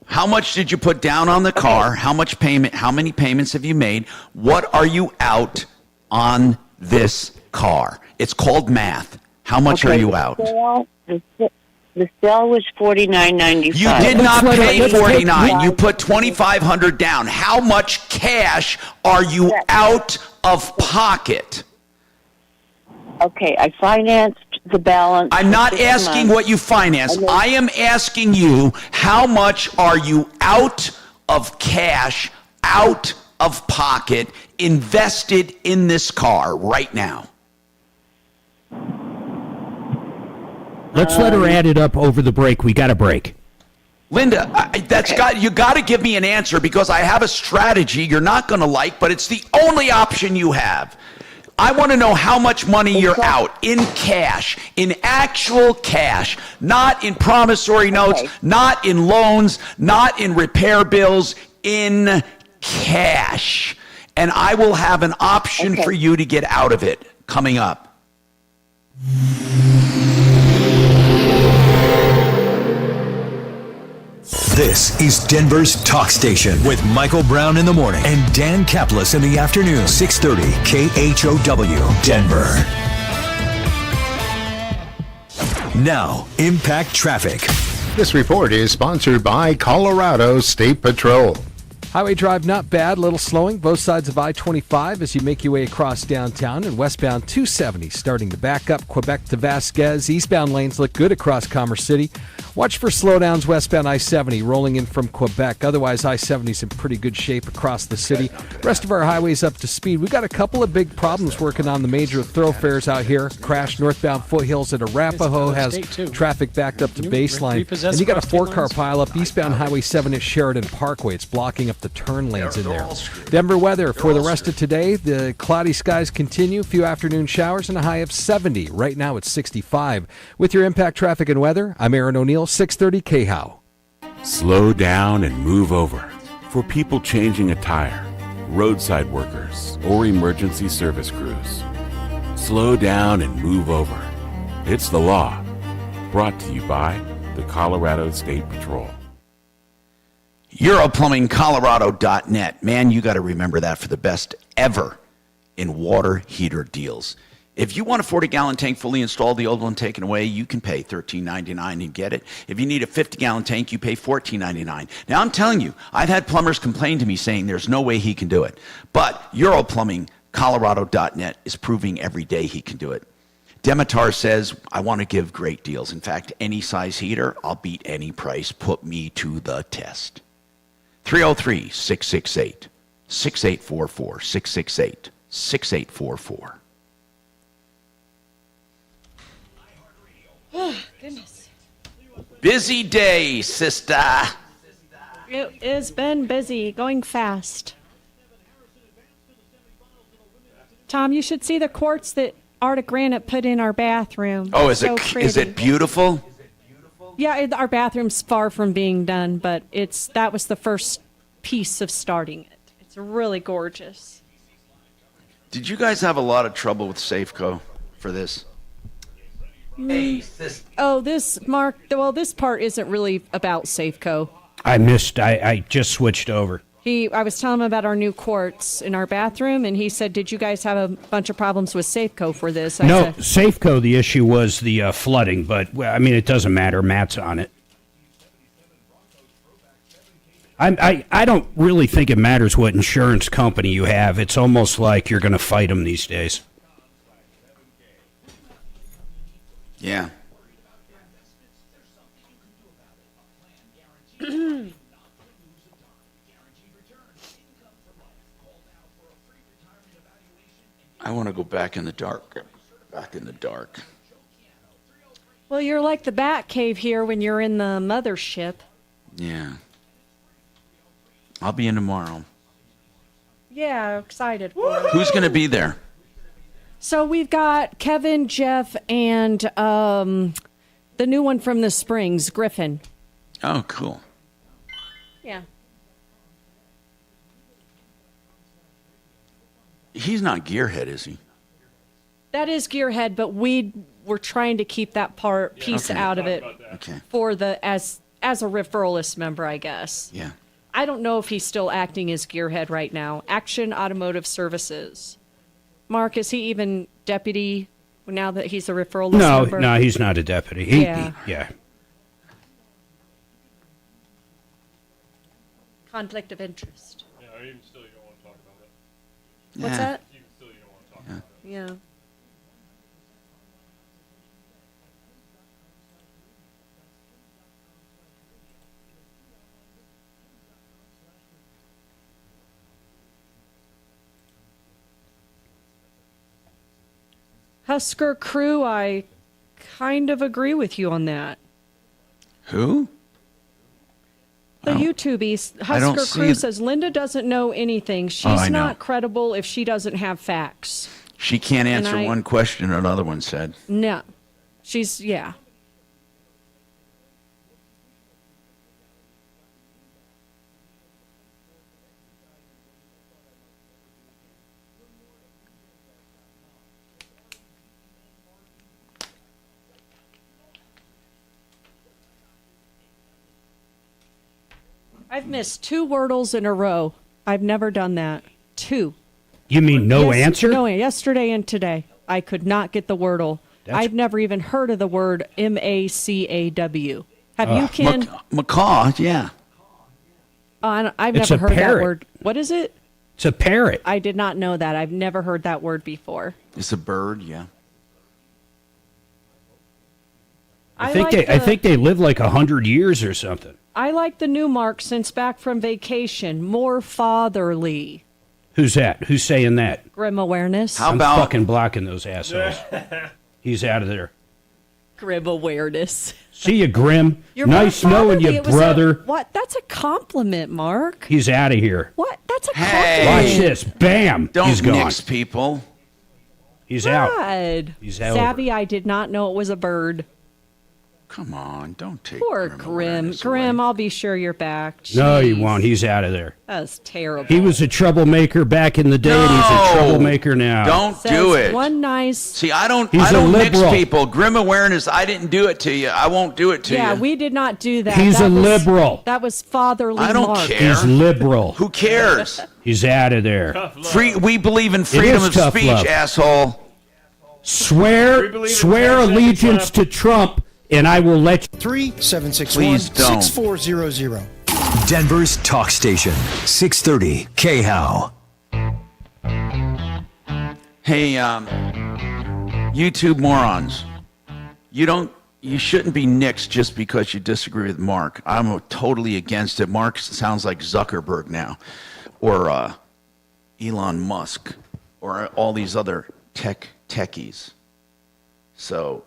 How much did you put down on the car? How many payments have you made? What are you out on this car? It's called math. How much are you out? The sale was $49.95. You did not pay $49. You put $2,500 down. How much cash are you out of pocket? Okay, I financed the balance. I'm not asking what you financed. I am asking you, how much are you out of cash, out of pocket, invested in this car right now? Let's let her add it up over the break. We got a break. Linda, you got to give me an answer, because I have a strategy you're not going to like, but it's the only option you have. I want to know how much money you're out in cash, in actual cash, not in promissory notes, not in loans, not in repair bills, in cash. And I will have an option for you to get out of it coming up. This is Denver's Talk Station with Michael Brown in the morning and Dan Kaplis in the afternoon. 630 KHOW, Denver. Now, Impact Traffic. This report is sponsored by Colorado State Patrol. Highway drive not bad, little slowing both sides of I-25 as you make your way across downtown, and westbound 270 starting to back up Quebec to Vasquez. Eastbound lanes look good across Commerce City. Watch for slowdowns westbound I-70 rolling in from Quebec. Otherwise, I-70's in pretty good shape across the city. Rest of our highways up to speed. We got a couple of big problems working on the major thoroughfares out here. Crash northbound Foothills at Arapahoe has traffic backed up to Baseline. And you got a 4-car pileup eastbound Highway 7 at Sheridan Parkway. It's blocking up the turn lanes in there. Denver weather for the rest of today. The cloudy skies continue. A few afternoon showers and a high of 70. Right now it's 65. With your Impact Traffic and Weather, I'm Aaron O'Neill, 630 KHOW. Slow down and move over. For people changing a tire, roadside workers, or emergency service crews. Slow down and move over. It's the law. Brought to you by the Colorado State Patrol. EuroplumbingColorado.net. Man, you got to remember that for the best ever in water heater deals. If you want a 40-gallon tank fully installed, the old one taken away, you can pay $13.99 and get it. If you need a 50-gallon tank, you pay $14.99. Now, I'm telling you, I've had plumbers complain to me saying there's no way he can do it. But EuroplumbingColorado.net is proving every day he can do it. Demitar says, I want to give great deals. In fact, any size heater, I'll beat any price. Put me to the test. 303-668-6844, 668-6844. Oh, goodness. Busy day, sister. It has been busy, going fast. Tom, you should see the quartz that Arctic Granite put in our bathroom. Oh, is It's it beautiful? Yeah, our bathroom's far from being done, but that was the first piece of starting it. It's really gorgeous. Did you guys have a lot of trouble with Safeco for this? Oh, this part isn't really about Safeco. I missed. I just switched over. I was telling him about our new quartz in our bathroom, and he said, "Did you guys have a bunch of problems with Safeco for this?" No, Safeco. The issue was the flooding, but I mean, it doesn't matter. Matt's on it. I don't really think it matters what insurance company you have. It's almost like you're going to fight them these days. Yeah. I want to go back in the dark. Back in the dark. Well, you're like the Bat Cave here when you're in the mothership. Yeah. I'll be in tomorrow. Yeah, excited for it. Who's going to be there? So we've got Kevin, Jeff, and the new one from the Springs, Griffin. Oh, cool. Yeah. He's not Gearhead, is he? That is Gearhead, but we're trying to keep that piece out of it for as a referral list member, I guess. Yeah. I don't know if he's still acting as Gearhead right now. Action Automotive Services. Mark, is he even deputy now that he's a referral list member? No, he's not a deputy. Yeah. Conflict of interest. Yeah, even still, you don't want to talk about it. What's that? Even still, you don't want to talk about it. Yeah. Husker Crew, I kind of agree with you on that. Who? The YouTubies, Husker Crew says Linda doesn't know anything. She's not credible if she doesn't have facts. She can't answer one question, another one said. No. Yeah. I've missed 2 Wordles in a row. I've never done that. 2. You mean no answer? No, yesterday and today. I could not get the Wordle. I've never even heard of the word MACAW. Have you, Ken? Macaw, yeah. I've It's never a heard parrot. that word. What is it? It's a parrot. I did not know that. I've never heard that word before. It's a bird, yeah. I think they live like 100 years or something. I like the new Mark since back from vacation. More fatherly. Who's that? Who's saying that? Grim awareness. I'm fucking blocking those assholes. He's out of there. Grim awareness. See you, Grim. You're nice more knowing fatherly. you, It was brother. What? That's a compliment, Mark. He's out of here. What? That's a Hey. compliment. Watch this. Bam. Don't He's gone. nix people. He's out. God. He's out. Savvy, I did not know it was a bird. Come on, don't take Poor Grim. Grim, I'll be sure you're back. No, he Jeez. won't. He's out of there. That's terrible. He was a troublemaker back in the day, and he's a troublemaker now. Don't Says do it. One nice. See, I don't He's a mix liberal. people. Grim awareness, I didn't do it to you. I won't do it to Yeah, you. we did not do that. He's That a was- liberal. That was fatherly I don't Mark. care. He's liberal. Who cares? He's out of there. We believe in freedom is of tough speech, love. asshole. Swear allegiance to Trump, and I will let you. 3-761-6400. Denver's talk station, 630 KHOW. Hey, YouTube morons. You shouldn't be nixed just because you disagree with Mark. I'm totally against it. Mark sounds like Zuckerberg now, or Elon Musk, or all these other techies. So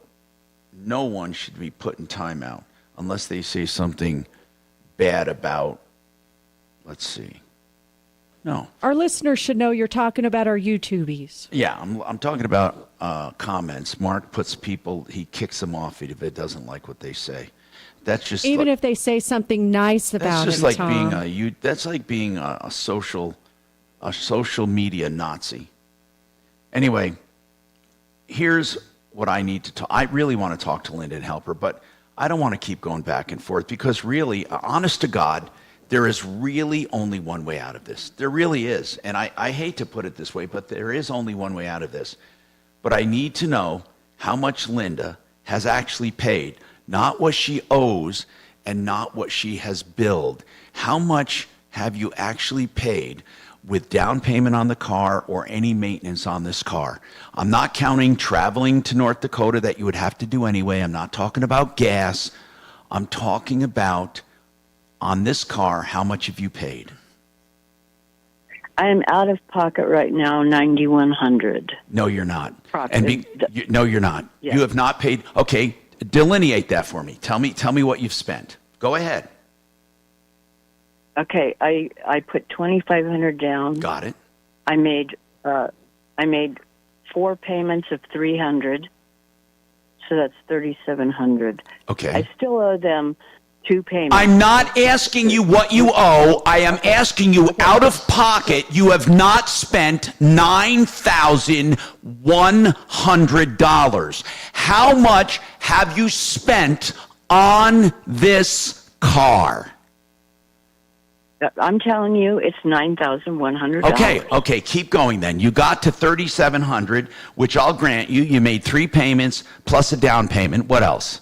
no one should be put in timeout unless they say something bad about, let's see. No. Our listeners should know you're talking about our YouTubies. Yeah, I'm talking about comments. Mark puts people, he kicks them off if it doesn't like what they say. That's just Even like, if they say something nice about that's just it, like Tom. that's like being a social media Nazi. Anyway, here's what I need to talk. I really want to talk to Linda and help her, but I don't want to keep going back and forth because really, honest to God, there is really only one way out of this. There really is. And I hate to put it this way, but there is only one way out of this. But I need to know how much Linda has actually paid, not what she owes and not what she has billed. How much have you actually paid with down payment on the car or any maintenance on this car? I'm not counting traveling to North Dakota that you would have to do anyway. I'm not talking about gas. I'm talking about on this car, how much have you paid? I am out of pocket right now, $9,100. No, you're not. Profit. No, you're not. Yes. You have not paid. Okay, delineate that for me. Tell me what you've spent. Go ahead. Okay, I put $2,500 down. Got it. I made 4 payments of $300, so that's $3,700. Okay. I still owe them 2 payments. I'm not asking you what you owe. I am asking you out of pocket. You have not spent $9,100. How much have you spent on this car? I'm telling you, it's $9,100. Okay, keep going then. You got to $3,700, which I'll grant you. You made 3 payments plus a down payment. What else?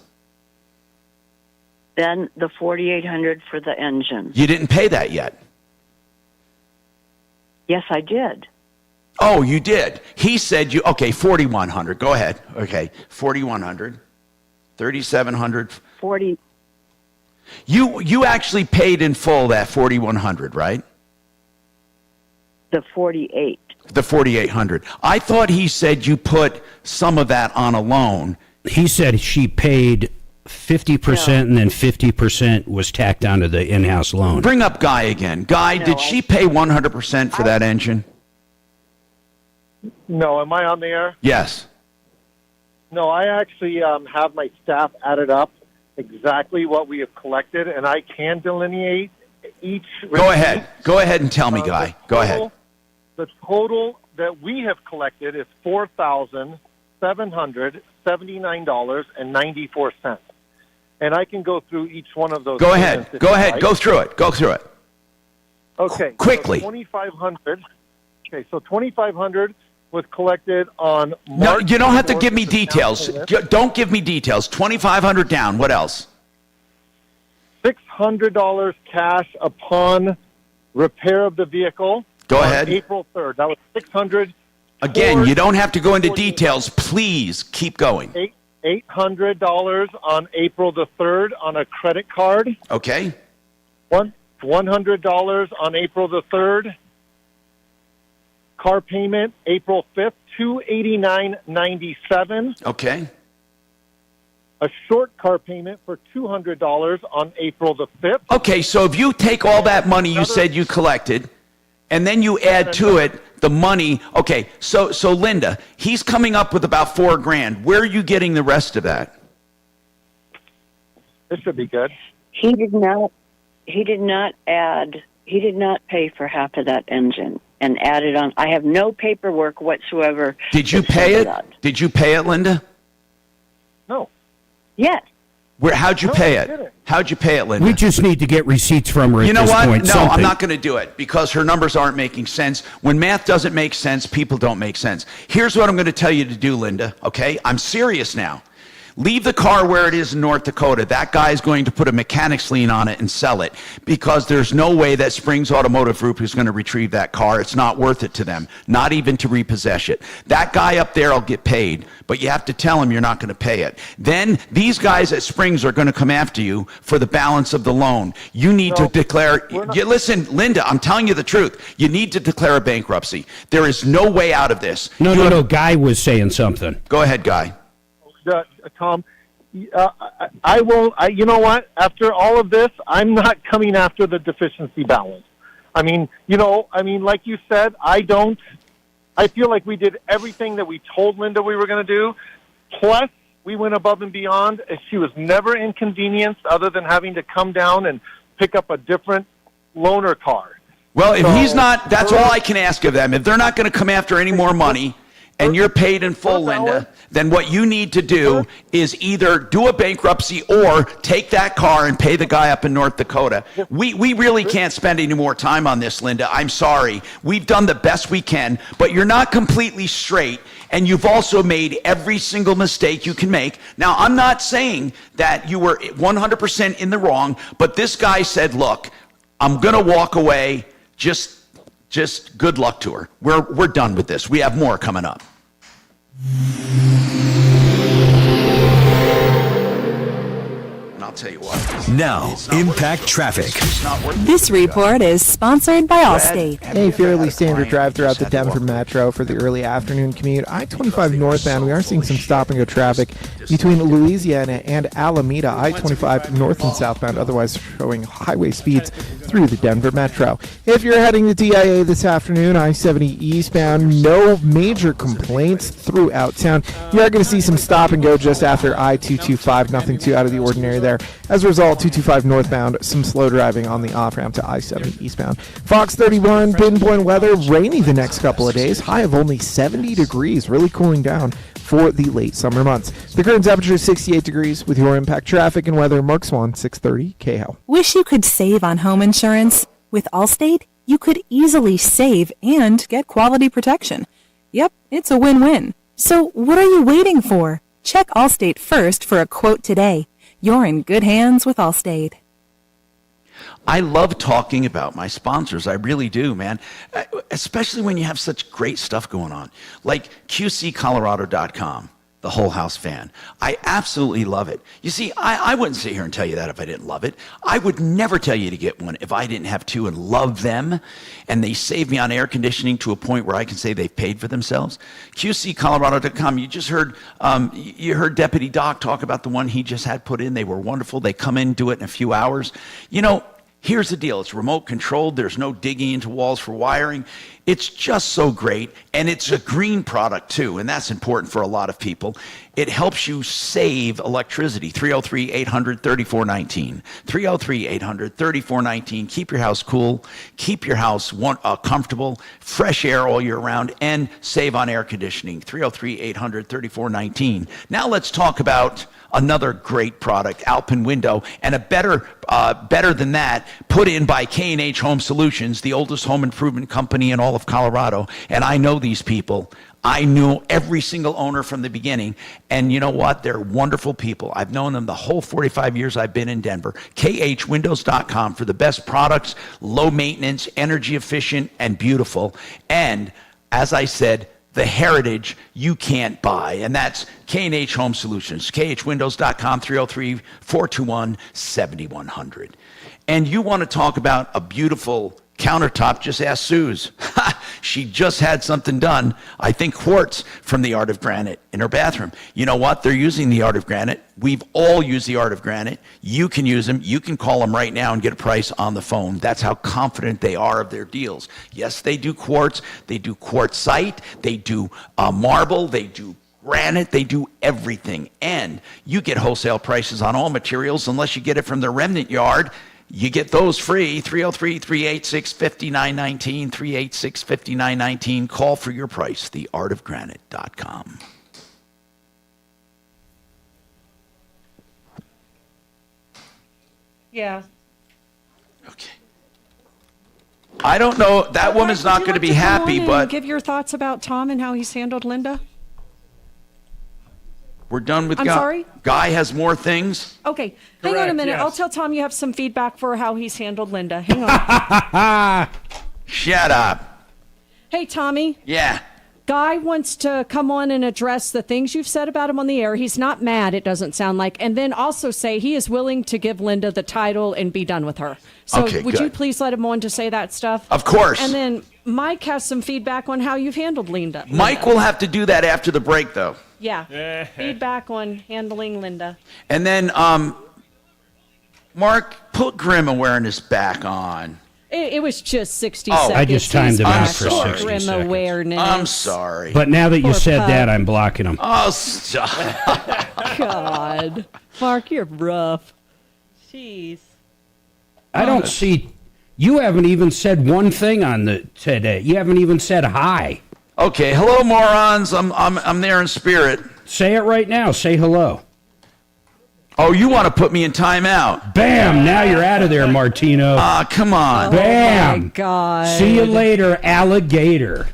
Then the $4,800 for the engine. You didn't pay that yet. Yes, I did. Oh, you did. He said you, okay, $4,100. Go ahead. Okay, $4,100, $3,700. 40. You actually paid in full that $4,100, right? The 48. The $4,800. I thought he said you put some of that on a loan. He said she paid 50% and then 50% was tacked onto the in-house loan. Bring up Guy again. Guy, did she pay 100% for that engine? No, am I on the air? Yes. No, I actually have my staff added up exactly what we have collected, and I can delineate each. Go ahead. Go ahead and tell me, Guy. Go ahead. The total that we have collected is $4,779.94. And I can go through each one of those. Go ahead. payments if Go you ahead. like. Go through it. Go through it. Okay. Quickly. So 2,500. Okay, so 2,500 was collected on No, March. you don't have to 4th, give me the down details. payment. Don't give me details. 2,500 down. What else? $600 cash upon repair of the vehicle. Go on ahead. April 3rd. That was 600. Again, you don't have to go into details. Please keep going. $800 on April the 3rd on a credit card. Okay. $100 on April the 3rd. Car payment April 5th, $289.97. Okay. A short car payment for $200 on April the 5th. Okay, so if you take all that money you said you collected, and then you add to it the money. Okay, so Linda, he's coming up with about $4,000. Where are you getting the rest of that? This should be good. He did not pay for half of that engine and add it on. I have no paperwork whatsoever. Did you that pay says it? that. Did you pay it, Linda? No. Yes. How'd you pay it? How'd you pay it, Linda? We just need to get receipts from her at You know this what? point. No, something. I'm not going to do it because her numbers aren't making sense. When math doesn't make sense, people don't make sense. Here's what I'm going to tell you to do, Linda, okay? I'm serious now. Leave the car where it is in North Dakota. That guy is going to put a mechanic's lien on it and sell it because there's no way that Springs Automotive Group is going to retrieve that car. It's not worth it to them, not even to repossess it. That guy up there will get paid, but you have to tell him you're not going to pay it. Then these guys at Springs are going to come after you for the balance of the loan. You need to declare. Listen, Linda, I'm telling you the truth. You need to declare a bankruptcy. There is no way out of this. No. Guy was saying something. Go ahead, Guy. Tom, I won't. You know what? After all of this, I'm not coming after the deficiency balance. I mean, like you said, I feel like we did everything that we told Linda we were going to do. Plus, we went above and beyond. She was never inconvenienced other than having to come down and pick up a different loaner car. Well, if he's not, that's all I can ask of them. If they're not going to come after any more money, and you're paid in full, Linda, then what you need to do is either do a bankruptcy or take that car and pay the guy up in North Dakota. We really can't spend any more time on this, Linda. I'm sorry. We've done the best we can, but you're not completely straight, and you've also made every single mistake you can make. Now, I'm not saying that you were 100% in the wrong, but this guy said, look, I'm going to walk away, just good luck to her. We're done with this. We have more coming up. And I'll tell you what. Now, Impact Traffic. This report is sponsored by Allstate. A fairly standard drive throughout the Denver Metro for the early afternoon commute. I-25 northbound, we are seeing some stop-and-go traffic between Louisiana and Alameda. I-25 north and southbound, otherwise showing highway speeds through the Denver Metro. If you're heading to DIA this afternoon, I-70 eastbound, no major complaints throughout town. You are going to see some stop-and-go just after I-225, nothing too out of the ordinary there. As a result, 225 northbound, some slow driving on the off-ramp to I-70 eastbound. Fox 31, pinpoint weather, rainy the next couple of days, high of only 70 degrees, really cooling down for the late summer months. The current temperature is 68 degrees with your Impact Traffic and weather. Mark Swan, 630 KHO. Wish you could save on home insurance? With Allstate, you could easily save and get quality protection. Yep, it's a win-win. So what are you waiting for? Check Allstate first for a quote today. You're in good hands with Allstate. I love talking about my sponsors. I really do, man. Especially when you have such great stuff going on. Like QCColorado.com, the Whole House fan. I absolutely love it. You see, I wouldn't sit here and tell you that if I didn't love it. I would never tell you to get one if I didn't have two and love them. And they save me on air conditioning to a point where I can say they've paid for themselves. QCColorado.com. You just heard, you heard Deputy Doc talk about the one he just had put in. They were wonderful. They come in, do it in a few hours. You know, here's the deal. It's remote controlled. There's no digging into walls for wiring. It's just so great. And it's a green product too. And that's important for a lot of people. It helps you save electricity. 303-800-3419. 303-800-3419. Keep your house cool. Keep your house comfortable. Fresh air all year round. And save on air conditioning. 303-800-3419. Now let's talk about another great product, Alpine window, and a better than that, put in by K&H Home Solutions, the oldest home improvement company in all of Colorado. And I know these people. I knew every single owner from the beginning, and you know what? They're wonderful people. I've known them the whole 45 years I've been in Denver. KHWindows.com for the best products, low maintenance, energy efficient, and beautiful. And as I said, the heritage you can't buy, and that's K&H Home Solutions. KHWindows.com, 303-421-7100. And you want to talk about a beautiful countertop, just ask Suze. She just had something done, I think quartz from the Art of Granite in her bathroom. You know what? They're using the Art of Granite. We've all used the Art of Granite. You can use them. You can call them right now and get a price on the phone. That's how confident they are of their deals. Yes, they do quartz. They do quartzite. They do marble. They do granite. They do everything. And you get wholesale prices on all materials unless you get it from the remnant yard. You get those free, 303-386-5919, 386-5919. Call for your price, theartofgranite.com. Yeah. Okay. I don't know, that woman's not going to be happy, but... Give your thoughts about Tom and how he's handled Linda. We're done with I'm Guy. sorry? Guy has more things. Okay, hang on a Correct, minute. yes. I'll tell Tom you have some feedback for how he's handled Linda. Hang on. Shut up. Hey, Tommy. Yeah. Guy wants to come on and address the things you've said about him on the air. He's not mad, it doesn't sound like. And then also say he is willing to give Linda the title and be done with her. So Okay, would good. you please let him on to say that stuff? Of course. And then Mike has some feedback on how you've handled Linda. Mike will have to do that after the break, though. Yeah. Feedback on handling Linda. And then, Mark, put grim awareness back on. It was just 60 Oh, seconds. I just timed him out He's for back. 60 Grim seconds. awareness. I'm sorry. But now that you Poor said pup. that, I'm blocking him. Oh, stop. God. Mark, you're rough. Jeez. I don't see. You haven't even said one thing on the today. You haven't even said hi. Okay, hello, morons. I'm there in spirit. Say it right now. Say hello. Oh, you want to put me in timeout? Bam! Now you're out of there, Martino. Ah, come on. Bam! Oh, my God. See you later, alligator.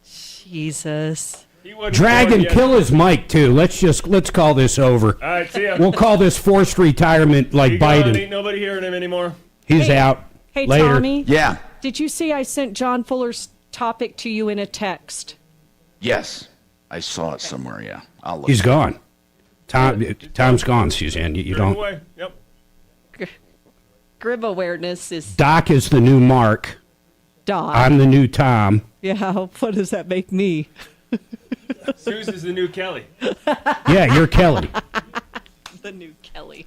Jesus. Dragon, kill his mic too. Let's call this over. All right, see ya. We'll call this forced retirement like He gone. Biden. Ain't nobody hearing him anymore. He's Hey- out. Hey, later. Tommy. Yeah. Did you see I sent John Fuller's topic to you in a text? Yes, I saw it somewhere. Yeah, I'll look. He's gone. Tom's gone, Suzanne. You don't. Away. Yep. Grim awareness is Doc is the new Mark. Doc. I'm the new Tom. Yeah, what does that make me? Susan's the new Kelly. Yeah, you're Kelly. The new Kelly.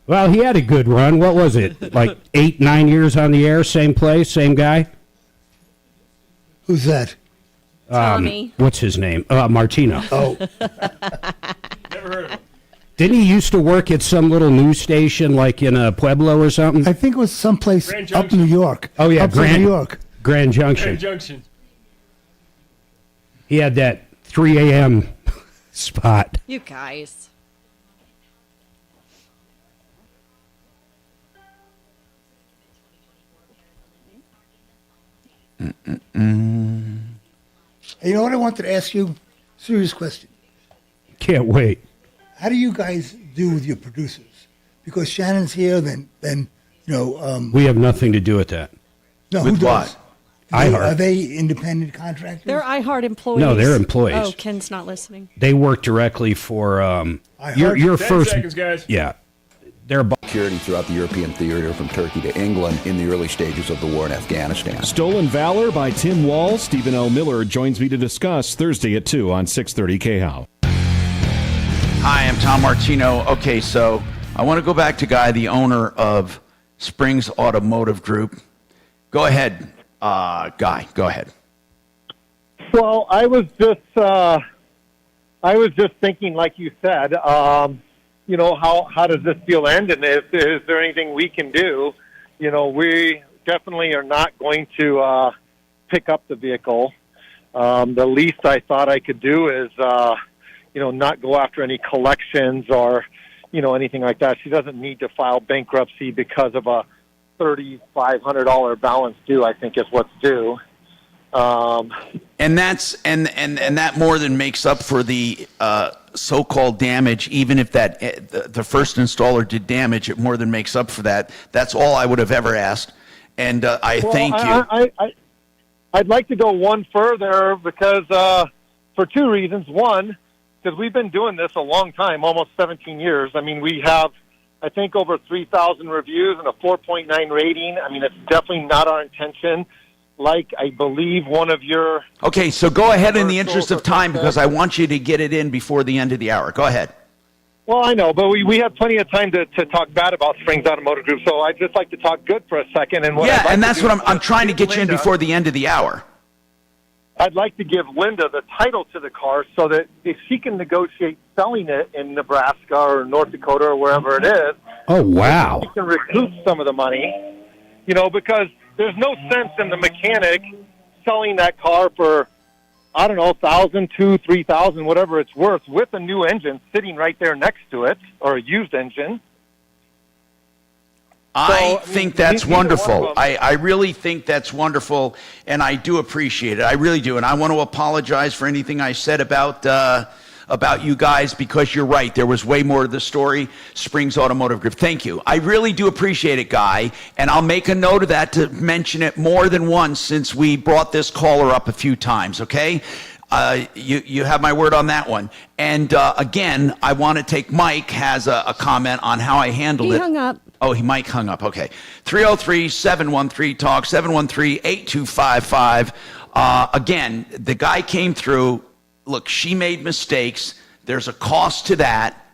Well, he had a good run. What was it? Like 8-9 years on the air, same place, same guy? Who's that? Tommy. What's his name? Martino. Oh. Never heard of him. Didn't he used to work at some little news station like in Pueblo or something? I think it was someplace Grand up Junction. New York. Oh, yeah, Upstate New York. Grand Junction. Grand Junction. He had that 3 a.m. spot. You guys. Hey, you know what I wanted to ask you? Serious question. Can't wait. How do you guys do with your producers? Because Shannon's here, then We have nothing to do with that. no, With who does? what? iHeart. Are they independent contractors? They're iHeart employees. No, they're employees. Oh, Ken's not listening. They work directly for your 10 first. seconds, guys. Yeah, they're. Security throughout the European theater from Turkey to England in the early stages of the war in Afghanistan. Stolen Valor by Tim Wall. Stephen L. Miller joins me to discuss Thursday at 2 on 630 KHOW. Hi, I'm Tom Martino. Okay, so I want to go back to Guy, the owner of Springs Automotive Group. Go ahead, Guy. Go ahead. Well, I was just thinking, like you said, how does this deal end, and is there anything we can do? We definitely are not going to pick up the vehicle. The least I thought I could do is, not go after any collections or, anything like that. She doesn't need to file bankruptcy because of a $3,500 balance due, I think is what's due. And that's and that more than makes up for the so-called damage. Even if that the first installer did damage, it more than makes up for that. That's all I would have ever asked. And thank you. I'd like to go one further because for two reasons. One, because we've been doing this a long time, almost 17 years. I mean, we have, I think, over 3,000 reviews and a 4.9 rating. I mean, it's definitely not our intention. Like, I believe one of your... Okay, so go ahead in the interest of time because I want you to get it in before the end of the hour. Go ahead. Well, I know, but we have plenty of time to talk bad about Springs Automotive Group, so I'd just like to talk good for a second. And that's what I'm trying to get you in before the end of the hour. I'd like to give Linda the title to the car so that if she can negotiate selling it in Nebraska or North Dakota or wherever it is... Oh, wow. She can recoup some of the money, because... There's no sense in the mechanic selling that car for, I don't know, $1,000, $2,000, $3,000, whatever it's worth, with a new engine sitting right there next to it, or a used engine. I think that's wonderful. I really think that's wonderful, and I do appreciate it. I really do, and I want to apologize for anything I said about you guys, because you're right. There was way more to the story. Springs Automotive Group. Thank you. I really do appreciate it, Guy, and I'll make a note of that to mention it more than once since we brought this caller up a few times, okay? You have my word on that one. And again, I want to take Mike has a comment on how I handled it. He hung up. Oh, Mike hung up. Okay. 303-713-TALK, 713-8255. Again, the guy came through. Look, she made mistakes. There's a cost to that.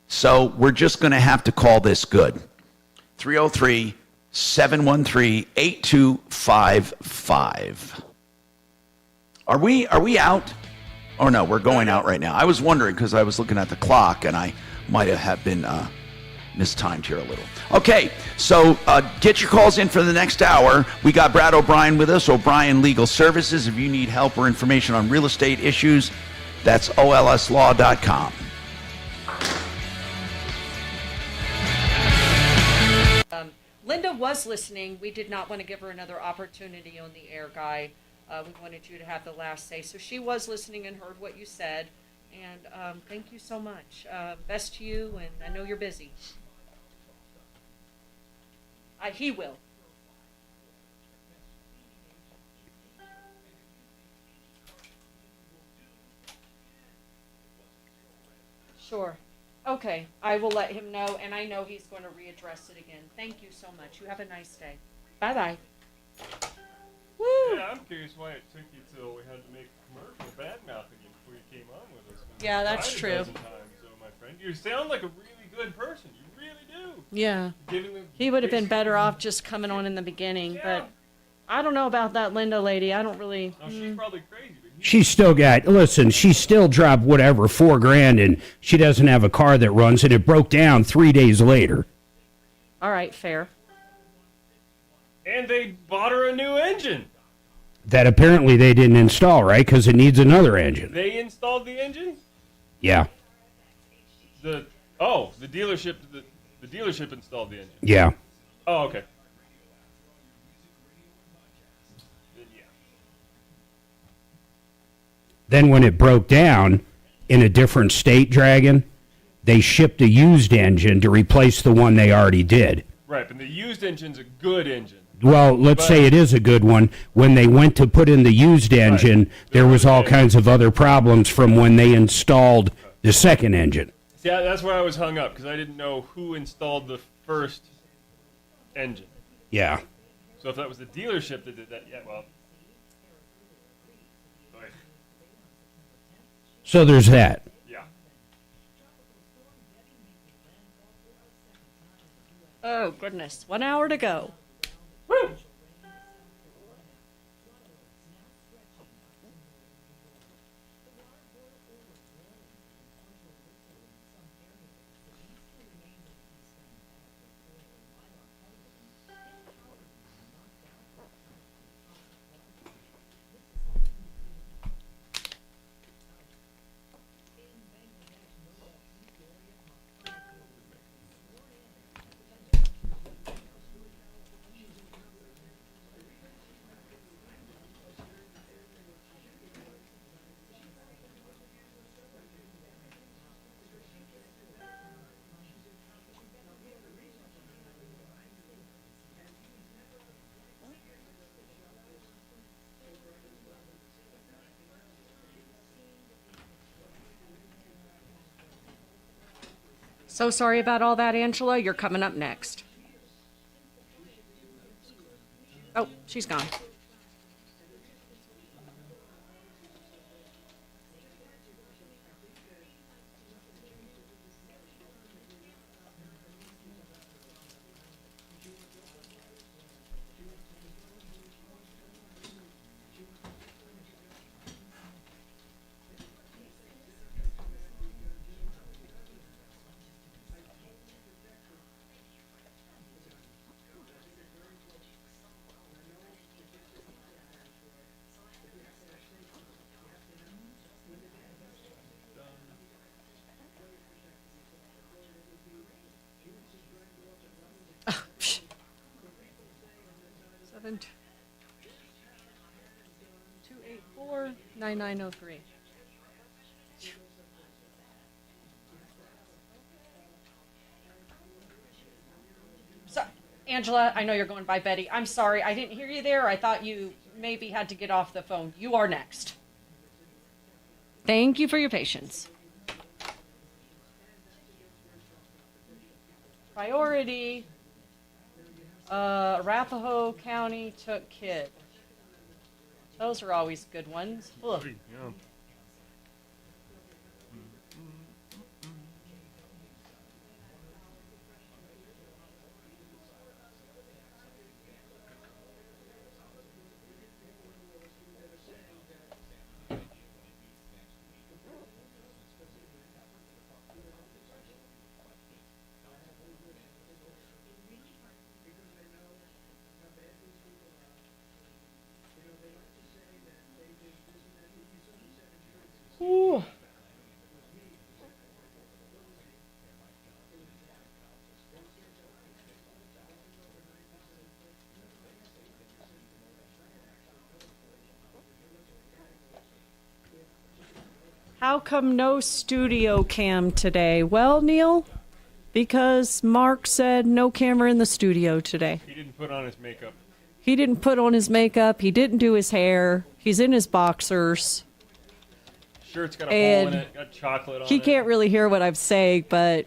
So we're just going to have to call this good. 303-713-8255. Are we out? Oh, no, we're going out right now. I was wondering because I was looking at the clock and I might have been mistimed here a little. Okay, so get your calls in for the next hour. We got Brad O'Brien with us, O'Brien Legal Services. If you need help or information on real estate issues, that's olslaw.com. Linda was listening. We did not want to give her another opportunity on the air, Guy. We wanted you to have the last say. So she was listening and heard what you said. And thank you so much. Best to you, and I know you're busy. He will. Sure. Okay. I will let him know, and I know he's going to readdress it again. Thank you so much. You have a nice day. Bye-bye. Woo! Yeah, I'm curious why it took you till we had to make a commercial bad-mouthing you before you came on with us. Yeah, that's true. Times, my friend. You sound like a really good person. You really do. Yeah. He would have been better off just coming on in the beginning, but I don't know about that Linda lady. I don't really... No, she's probably crazy. She's still got, listen, she still dropped whatever, $4,000, and she doesn't have a car that runs, and it broke down 3 days later. All right, fair. And they bought her a new engine. That apparently they didn't install, right? Because it needs another engine. They installed the engine? Yeah. The dealership the dealership installed the engine. Yeah. Oh, okay. Then when it broke down in a different state, Dragon, they shipped a used engine to replace the one they already did. Right, but the used engine's a good engine. Well, let's say it is a good one. When they went to put in the used engine, there was all kinds of other problems from when they installed the second engine. See, that's where I was hung up, because I didn't know who installed the first engine. Yeah. So if that was the dealership that did that, yeah, well. So there's that. Yeah. Oh, goodness. 1 hour to go. Woo! So sorry about all that, Angela. You're coming up next. Oh, she's gone. Seven, 284-9903. So, Angela, I know you're going by Betty. I'm sorry, I didn't hear you there. I thought you maybe had to get off the phone. You are next. Thank you for your patience. Priority. Arapahoe County took kid. Those are always good ones. Ugh. Yeah. Ooh. How come no studio cam today? Well, Neil, because Mark said no camera in the studio today. He didn't put on his makeup. He didn't put on his makeup. He didn't do his hair. He's in his boxers. Shirt's got a hole in it, got chocolate on it. He can't really hear what I'm saying, but,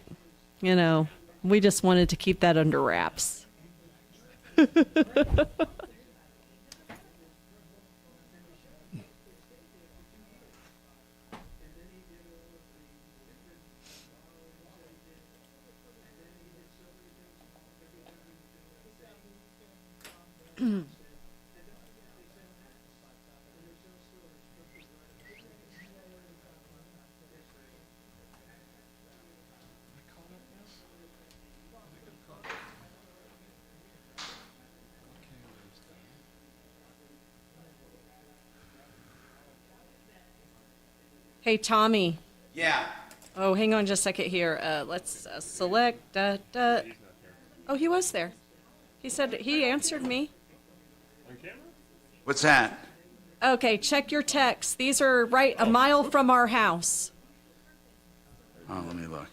you know, we just wanted to keep that under wraps. Hey, Tommy. Yeah. Oh, hang on just a second here. Let's select. Oh, he was there. He said he answered me. On camera? What's that? Okay, check your texts. These are right a mile from our house. Oh, let me look.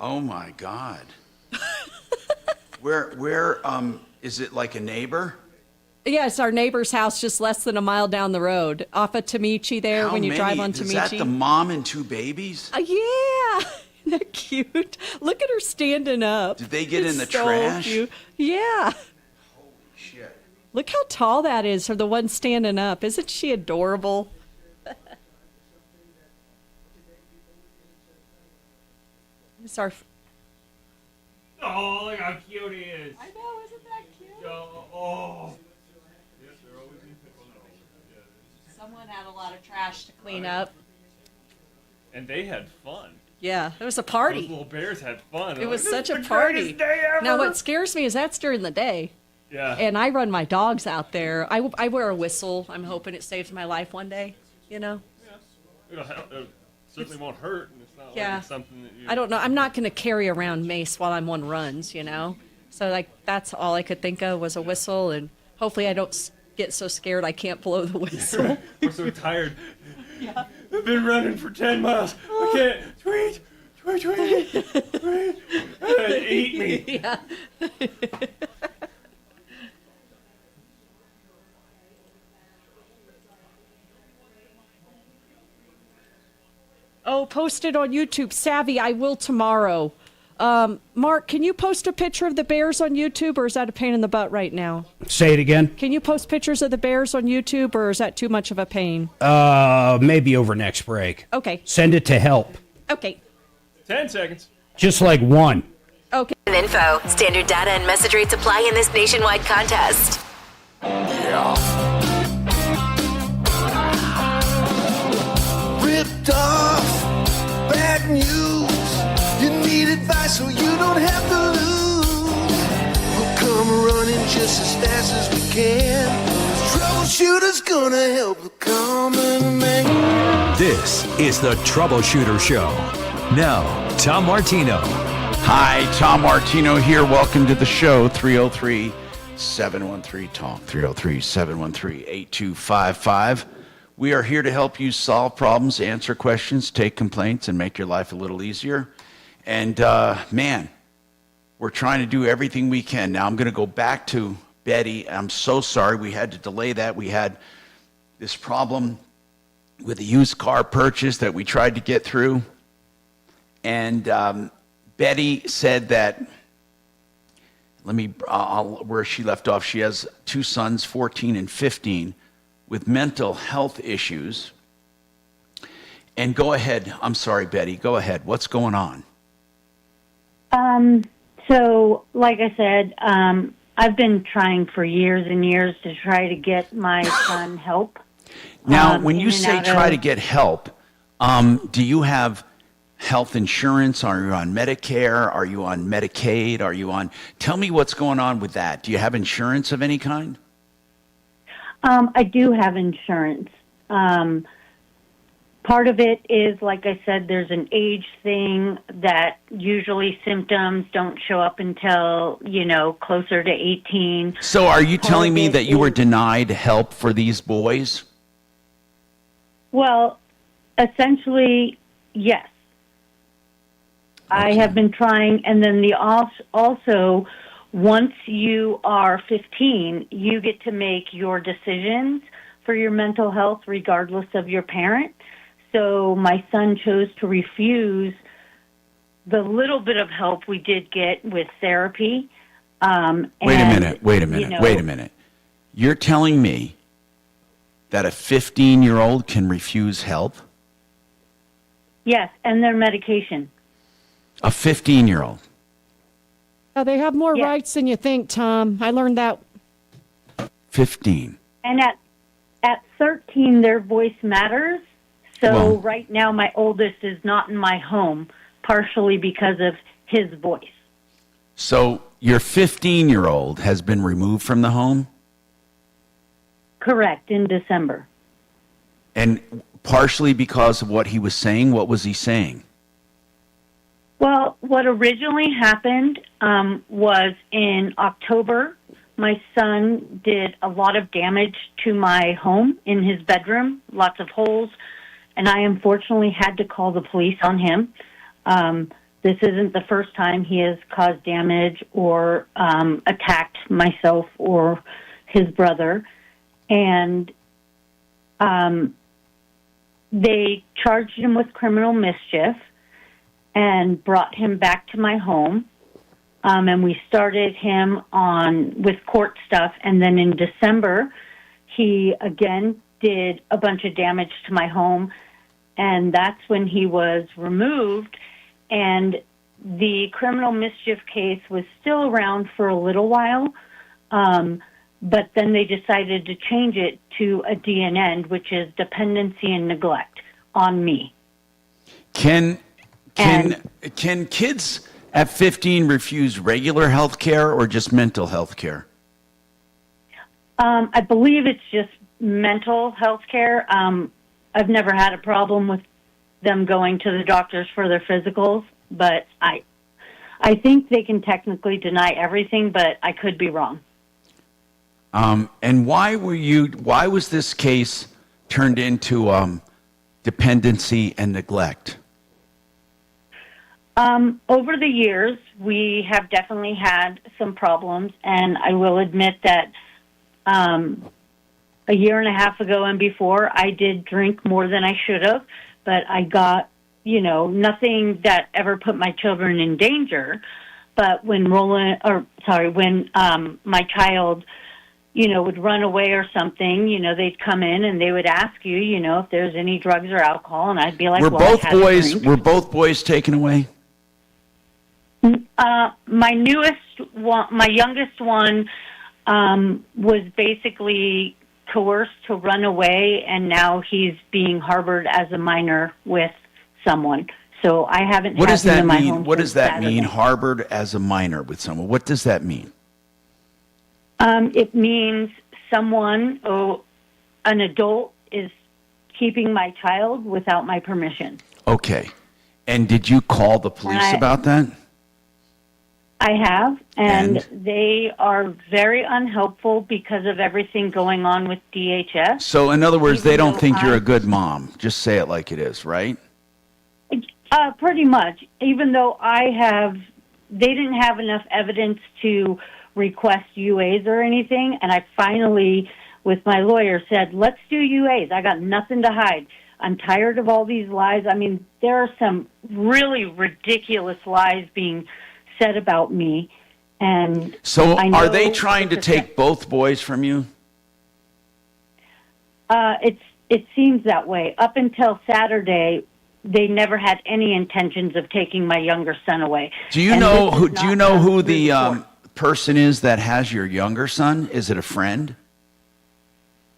Oh my God. Where is it like a neighbor? Yeah, it's our neighbor's house just less than a mile down the road. Off of Tamichi there, How when you many? drive on Is Tamichi. that the mom and two babies? Yeah. Isn't that cute? Look at her standing up. Did they get It's in the so trash? cute. Yeah. Shit. Look how tall that is for the one standing up. Isn't she adorable? It's our... Oh, look how cute he is. I know, isn't that cute? Oh. Yes, they're always in Someone had a lot of trash to clean up. And they had fun. Yeah, it was a party. Those little bears had fun. It was Like, such a "This is the party. greatest day ever." Now, what scares me is that's during the day. Yeah. And I run my dogs out there. I wear a whistle. I'm hoping it saves my life one day, you know? It'll help. It certainly won't hurt. And it's not Yeah. like it's something that you... I don't know. I'm not going to carry around mace while I'm on runs, you know? So, like, that's all I could think of was a whistle. And hopefully I don't get so scared I can't blow the whistle. We're so tired. Yeah. I've been running for 10 miles. I can't. Tweet. Tweet, tweet, tweet. Eat me. Yeah. Oh, post it on YouTube. Savvy, I will tomorrow. Mark, can you post a picture of the bears on YouTube, or is that a pain in the butt right now? Say it again. Can you post pictures of the bears on YouTube, or is that too much of a pain? Maybe over next break. Okay. Send it to help. Okay. 10 seconds. Just like one. Okay. Info. Standard data and message rates apply in this nationwide contest. Ripped off, bad news. You need advice so you don't have to lose. We'll come running just as fast as we can. Troubleshooter's gonna help the common man. This is the Troubleshooter Show. Now, Tom Martino. Hi, Tom Martino here. Welcome to the show. 303-713-TALK. 303-713-8255. We are here to help you solve problems, answer questions, take complaints, and make your life a little easier. And, man, we're trying to do everything we can. Now, I'm going to go back to Betty. I'm so sorry we had to delay that. We had this problem with a used car purchase that we tried to get through. And Betty said that, where she left off, she has two sons, 14 and 15, with mental health issues. And go ahead. I'm sorry, Betty. Go ahead. What's going on? So, like I said, I've been trying for years and years to try to get my son help. Now, when you say try to get help, do you have health insurance? Are you on Medicare? Are you on Medicaid? Tell me what's going on with that. Do you have insurance of any kind? I do have insurance. Part of it is, like I said, there's an age thing that usually symptoms don't show up until, closer to 18. So are you telling me that you were denied help for these boys? Well, essentially, yes. I have been trying, and then also, once you are 15, you get to make your decisions for your mental health regardless of your parent. So my son chose to refuse the little bit of help we did get with therapy. Wait a minute. You're telling me that a 15-year-old can refuse help? Yes, and their medication. A 15-year-old? They have more rights than you think, Tom. I learned that. 15. And at 13, their voice matters. So right now, my oldest is not in my home, partially because of his voice. So your 15-year-old has been removed from the home? Correct, in December. And partially because of what he was saying? What was he saying? Well, what originally happened was in October, my son did a lot of damage to my home in his bedroom, lots of holes, and I unfortunately had to call the police on him. This isn't the first time he has caused damage or attacked myself or his brother. And they charged him with criminal mischief and brought him back to my home. And we started him with court stuff. And then in December, he again did a bunch of damage to my home. And that's when he was removed. And the criminal mischief case was still around for a little while. But then they decided to change it to a DNN, which is dependency and neglect on me. Can kids at 15 refuse regular health care or just mental health care? I believe it's just mental health care. I've never had a problem with them going to the doctors for their physicals, but I think they can technically deny everything, but I could be wrong. And why was this case turned into dependency and neglect? Over the years, we have definitely had some problems, and I will admit that a year and a half ago and before, I did drink more than I should have, but I got, nothing that ever put my children in danger. But when my child, would run away or something, they'd come in and they would ask you, if there's any drugs or alcohol, and I'd be like, Were well, both boys? Were both boys taken away? My youngest one, was basically coerced to run away, and now he's being harbored as a minor with someone. So I haven't. What does had him that in my mean? home What does since that mean? Saturday. Harbored as a minor with someone. What does that mean? It means someone, an adult, is keeping my child without my permission. Okay. And did you call the police about that? I have, and they are very unhelpful because of everything going on with DHS. So, in other words, they Even don't though think you're a good mom. Just say it like it is, right? Pretty much. Even though they didn't have enough evidence to request UAs or anything, and I finally, with my lawyer, said, let's do UAs. I got nothing to hide. I'm tired of all these lies. I mean, there are some really ridiculous lies being said about me. And So, I know are they trying to take both boys from you? It seems that way. Up until Saturday, they never had any intentions of taking my younger son away. Do you And know this who? is Do you not know who done through the court. person is that has your younger son? Is it a friend?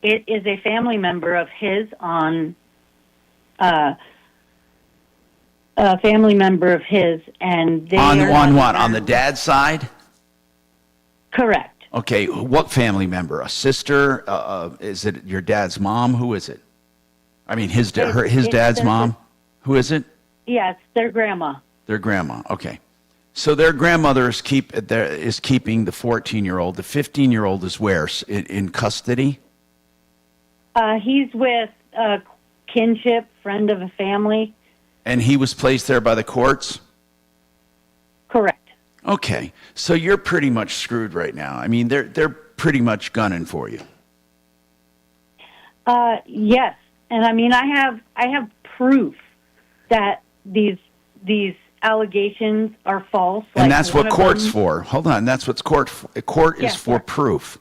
It is a family member of his on. A family member of his, and they On are what? not On the dad's side? correct. Okay, what family member? A sister? Is it your dad's mom? Who is it? I mean, his dad's mom. Who is it? Yeah, it's their grandma. Their grandma. Okay, so their grandmother is keeping the 14-year-old. The 15-year-old is where? In custody? He's with a kinship friend of a family. And he was placed there by the courts? Correct. Okay, so you're pretty much screwed right now. I mean, they're pretty much gunning for you. Yes, and I mean, I have proof that these allegations are false. And Like, that's one what of court's them- for. Hold on, that's what court is Yeah, for. yeah. Proof.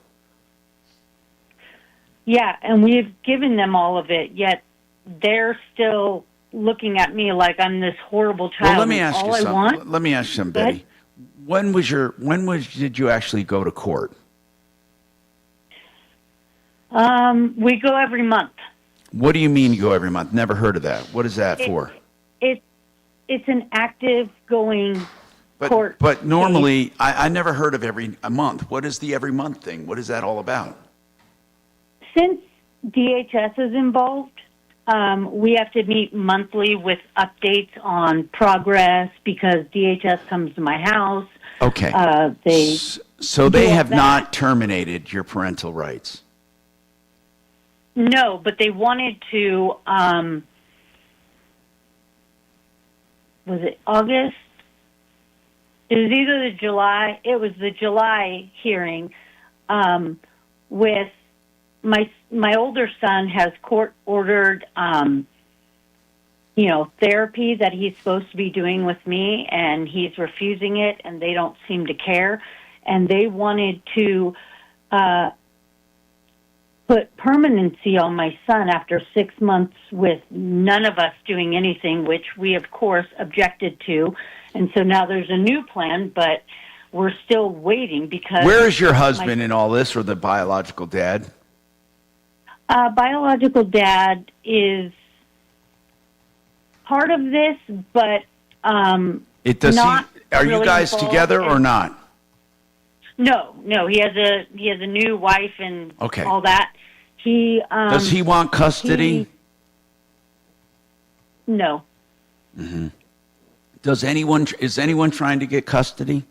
Yeah, and we've given them all of it, yet they're still looking at me like I'm this horrible child. Well, let me and ask all you I something. want, Let me ask you something, Go ahead. Betty. Did you actually go to court? We go every month. What do you mean you go every month? Never heard of that. What is that for? It's an active going court. But normally, I never heard of every a month. What is the every month thing? What is that all about? Since DHS is involved, we have to meet monthly with updates on progress because DHS comes to my house. Okay. So do they all have that. not terminated your parental rights. No, but they wanted to. Was it August? It was either the July. It was the July hearing with my older son has court ordered, therapy that he's supposed to be doing with me, and he's refusing it, and they don't seem to care, and they wanted to put permanency on my son after 6 months with none of us doing anything, which we of course objected to, and so now there's a new plan, but we're still waiting because. Where is your husband in all this, or the biological dad? Biological dad is part of this, but It does. not Are you really guys involved together or in- not? No. He has a new wife and Okay. all that. He Does he want custody? No. Mm-hmm. Is anyone trying to get custody?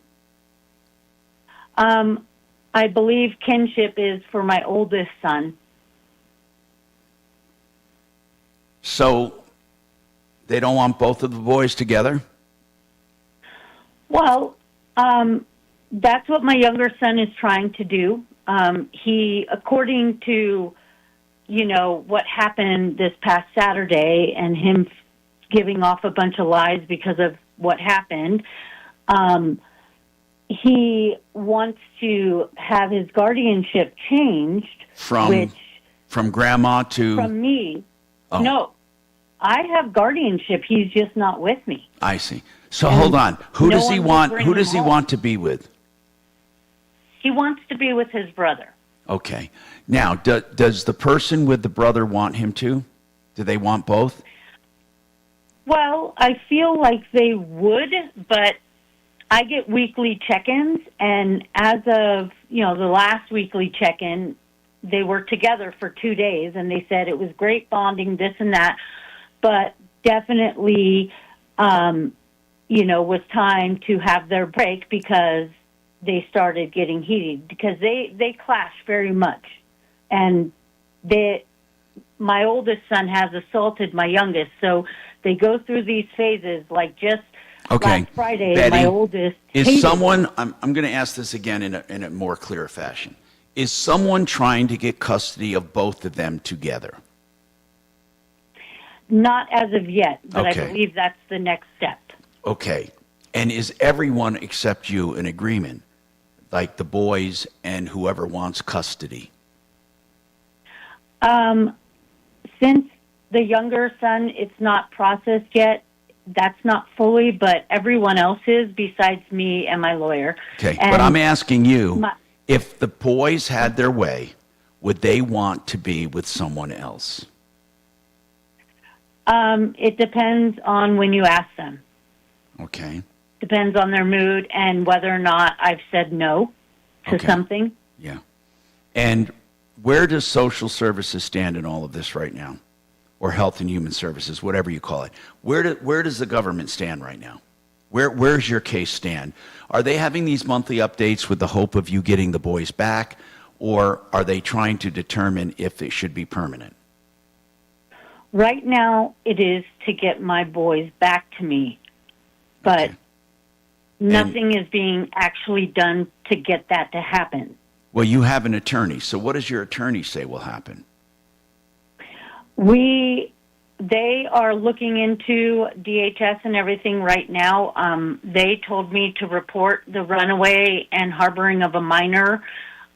I believe kinship is for my oldest son. So they don't want both of the boys together? Well, that's what my younger son is trying to do. He, according to, what happened this past Saturday and him giving off a bunch of lies because of what happened. He wants to have his guardianship changed. From grandma to... From me. Oh. No, I have guardianship. He's just not with me. I see. So hold on. Who does he want? Who does he want to be with? He wants to be with his brother. Okay. Now, does the person with the brother want him to? Do they want both? Well, I feel like they would, but I get weekly check-ins, and as of, the last weekly check-in, they were together for 2 days, and they said it was great bonding, this and that, but definitely, was time to have their break because they started getting heated, because they clash very much. And my oldest son has assaulted my youngest, so they go through these phases, like just last Friday, Betty, my oldest is someone, I'm going to ask this again in a more clear fashion. Is someone trying to get custody of both of them together? Not as of yet, but Okay. I believe that's the next step. Okay. And is everyone except you in agreement? Like the boys and whoever wants custody? Since the younger son, it's not processed yet, that's not fully, but everyone else is besides me and my lawyer. Okay, And but I'm asking you, my- if the boys had their way, would they want to be with someone else? It depends on when you ask them. Okay. Depends on their mood and whether or not I've said no to something. Yeah. And where does social services stand in all of this right now? Or health and human services, whatever you call it. Where does the government stand right now? Where's your case stand? Are they having these monthly updates with the hope of you getting the boys back, or are they trying to determine if it should be permanent? Right now, it is to get my boys back to me, but nothing is being actually done to get that to happen. Well, you have an attorney, so what does your attorney say will happen? They are looking into DHS and everything right now. They told me to report the runaway and harboring of a minor.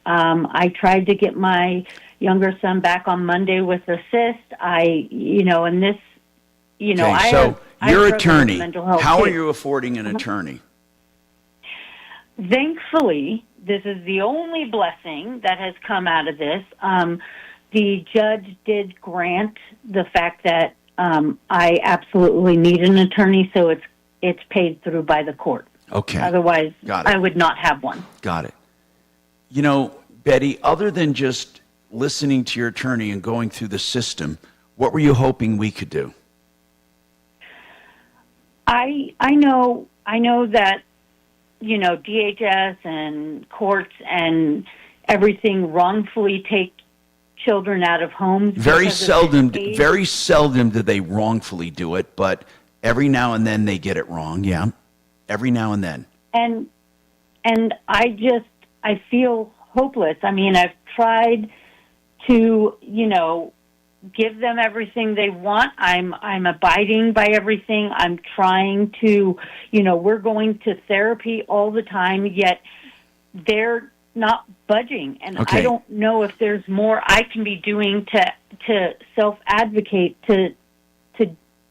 I tried to get my younger son back on Monday with assist. And this, Okay, so your attorney, how are too. you affording an attorney? Thankfully, this is the only blessing that has come out of this. The judge did grant the fact that I absolutely need an attorney, so it's paid through by the court. Okay. Otherwise, Got it. I would not have one. Got it. Betty, other than just listening to your attorney and going through the system, what were you hoping we could do? I know that DHS and courts and everything wrongfully take children out of homes. Very because of seldom this age. very seldom do they wrongfully do it, but every now and then they get it wrong. Yeah. Every now and then. And I feel hopeless. I mean, I've tried to, give them everything they want. I'm abiding by everything. I'm trying to, we're going to therapy all the time, yet they're not budging. And I don't know if there's more I can be doing to self-advocate to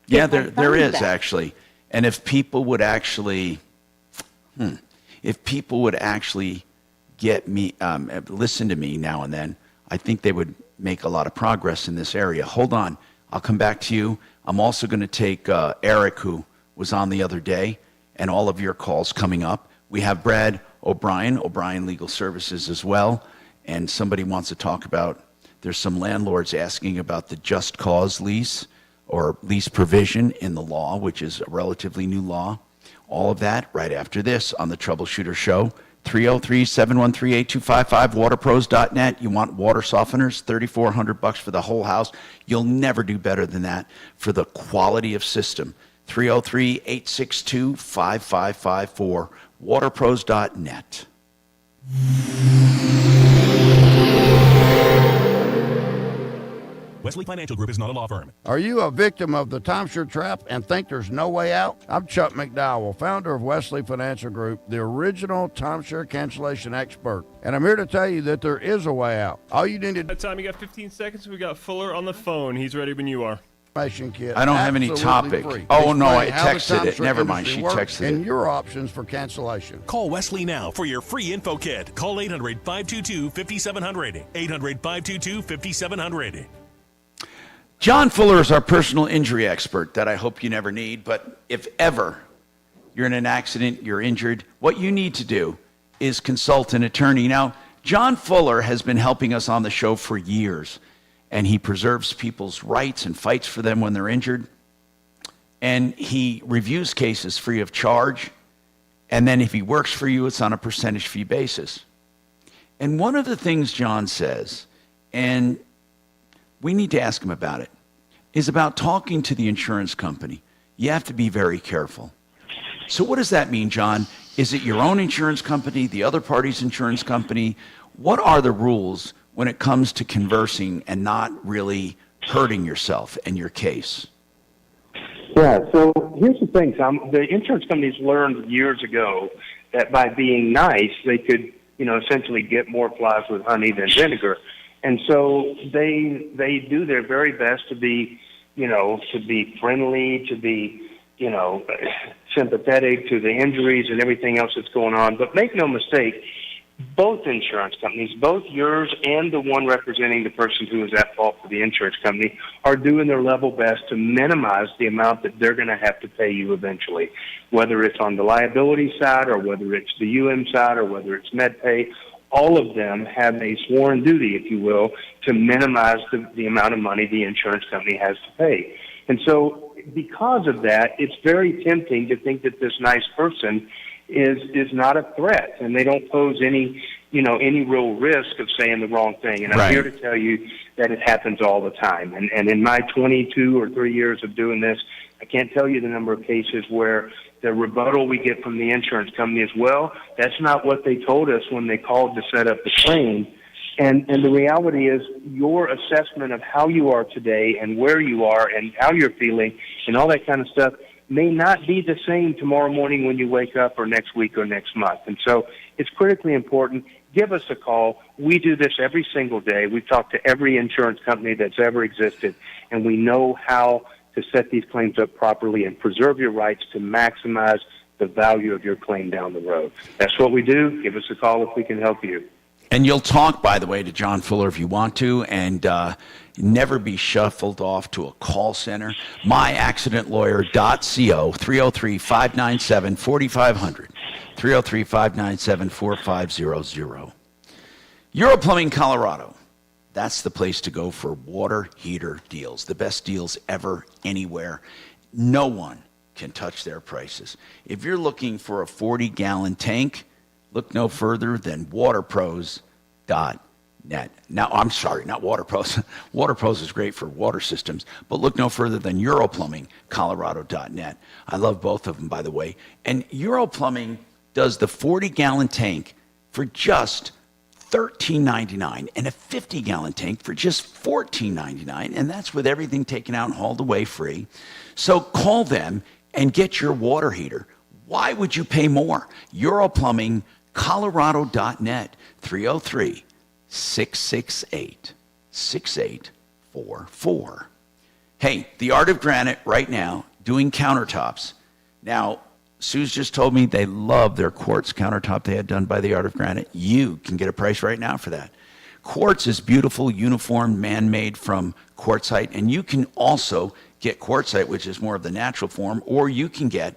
Yeah, there is actually. And if people would actually get me, listen to me now and then, I think they would make a lot of progress in this area. Hold on. I'll come back to you. I'm also going to take Eric, who was on the other day, and all of your calls coming up. We have Brad O'Brien Legal Services as well, and somebody wants to talk about, there's some landlords asking about the just cause lease or lease provision in the law, which is a relatively new law. All of that right after this on the Troubleshooter Show. 303-713-8255, waterpros.net. You want water softeners, $3,400 for the whole house. You'll never do better than that for the quality of system. 303-862-5554, waterpros.net. Wesley Financial Group is not a law firm. Are you a victim of the timeshare trap and think there's no way out? I'm Chuck McDowell, founder of Wesley Financial Group, the original timeshare cancellation expert. And I'm here to tell you that there is a way out. All you need to That time, you got 15 seconds. We got Fuller on the phone. He's ready when you are. Kit, I don't have any topic. free. Oh, no, I Explain how the texted it. timeshare Never mind, industry she works texted and it. your options for cancellation. Call Wesley now for your free info kit. Call 800-522-5700. 800-522-5700. John Fuller is our personal injury expert that I hope you never need, but if ever you're in an accident, you're injured, what you need to do is consult an attorney. Now, John Fuller has been helping us on the show for years, and he preserves people's rights and fights for them when they're injured. And he reviews cases free of charge. And then if he works for you, it's on a percentage fee basis. And one of the things John says, and we need to ask him about it, is about talking to the insurance company. You have to be very careful. So what does that mean, John? Is it your own insurance company, the other party's insurance company? What are the rules when it comes to conversing and not really hurting yourself and your case? Yeah, so here's the thing, Tom. The insurance companies learned years ago that by being nice, they could, essentially get more flies with honey than vinegar. And so they do their very best to be, to be friendly, to be, sympathetic to the injuries and everything else that's going on. But make no mistake, both insurance companies, both yours and the one representing the person who is at fault for the insurance company, are doing their level best to minimize the amount that they're going to have to pay you eventually, whether it's on the liability side or whether it's the UM side or whether it's MedPay. All of them have a sworn duty, if you will, to minimize the amount of money the insurance company has to pay. And so because of that, it's very tempting to think that this nice person is not a threat, and they don't pose any real risk of saying the wrong thing. And I'm here to tell you that it happens all the time. And in my 22 or 3 years of doing this, I can't tell you the number of cases where the rebuttal we get from the insurance company is, well, that's not what they told us when they called to set up the claim. And the reality is your assessment of how you are today and where you are and how you're feeling and all that kind of stuff may not be the same tomorrow morning when you wake up or next week or next month. And so it's critically important. Give us a call. We do this every single day. We've talked to every insurance company that's ever existed, and we know how to set these claims up properly and preserve your rights to maximize the value of your claim down the road. That's what we do. Give us a call if we can help you. And you'll talk, by the way, to John Fuller if you want to, and never be shuffled off to a call center. myaccidentlawyer.co, 303-597-4500, 303-597-4500. Europlumbing Colorado. That's the place to go for water heater deals. The best deals ever, anywhere. No one can touch their prices. If you're looking for a 40-gallon tank, look no further than waterpros.net. Now, I'm sorry, not WaterPros. WaterPros is great for water systems, but look no further than EuroplumbingColorado.net. I love both of them, by the way. And Europlumbing does the 40-gallon tank for just $13.99 and a 50-gallon tank for just $14.99, and that's with everything taken out and hauled away free. So call them and get your water heater. Why would you pay more? EuroplumbingColorado.net, 303-668-6844. Hey, the Art of Granite right now doing countertops. Now, Sue's just told me they love their quartz countertop they had done by the Art of Granite. You can get a price right now for that. Quartz is beautiful, uniform, man-made from quartzite, and you can also get quartzite, which is more of the natural form, or you can get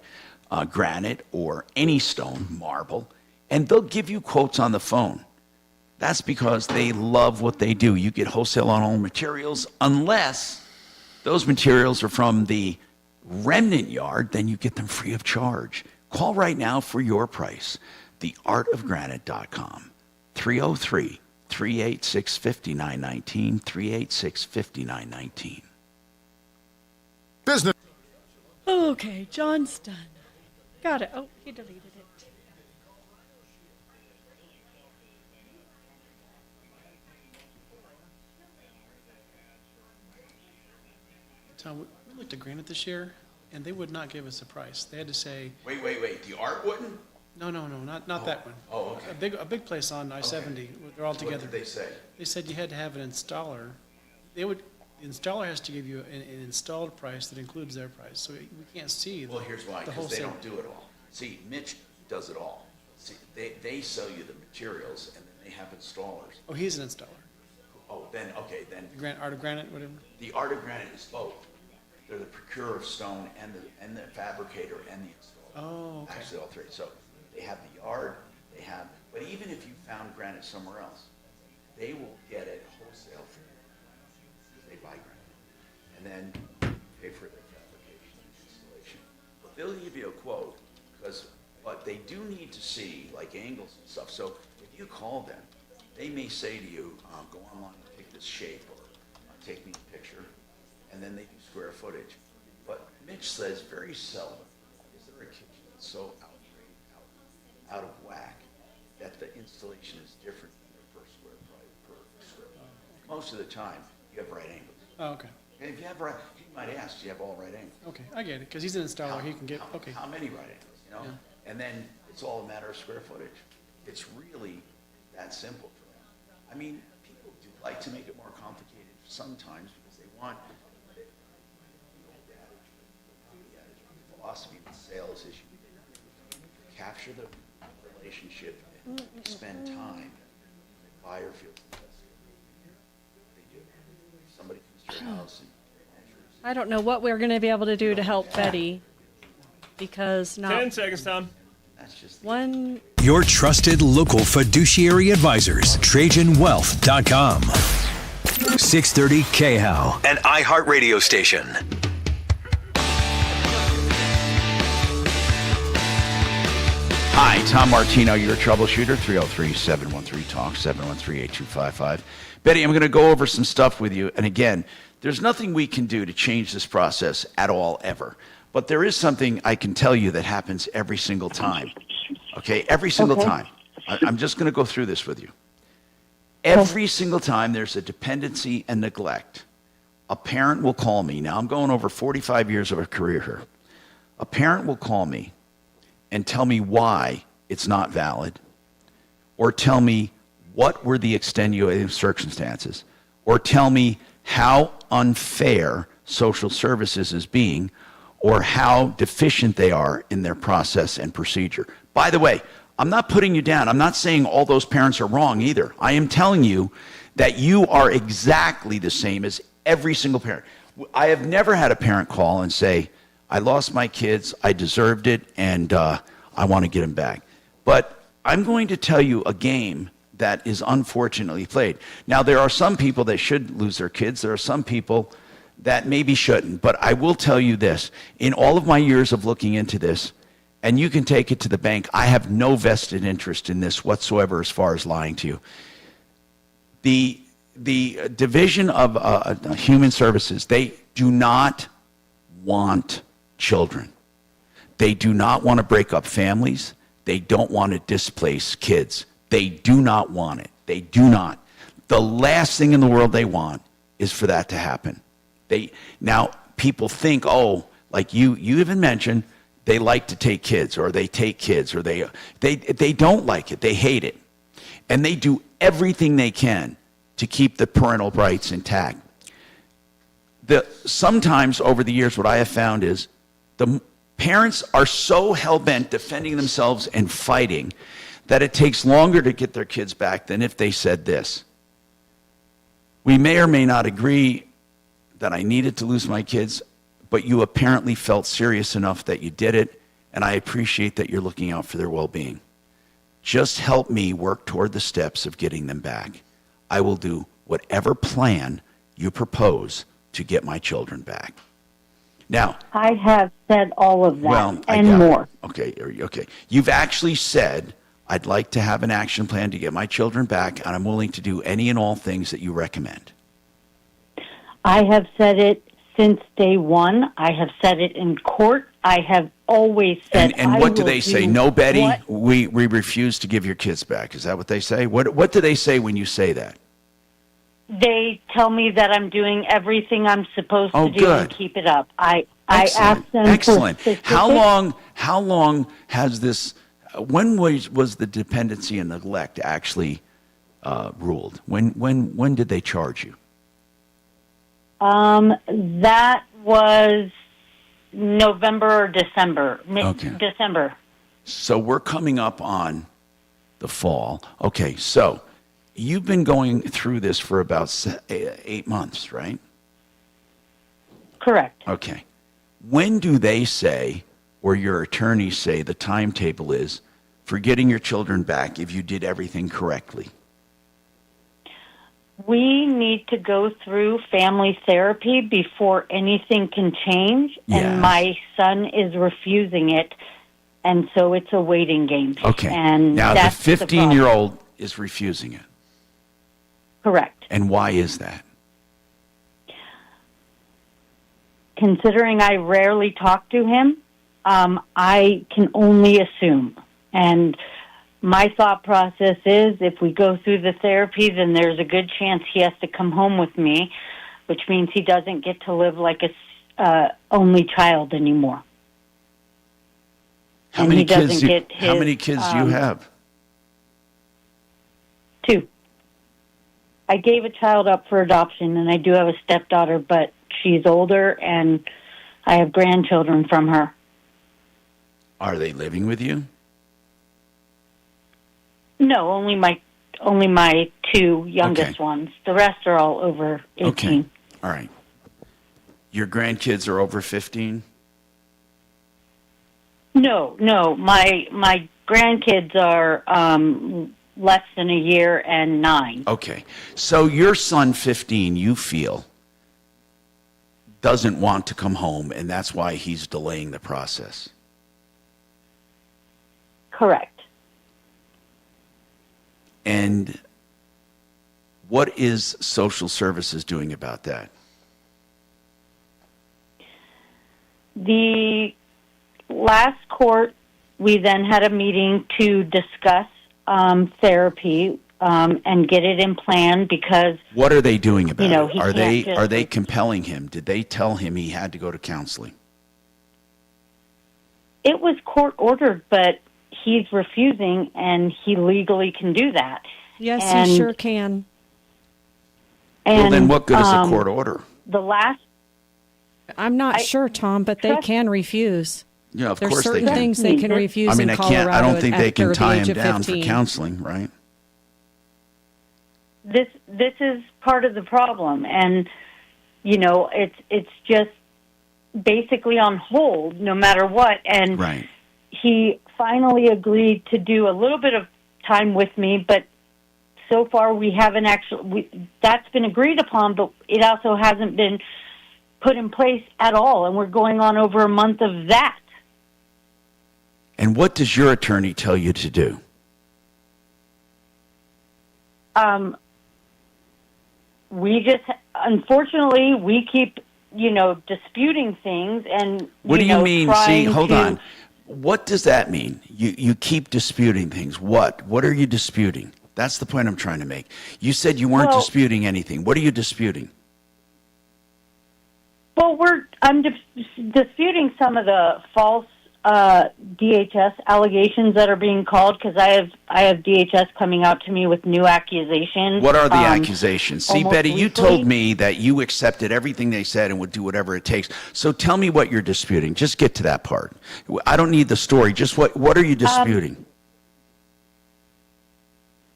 granite or any stone, marble, and they'll give you quotes on the phone. That's because they love what they do. You get wholesale on all materials, unless those materials are from the remnant yard, then you get them free of charge. Call right now for your price. theartofgranite.com, 303-386-5919, 386-5919. Business. Okay, John's done. Got it. Oh, he deleted it. Tom, we looked at Granite this year, and they would not give us a price. They had to say, Wait. The art wouldn't? no, not that one. Oh, okay. A big place on I-70. They're all together. What did they say? They said you had to have an installer. The installer has to give you an installed price that includes their price. So we can't see Well, here's why, the because they wholesale. don't do it all. See, Mitch does it all. See, they sell you the materials, and then they have installers. Oh, he's an installer. Oh, then. Art of Granite, whatever. The Art of Granite is both. They're the procurer of stone and the fabricator and the installer. Oh, okay. Actually, all three. So they have the yard, but even if you found granite somewhere else, they will get it wholesale for you. They buy granite and then pay for their fabrication and installation. But they'll give you a quote, but they do need to see like angles and stuff. So if you call them, they may say to you, go online and pick this shape, or take me a picture, and then they do square footage. But Mitch says very seldom is there a kitchen that's so out of whack that the installation is different than the per square foot. Most of the time, you have right angles. Oh, okay. And if you have right, he might ask, do you have all right angles? Okay, I get it, because he's an installer. He can get, okay. How many right angles, you know? Yeah. And then it's all a matter of square footage. It's really that simple for them. I mean, people do like to make it more complicated sometimes because they want the philosophy with sales is you capture the relationship and spend time. The buyer feels invested. They do. Somebody comes to your house and measures. I don't know what we're going to be able to do to help Betty, because not 10 seconds, Tom. That's just one. Your trusted local fiduciary advisors, TrajanWealth.com. 630 KHOW, an iHeartRadio station. Hi, Tom Martino, your troubleshooter, 303-713-TALK, 713-8255. Betty, I'm going to go over some stuff with you. And again, there's nothing we can do to change this process at all, ever. But there is something I can tell you that happens every single time. Okay, every single time. I'm just going to go through this with you. Every single time there's a dependency and neglect, a parent will call me. Now, I'm going over 45 years of a career here. A parent will call me and tell me why it's not valid, or tell me what were the extenuating circumstances, or tell me how unfair social services is being, or how deficient they are in their process and procedure. By the way, I'm not putting you down. I'm not saying all those parents are wrong either. I am telling you that you are exactly the same as every single parent. I have never had a parent call and say, I lost my kids, I deserved it, and I want to get them back. But I'm going to tell you a game that is unfortunately played. Now, there are some people that should lose their kids. There are some people that maybe shouldn't. But I will tell you this. In all of my years of looking into this, and you can take it to the bank, I have no vested interest in this whatsoever as far as lying to you. The Division of Human Services, they do not want children. They do not want to break up families. They don't want to displace kids. They do not want it. They do not. The last thing in the world they want is for that to happen. Now, people think, oh, like you even mentioned, they like to take kids, or they take kids, or they don't like it. They hate it. And they do everything they can to keep the parental rights intact. Sometimes over the years, what I have found is the parents are so hell-bent defending themselves and fighting that it takes longer to get their kids back than if they said this. We may or may not agree that I needed to lose my kids, but you apparently felt serious enough that you did it, and I appreciate that you're looking out for their well-being. Just help me work toward the steps of getting them back. I will do whatever plan you propose to get my children back. Now, I have said all of that well, and more. Okay. You've actually said, I'd like to have an action plan to get my children back, and I'm willing to do any and all things that you recommend. I have said it since day one. I have said it in court. I have always said. And what do they say? No, Betty, we refuse to give your kids back. Is that what they say? What do they say when you say that? They tell me that I'm doing everything I'm supposed to do good. and keep it up. I Excellent. asked them Excellent. for specific- How long has this? When was the dependency and neglect actually ruled? When did they charge you? That was November or December. Okay. December. So we're coming up on the fall. Okay, so you've been going through this for about 8 months, right? Correct. Okay. When do they say, or your attorneys say, the timetable is for getting your children back if you did everything correctly? We need to go through family therapy before anything can change, and my son is refusing it, and so it's a waiting game. Okay. And now the that's 15-year-old is refusing it. Correct. And why is that? Considering I rarely talk to him, I can only assume. And my thought process is if we go through the therapy, then there's a good chance he has to come home with me, which means he doesn't get to live like a only child anymore. How many kids do you have? 2. I gave a child up for adoption, and I do have a stepdaughter, but she's older, and I have grandchildren from her. Are they living with you? No, only my 2 youngest ones. The rest are all over 18. Okay. All right. Your grandkids are over 15? No. My grandkids are less than a year and 9. Okay. So your son, 15, you feel, doesn't want to come home, and that's why he's delaying the process. Correct. And what is social services doing about that? The last court, we then had a meeting to discuss therapy and get it in plan because What are they doing about it? he Are can't they just- are they compelling him? Did they tell him he had to go to counseling? it was court ordered, but he's refusing, and he legally can do that. Yes, And- he sure can. And, Well, then what good is a court order? The last, I'm not sure, Tom, but they can refuse. Yeah, of There's course they certain can. things they can refuse I mean, in I can't. I Colorado don't think they can after the tie age him of down for 15. counseling, right? this is part of the problem, and it's just basically on hold no matter what. And Right. he finally agreed to do a little bit of time with me, but so far we haven't actually. That's been agreed upon, but it also hasn't been put in place at all, and we're going on over a month of that. And what does your attorney tell you to do? We just, unfortunately, we keep, disputing things and, What do you mean? See, trying hold to- on. What does that mean? You keep disputing things. What are you disputing? That's the point I'm trying to make. You said you weren't Well- disputing anything. What are you disputing? Well, I'm disputing some of the false DHS allegations that are being called because I have DHS coming out to me with new accusations. What are the accusations? See, almost Betty, you weekly. told me that you accepted everything they said and would do whatever it takes. So tell me what you're disputing. Just get to that part. I don't need the story. Just what are you disputing?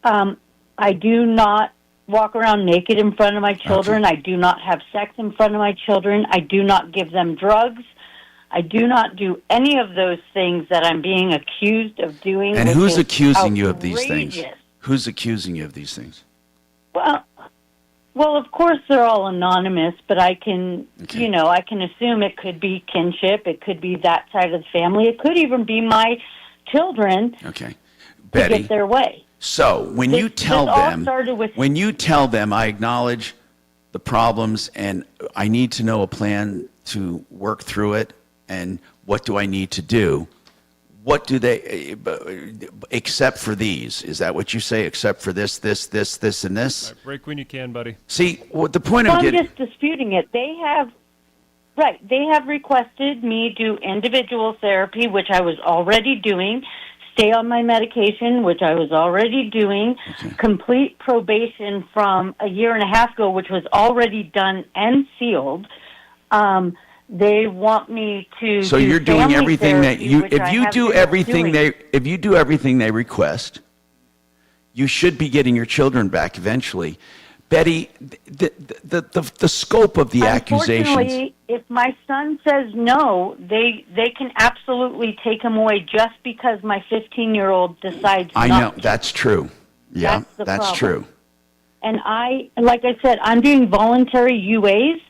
I do not walk around naked in front of my children. I do not have sex in front of my children. I do not give them drugs. I do not do any of those things that I'm being accused of doing. And which who's is accusing you of these things? outrageous. Who's accusing you of these things? Well, of course they're all anonymous, but I can, I can assume it could be kinship. It could be that side of the family. It could even be my children Okay. to Betty, get their way. so when you tell this all them, started with- when you tell them, I acknowledge the problems and I need to know a plan to work through it and what do I need to do, what do they, except for these? Is that what you say? Except for this, and this? Break when you can, buddy. See, what the point Well, I'm I'm getting... just disputing it. They have requested me do individual therapy, which I was already doing, stay on my medication, which I was already doing, complete probation from a year and a half ago, which was already done and sealed. They want me to. So you're doing everything that you. If you do everything they request, you should be getting your children back eventually. Betty, the scope of the accusations. Unfortunately, if my son says no, they can absolutely take him away just because my 15-year-old decides. I not know that's true. Yeah, that's true. And like I said, I'm doing voluntary UAs.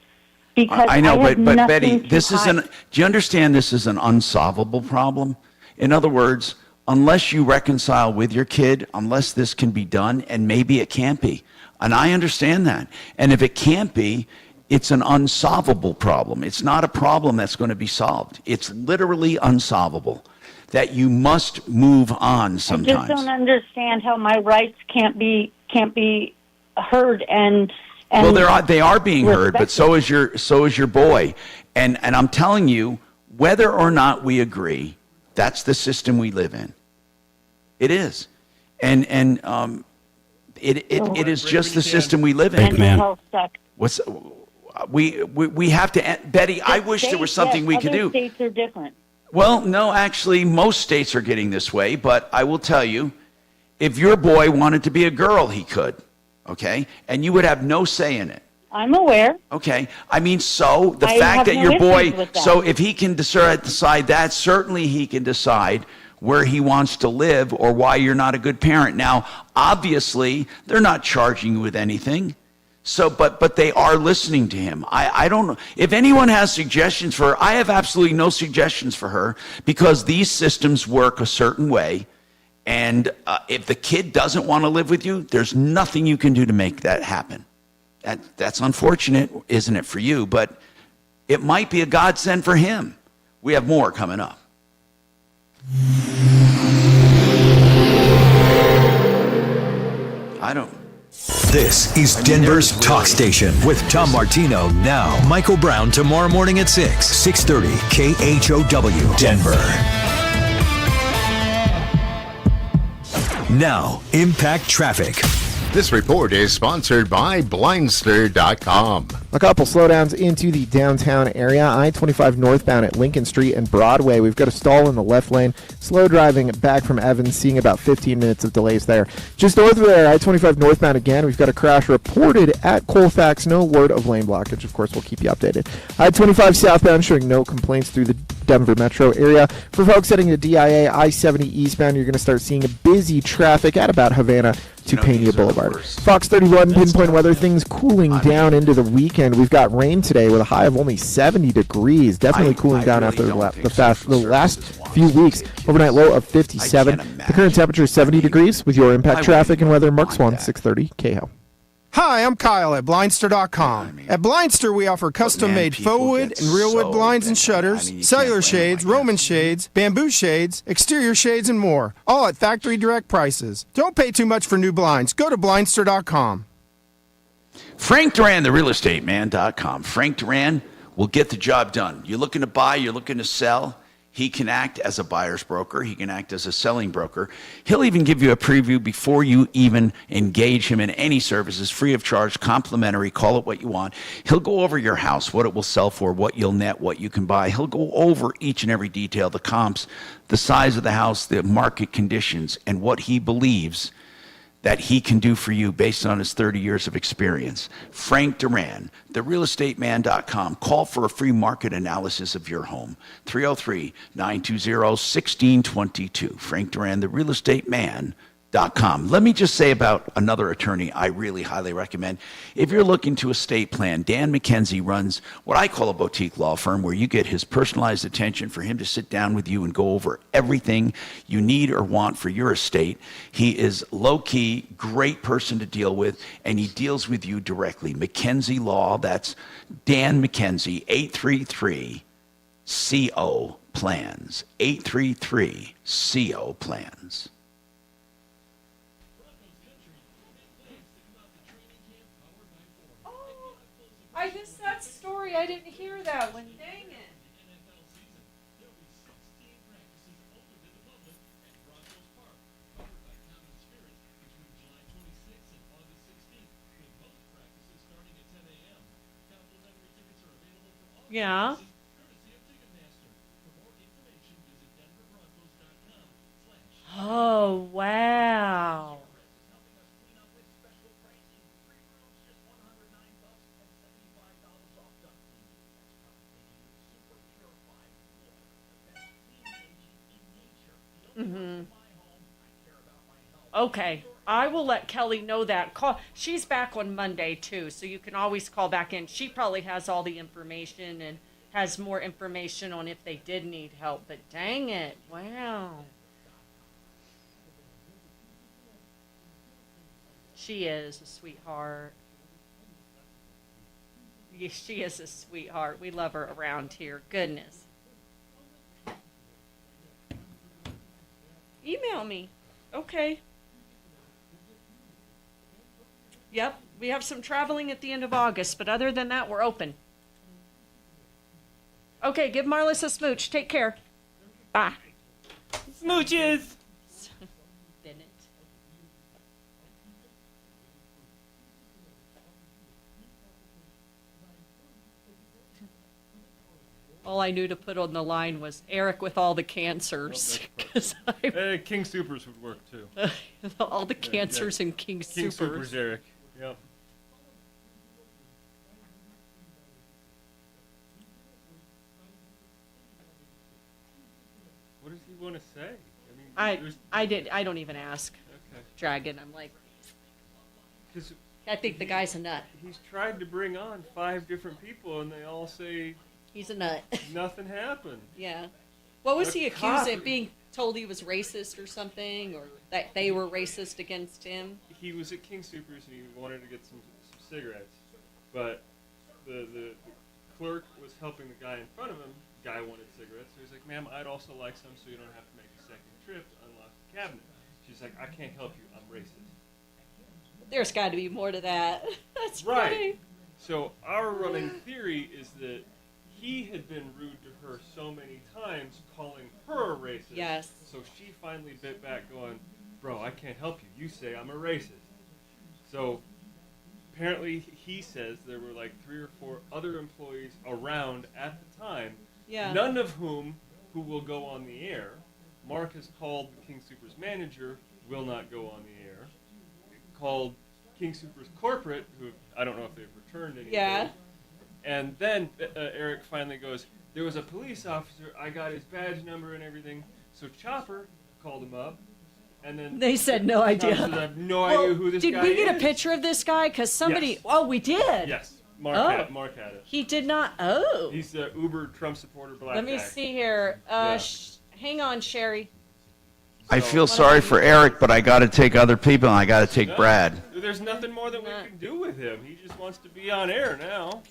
Because I know, but Betty, this isn't. Do you understand? This is an unsolvable problem. In other words, unless you reconcile with your kid, unless this can be done, and maybe it can't be, and I understand that. And if it can't be, it's an unsolvable problem. It's not a problem that's going to be solved. It's literally unsolvable. That you must move on sometimes. I just don't understand how my rights can't be heard and. Well, they are being heard, but so is your boy, and I'm telling you, whether or not we agree, that's the system we live in. It is, and it is just the system we live in. We have to, Betty. I wish there was something we could do. Other states are different. Well, no, actually, most states are getting this way, but I will tell you, if your boy wanted to be a girl, he could. Okay, and you would have no say in it. I'm aware. Okay, I mean, so the fact that your boy, so if he can decide that, certainly he can decide where he wants to live or why you're not a good parent. Now, obviously, they're not charging you with anything. So, but they are listening to him. I don't know if anyone has suggestions for her. I have absolutely no suggestions for her because these systems work a certain way. And if the kid doesn't want to live with you, there's nothing you can do to make that happen. That's unfortunate, isn't it, for you? But it might be a godsend for him. We have more coming up. This is Denver's Talk Station with Tom Martino now. Michael Brown tomorrow morning at 6:30 KHOW Denver. Now, Impact Traffic. This report is sponsored by Blindster.com. A couple slowdowns into the downtown area. I-25 northbound at Lincoln Street and Broadway. We've got a stall in the left lane. Slow driving back from Evans, seeing about 15 minutes of delays there. Just north of there, I-25 northbound again. We've got a crash reported at Colfax. No word of lane blockage. Of course, we'll keep you updated. I-25 southbound showing no complaints through the Denver metro area. For folks heading to DIA, I-70 eastbound, you're going to start seeing busy traffic at about Havana to Pena Boulevard. Fox 31 pinpoint weather, things cooling down into the weekend. We've got rain today with a high of only 70 degrees. Definitely cooling down after the last few weeks. Overnight low of 57. The current temperature is 70 degrees. With your Impact Traffic and Weather, Mark Swan, 630 KHO. Hi, I'm Kyle at Blindster.com. At Blindster, we offer custom-made faux wood and real wood blinds and shutters, cellular shades, Roman shades, bamboo shades, exterior shades, and more. All at factory direct prices. Don't pay too much for new blinds. Go to Blindster.com. Frank Duran, therealestateman.com. Frank Duran will get the job done. You're looking to buy, you're looking to sell. He can act as a buyer's broker. He can act as a selling broker. He'll even give you a preview before you even engage him in any services, free of charge, complimentary, call it what you want. He'll go over your house, what it will sell for, what you'll net, what you can buy. He'll go over each and every detail, the comps, the size of the house, the market conditions, and what he believes that he can do for you based on his 30 years of experience. Frank Duran, therealestateman.com. Call for a free market analysis of your home. 303-920-1622. Frank Duran, therealestateman.com. Let me just say about another attorney I really highly recommend. If you're looking to estate plan, Dan McKenzie runs what I call a boutique law firm where you get his personalized attention for him to sit down with you and go over everything you need or want for your estate. He is low-key, great person to deal with, and he deals with you directly. McKenzie Law, that's Dan McKenzie, 833-CO. Plans. 833-CO-PLANS. I missed that story. I didn't hear that one. Dang it. Yeah. Oh, wow. Mm-hmm. Okay. I will let Kelly know that. She's back on Monday, too, so you can always call back in. She probably has all the information and has more information on if they did need help, but dang it. Wow. She is a sweetheart. Yeah, she is a sweetheart. We love her around here. Goodness. Email me. Okay. Yep, we have some traveling at the end of August, but other than that, we're open. Okay, give Marlis a smooch. Take care. Bye. Smooches! Bennett. All I knew to put on the line was Eric with all the cancers. King Supers would work too. All the cancers in King King Supers. Supers, Eric. Yep. What does he want to say? I don't even ask. Okay. Dragon, I'm like, 'Cause I think the guy's a nut. he's tried to bring on 5 different people, and they all say He's a nut. nothing happened. Yeah. What was A he accused cop- of? Being told he was racist or something, or that they were racist against him? He was at King Supers and he wanted to get some cigarettes, but the clerk was helping the guy in front of him. Guy wanted cigarettes, so he's like, "Ma'am, I'd also like some, so you don't have to make a second trip to unlock the cabinet." She's like, "I can't help you. I'm racist." There's got to be more to that. That's Right. funny. So our running theory is that he had been rude to her so many times, calling her a racist. Yes. So she finally bit back, going, "Bro, I can't help you. You say I'm a racist." So apparently he says there were like 3 or 4 other employees around at the time. Yeah. None of who will go on the air. Mark has called the King Supers manager, will not go on the air. Called King Supers corporate, who I don't know if they've returned anything. Yeah. And then Eric finally goes, "There was a police officer. I got his badge number and everything." So Chopper called him up, and then They said no idea. Chopper said, "I have no idea who this guy is." Did we get a picture of this guy? Because somebody. Yes. Oh, we did. Yes, Mark had it. He did not. Oh. He's the Uber Trump supporter black Let me guy. see here. Yeah. Hang on, Sherry. I feel sorry for Eric, but I got to take other people, and I got to take Brad. There's nothing more that we can do with him. He just wants to be on air now.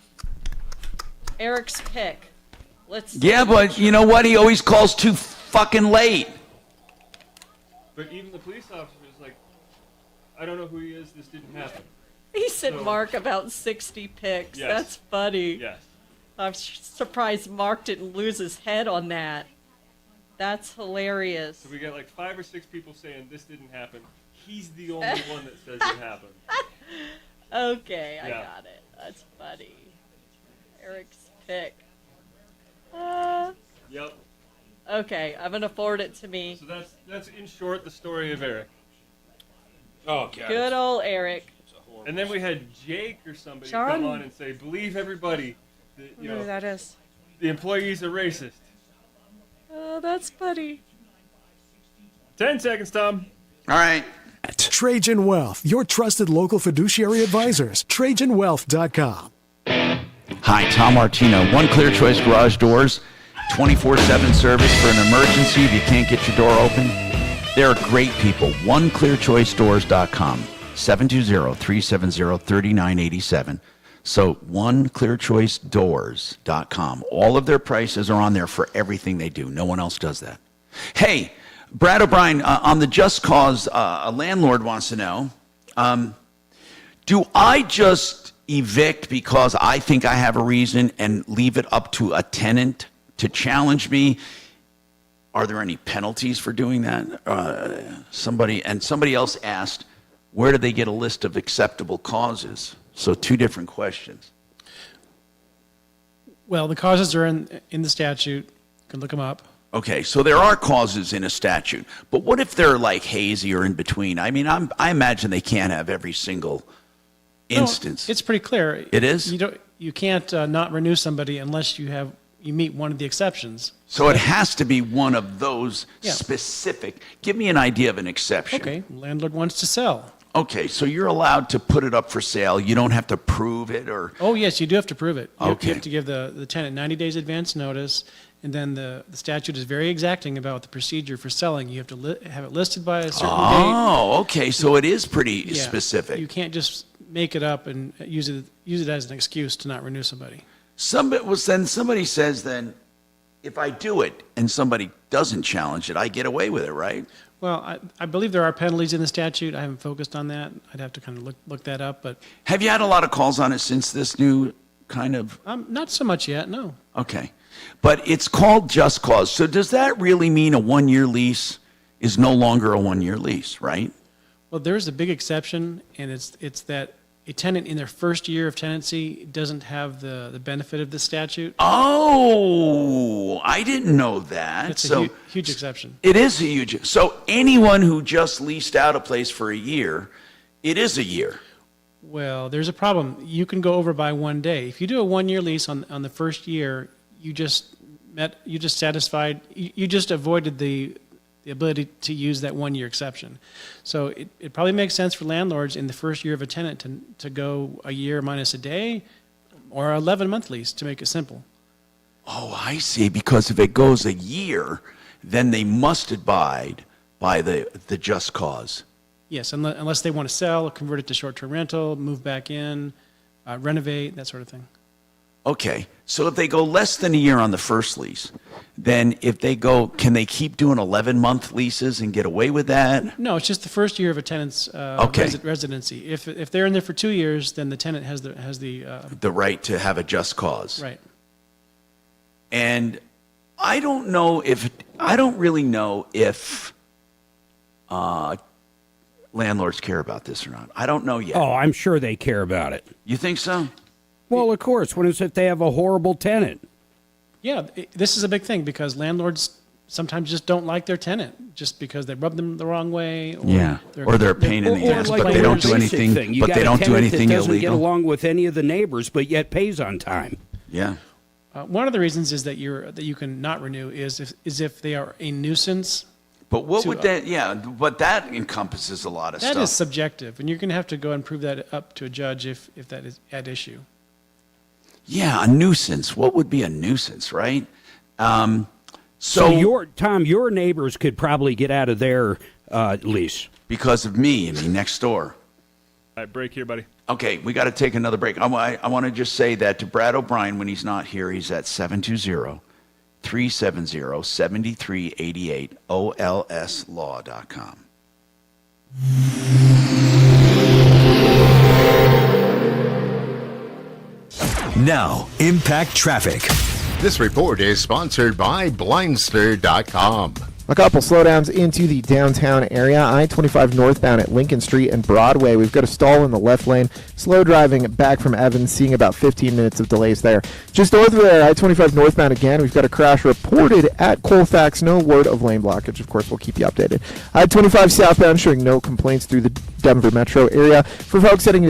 Eric's pick. Let's. Yeah, but you know what? He always calls too fucking late. But even the police officer is like, "I don't know who he is. This didn't happen." He said So- Mark about 60 picks. Yes. That's funny. Yes. I'm surprised Mark didn't lose his head on that. That's hilarious. So we got like 5 or 6 people saying this didn't happen. He's the only one that says it happened. Okay, I Yeah. got it. That's funny. Eric's pick. Yep. Okay, I'm gonna forward it to me. So that's in short the story of Eric. Oh, God. Good old Eric. And then we had Jake or somebody John? come on and say, "Believe everybody. That, I wonder who that is. The employees are racist." Oh, that's funny. 10 seconds, Tom. All right. Trajan Wealth, your trusted local fiduciary advisors. TrajanWealth.com. Hi, Tom Martino. One Clear Choice Garage Doors, 24/7 service for an emergency if you can't get your door open. They're great people. OneClearChoiceDoors.com, 720-370-3987. So oneclearchoicedoors.com. All of their prices are on there for everything they do. No one else does that. Hey, Brad O'Brien, on the Just Cause, a landlord wants to know, do I just evict because I think I have a reason and leave it up to a tenant to challenge me? Are there any penalties for doing that? Somebody else asked, where do they get a list of acceptable causes? So two different questions. Well, the causes are in the statute. You can look them up. Okay, so there are causes in a statute, but what if they're like hazy or in between? I mean, I imagine they can't have every single instance. No, it's pretty clear. It is? You can't not renew somebody unless you meet one of the exceptions. So it has to be one of those specific. Give me an idea of an exception. Okay, landlord wants to sell. Okay, so you're allowed to put it up for sale. You don't have to prove it or... Oh, yes, you do have to prove it. You Okay. have to give the tenant 90 days advance notice, and then the statute is very exacting about the procedure for selling. You have to have it listed by a certain date. Oh, okay, so it is pretty Yeah, specific. You can't just make it up and use it as an excuse to not renew somebody. Somebody says then, if I do it and somebody doesn't challenge it, I get away with it, right? Well, I believe there are penalties in the statute. I haven't focused on that. I'd have to kind of look that up. But Have you had a lot of calls on it since this new kind of... not so much yet, no. Okay. But it's called Just Cause. So does that really mean a one-year lease is no longer a one-year lease, right? Well, there's a big exception, and it's that a tenant in their first year of tenancy doesn't have the benefit of the statute. Oh, I didn't know that. It's so a huge exception. It is a huge... So anyone who just leased out a place for a year, it is a year. Well, there's a problem. You can go over by one day. If you do a one-year lease on the first year, you just avoided the ability to use that one-year exception. So it probably makes sense for landlords in the first year of a tenant to go a year minus a day or an 11-month lease to make it simple. Oh, I see. Because if it goes a year, then they must abide by the Just Cause. Yes, unless they want to sell, convert it to short-term rental, move back in, renovate, that sort of thing. Okay, so if they go less than a year on the first lease, then if they go, can they keep doing 11-month leases and get away with that? No, it's just the first year of a tenant's residency. If they're in there for 2 years, then the tenant has The right to have a Just Cause. Right. And I don't really know if landlords care about this or not. I don't know yet. Oh, I'm sure they care about it. You think so? Well, of course. What is if they have a horrible tenant? Yeah, this is a big thing because landlords sometimes just don't like their tenant just because they rub them the wrong way. Or or they're a pain in the ass, like but they don't do anything. But they don't do anything that doesn't get illegal. along with any of the neighbors, but yet pays on time. Yeah. One of the reasons is that you can not renew is if they are a nuisance. But what would that? Yeah, but that encompasses a lot of stuff. That is subjective, and you're going to have to go and prove that up to a judge if that is at issue. Yeah, a nuisance. What would be a nuisance, right? So your neighbors could probably get out of their lease because of me. I mean, next door. All right, break here, buddy. Okay, we got to take another break. I want to just say that to Brad O'Brien when he's not here, he's at 720-370-7388, olslaw.com. Now, Impact Traffic. This report is sponsored by Blindster.com. A couple slowdowns into the downtown area. I-25 northbound at Lincoln Street and Broadway. We've got a stall in the left lane. Slow driving back from Evans, seeing about 15 minutes of delays there. Just north of there, I-25 northbound again. We've got a crash reported at Colfax. No word of lane blockage. Of course, we'll keep you updated. I-25 southbound showing no complaints through the Denver metro area. For folks heading to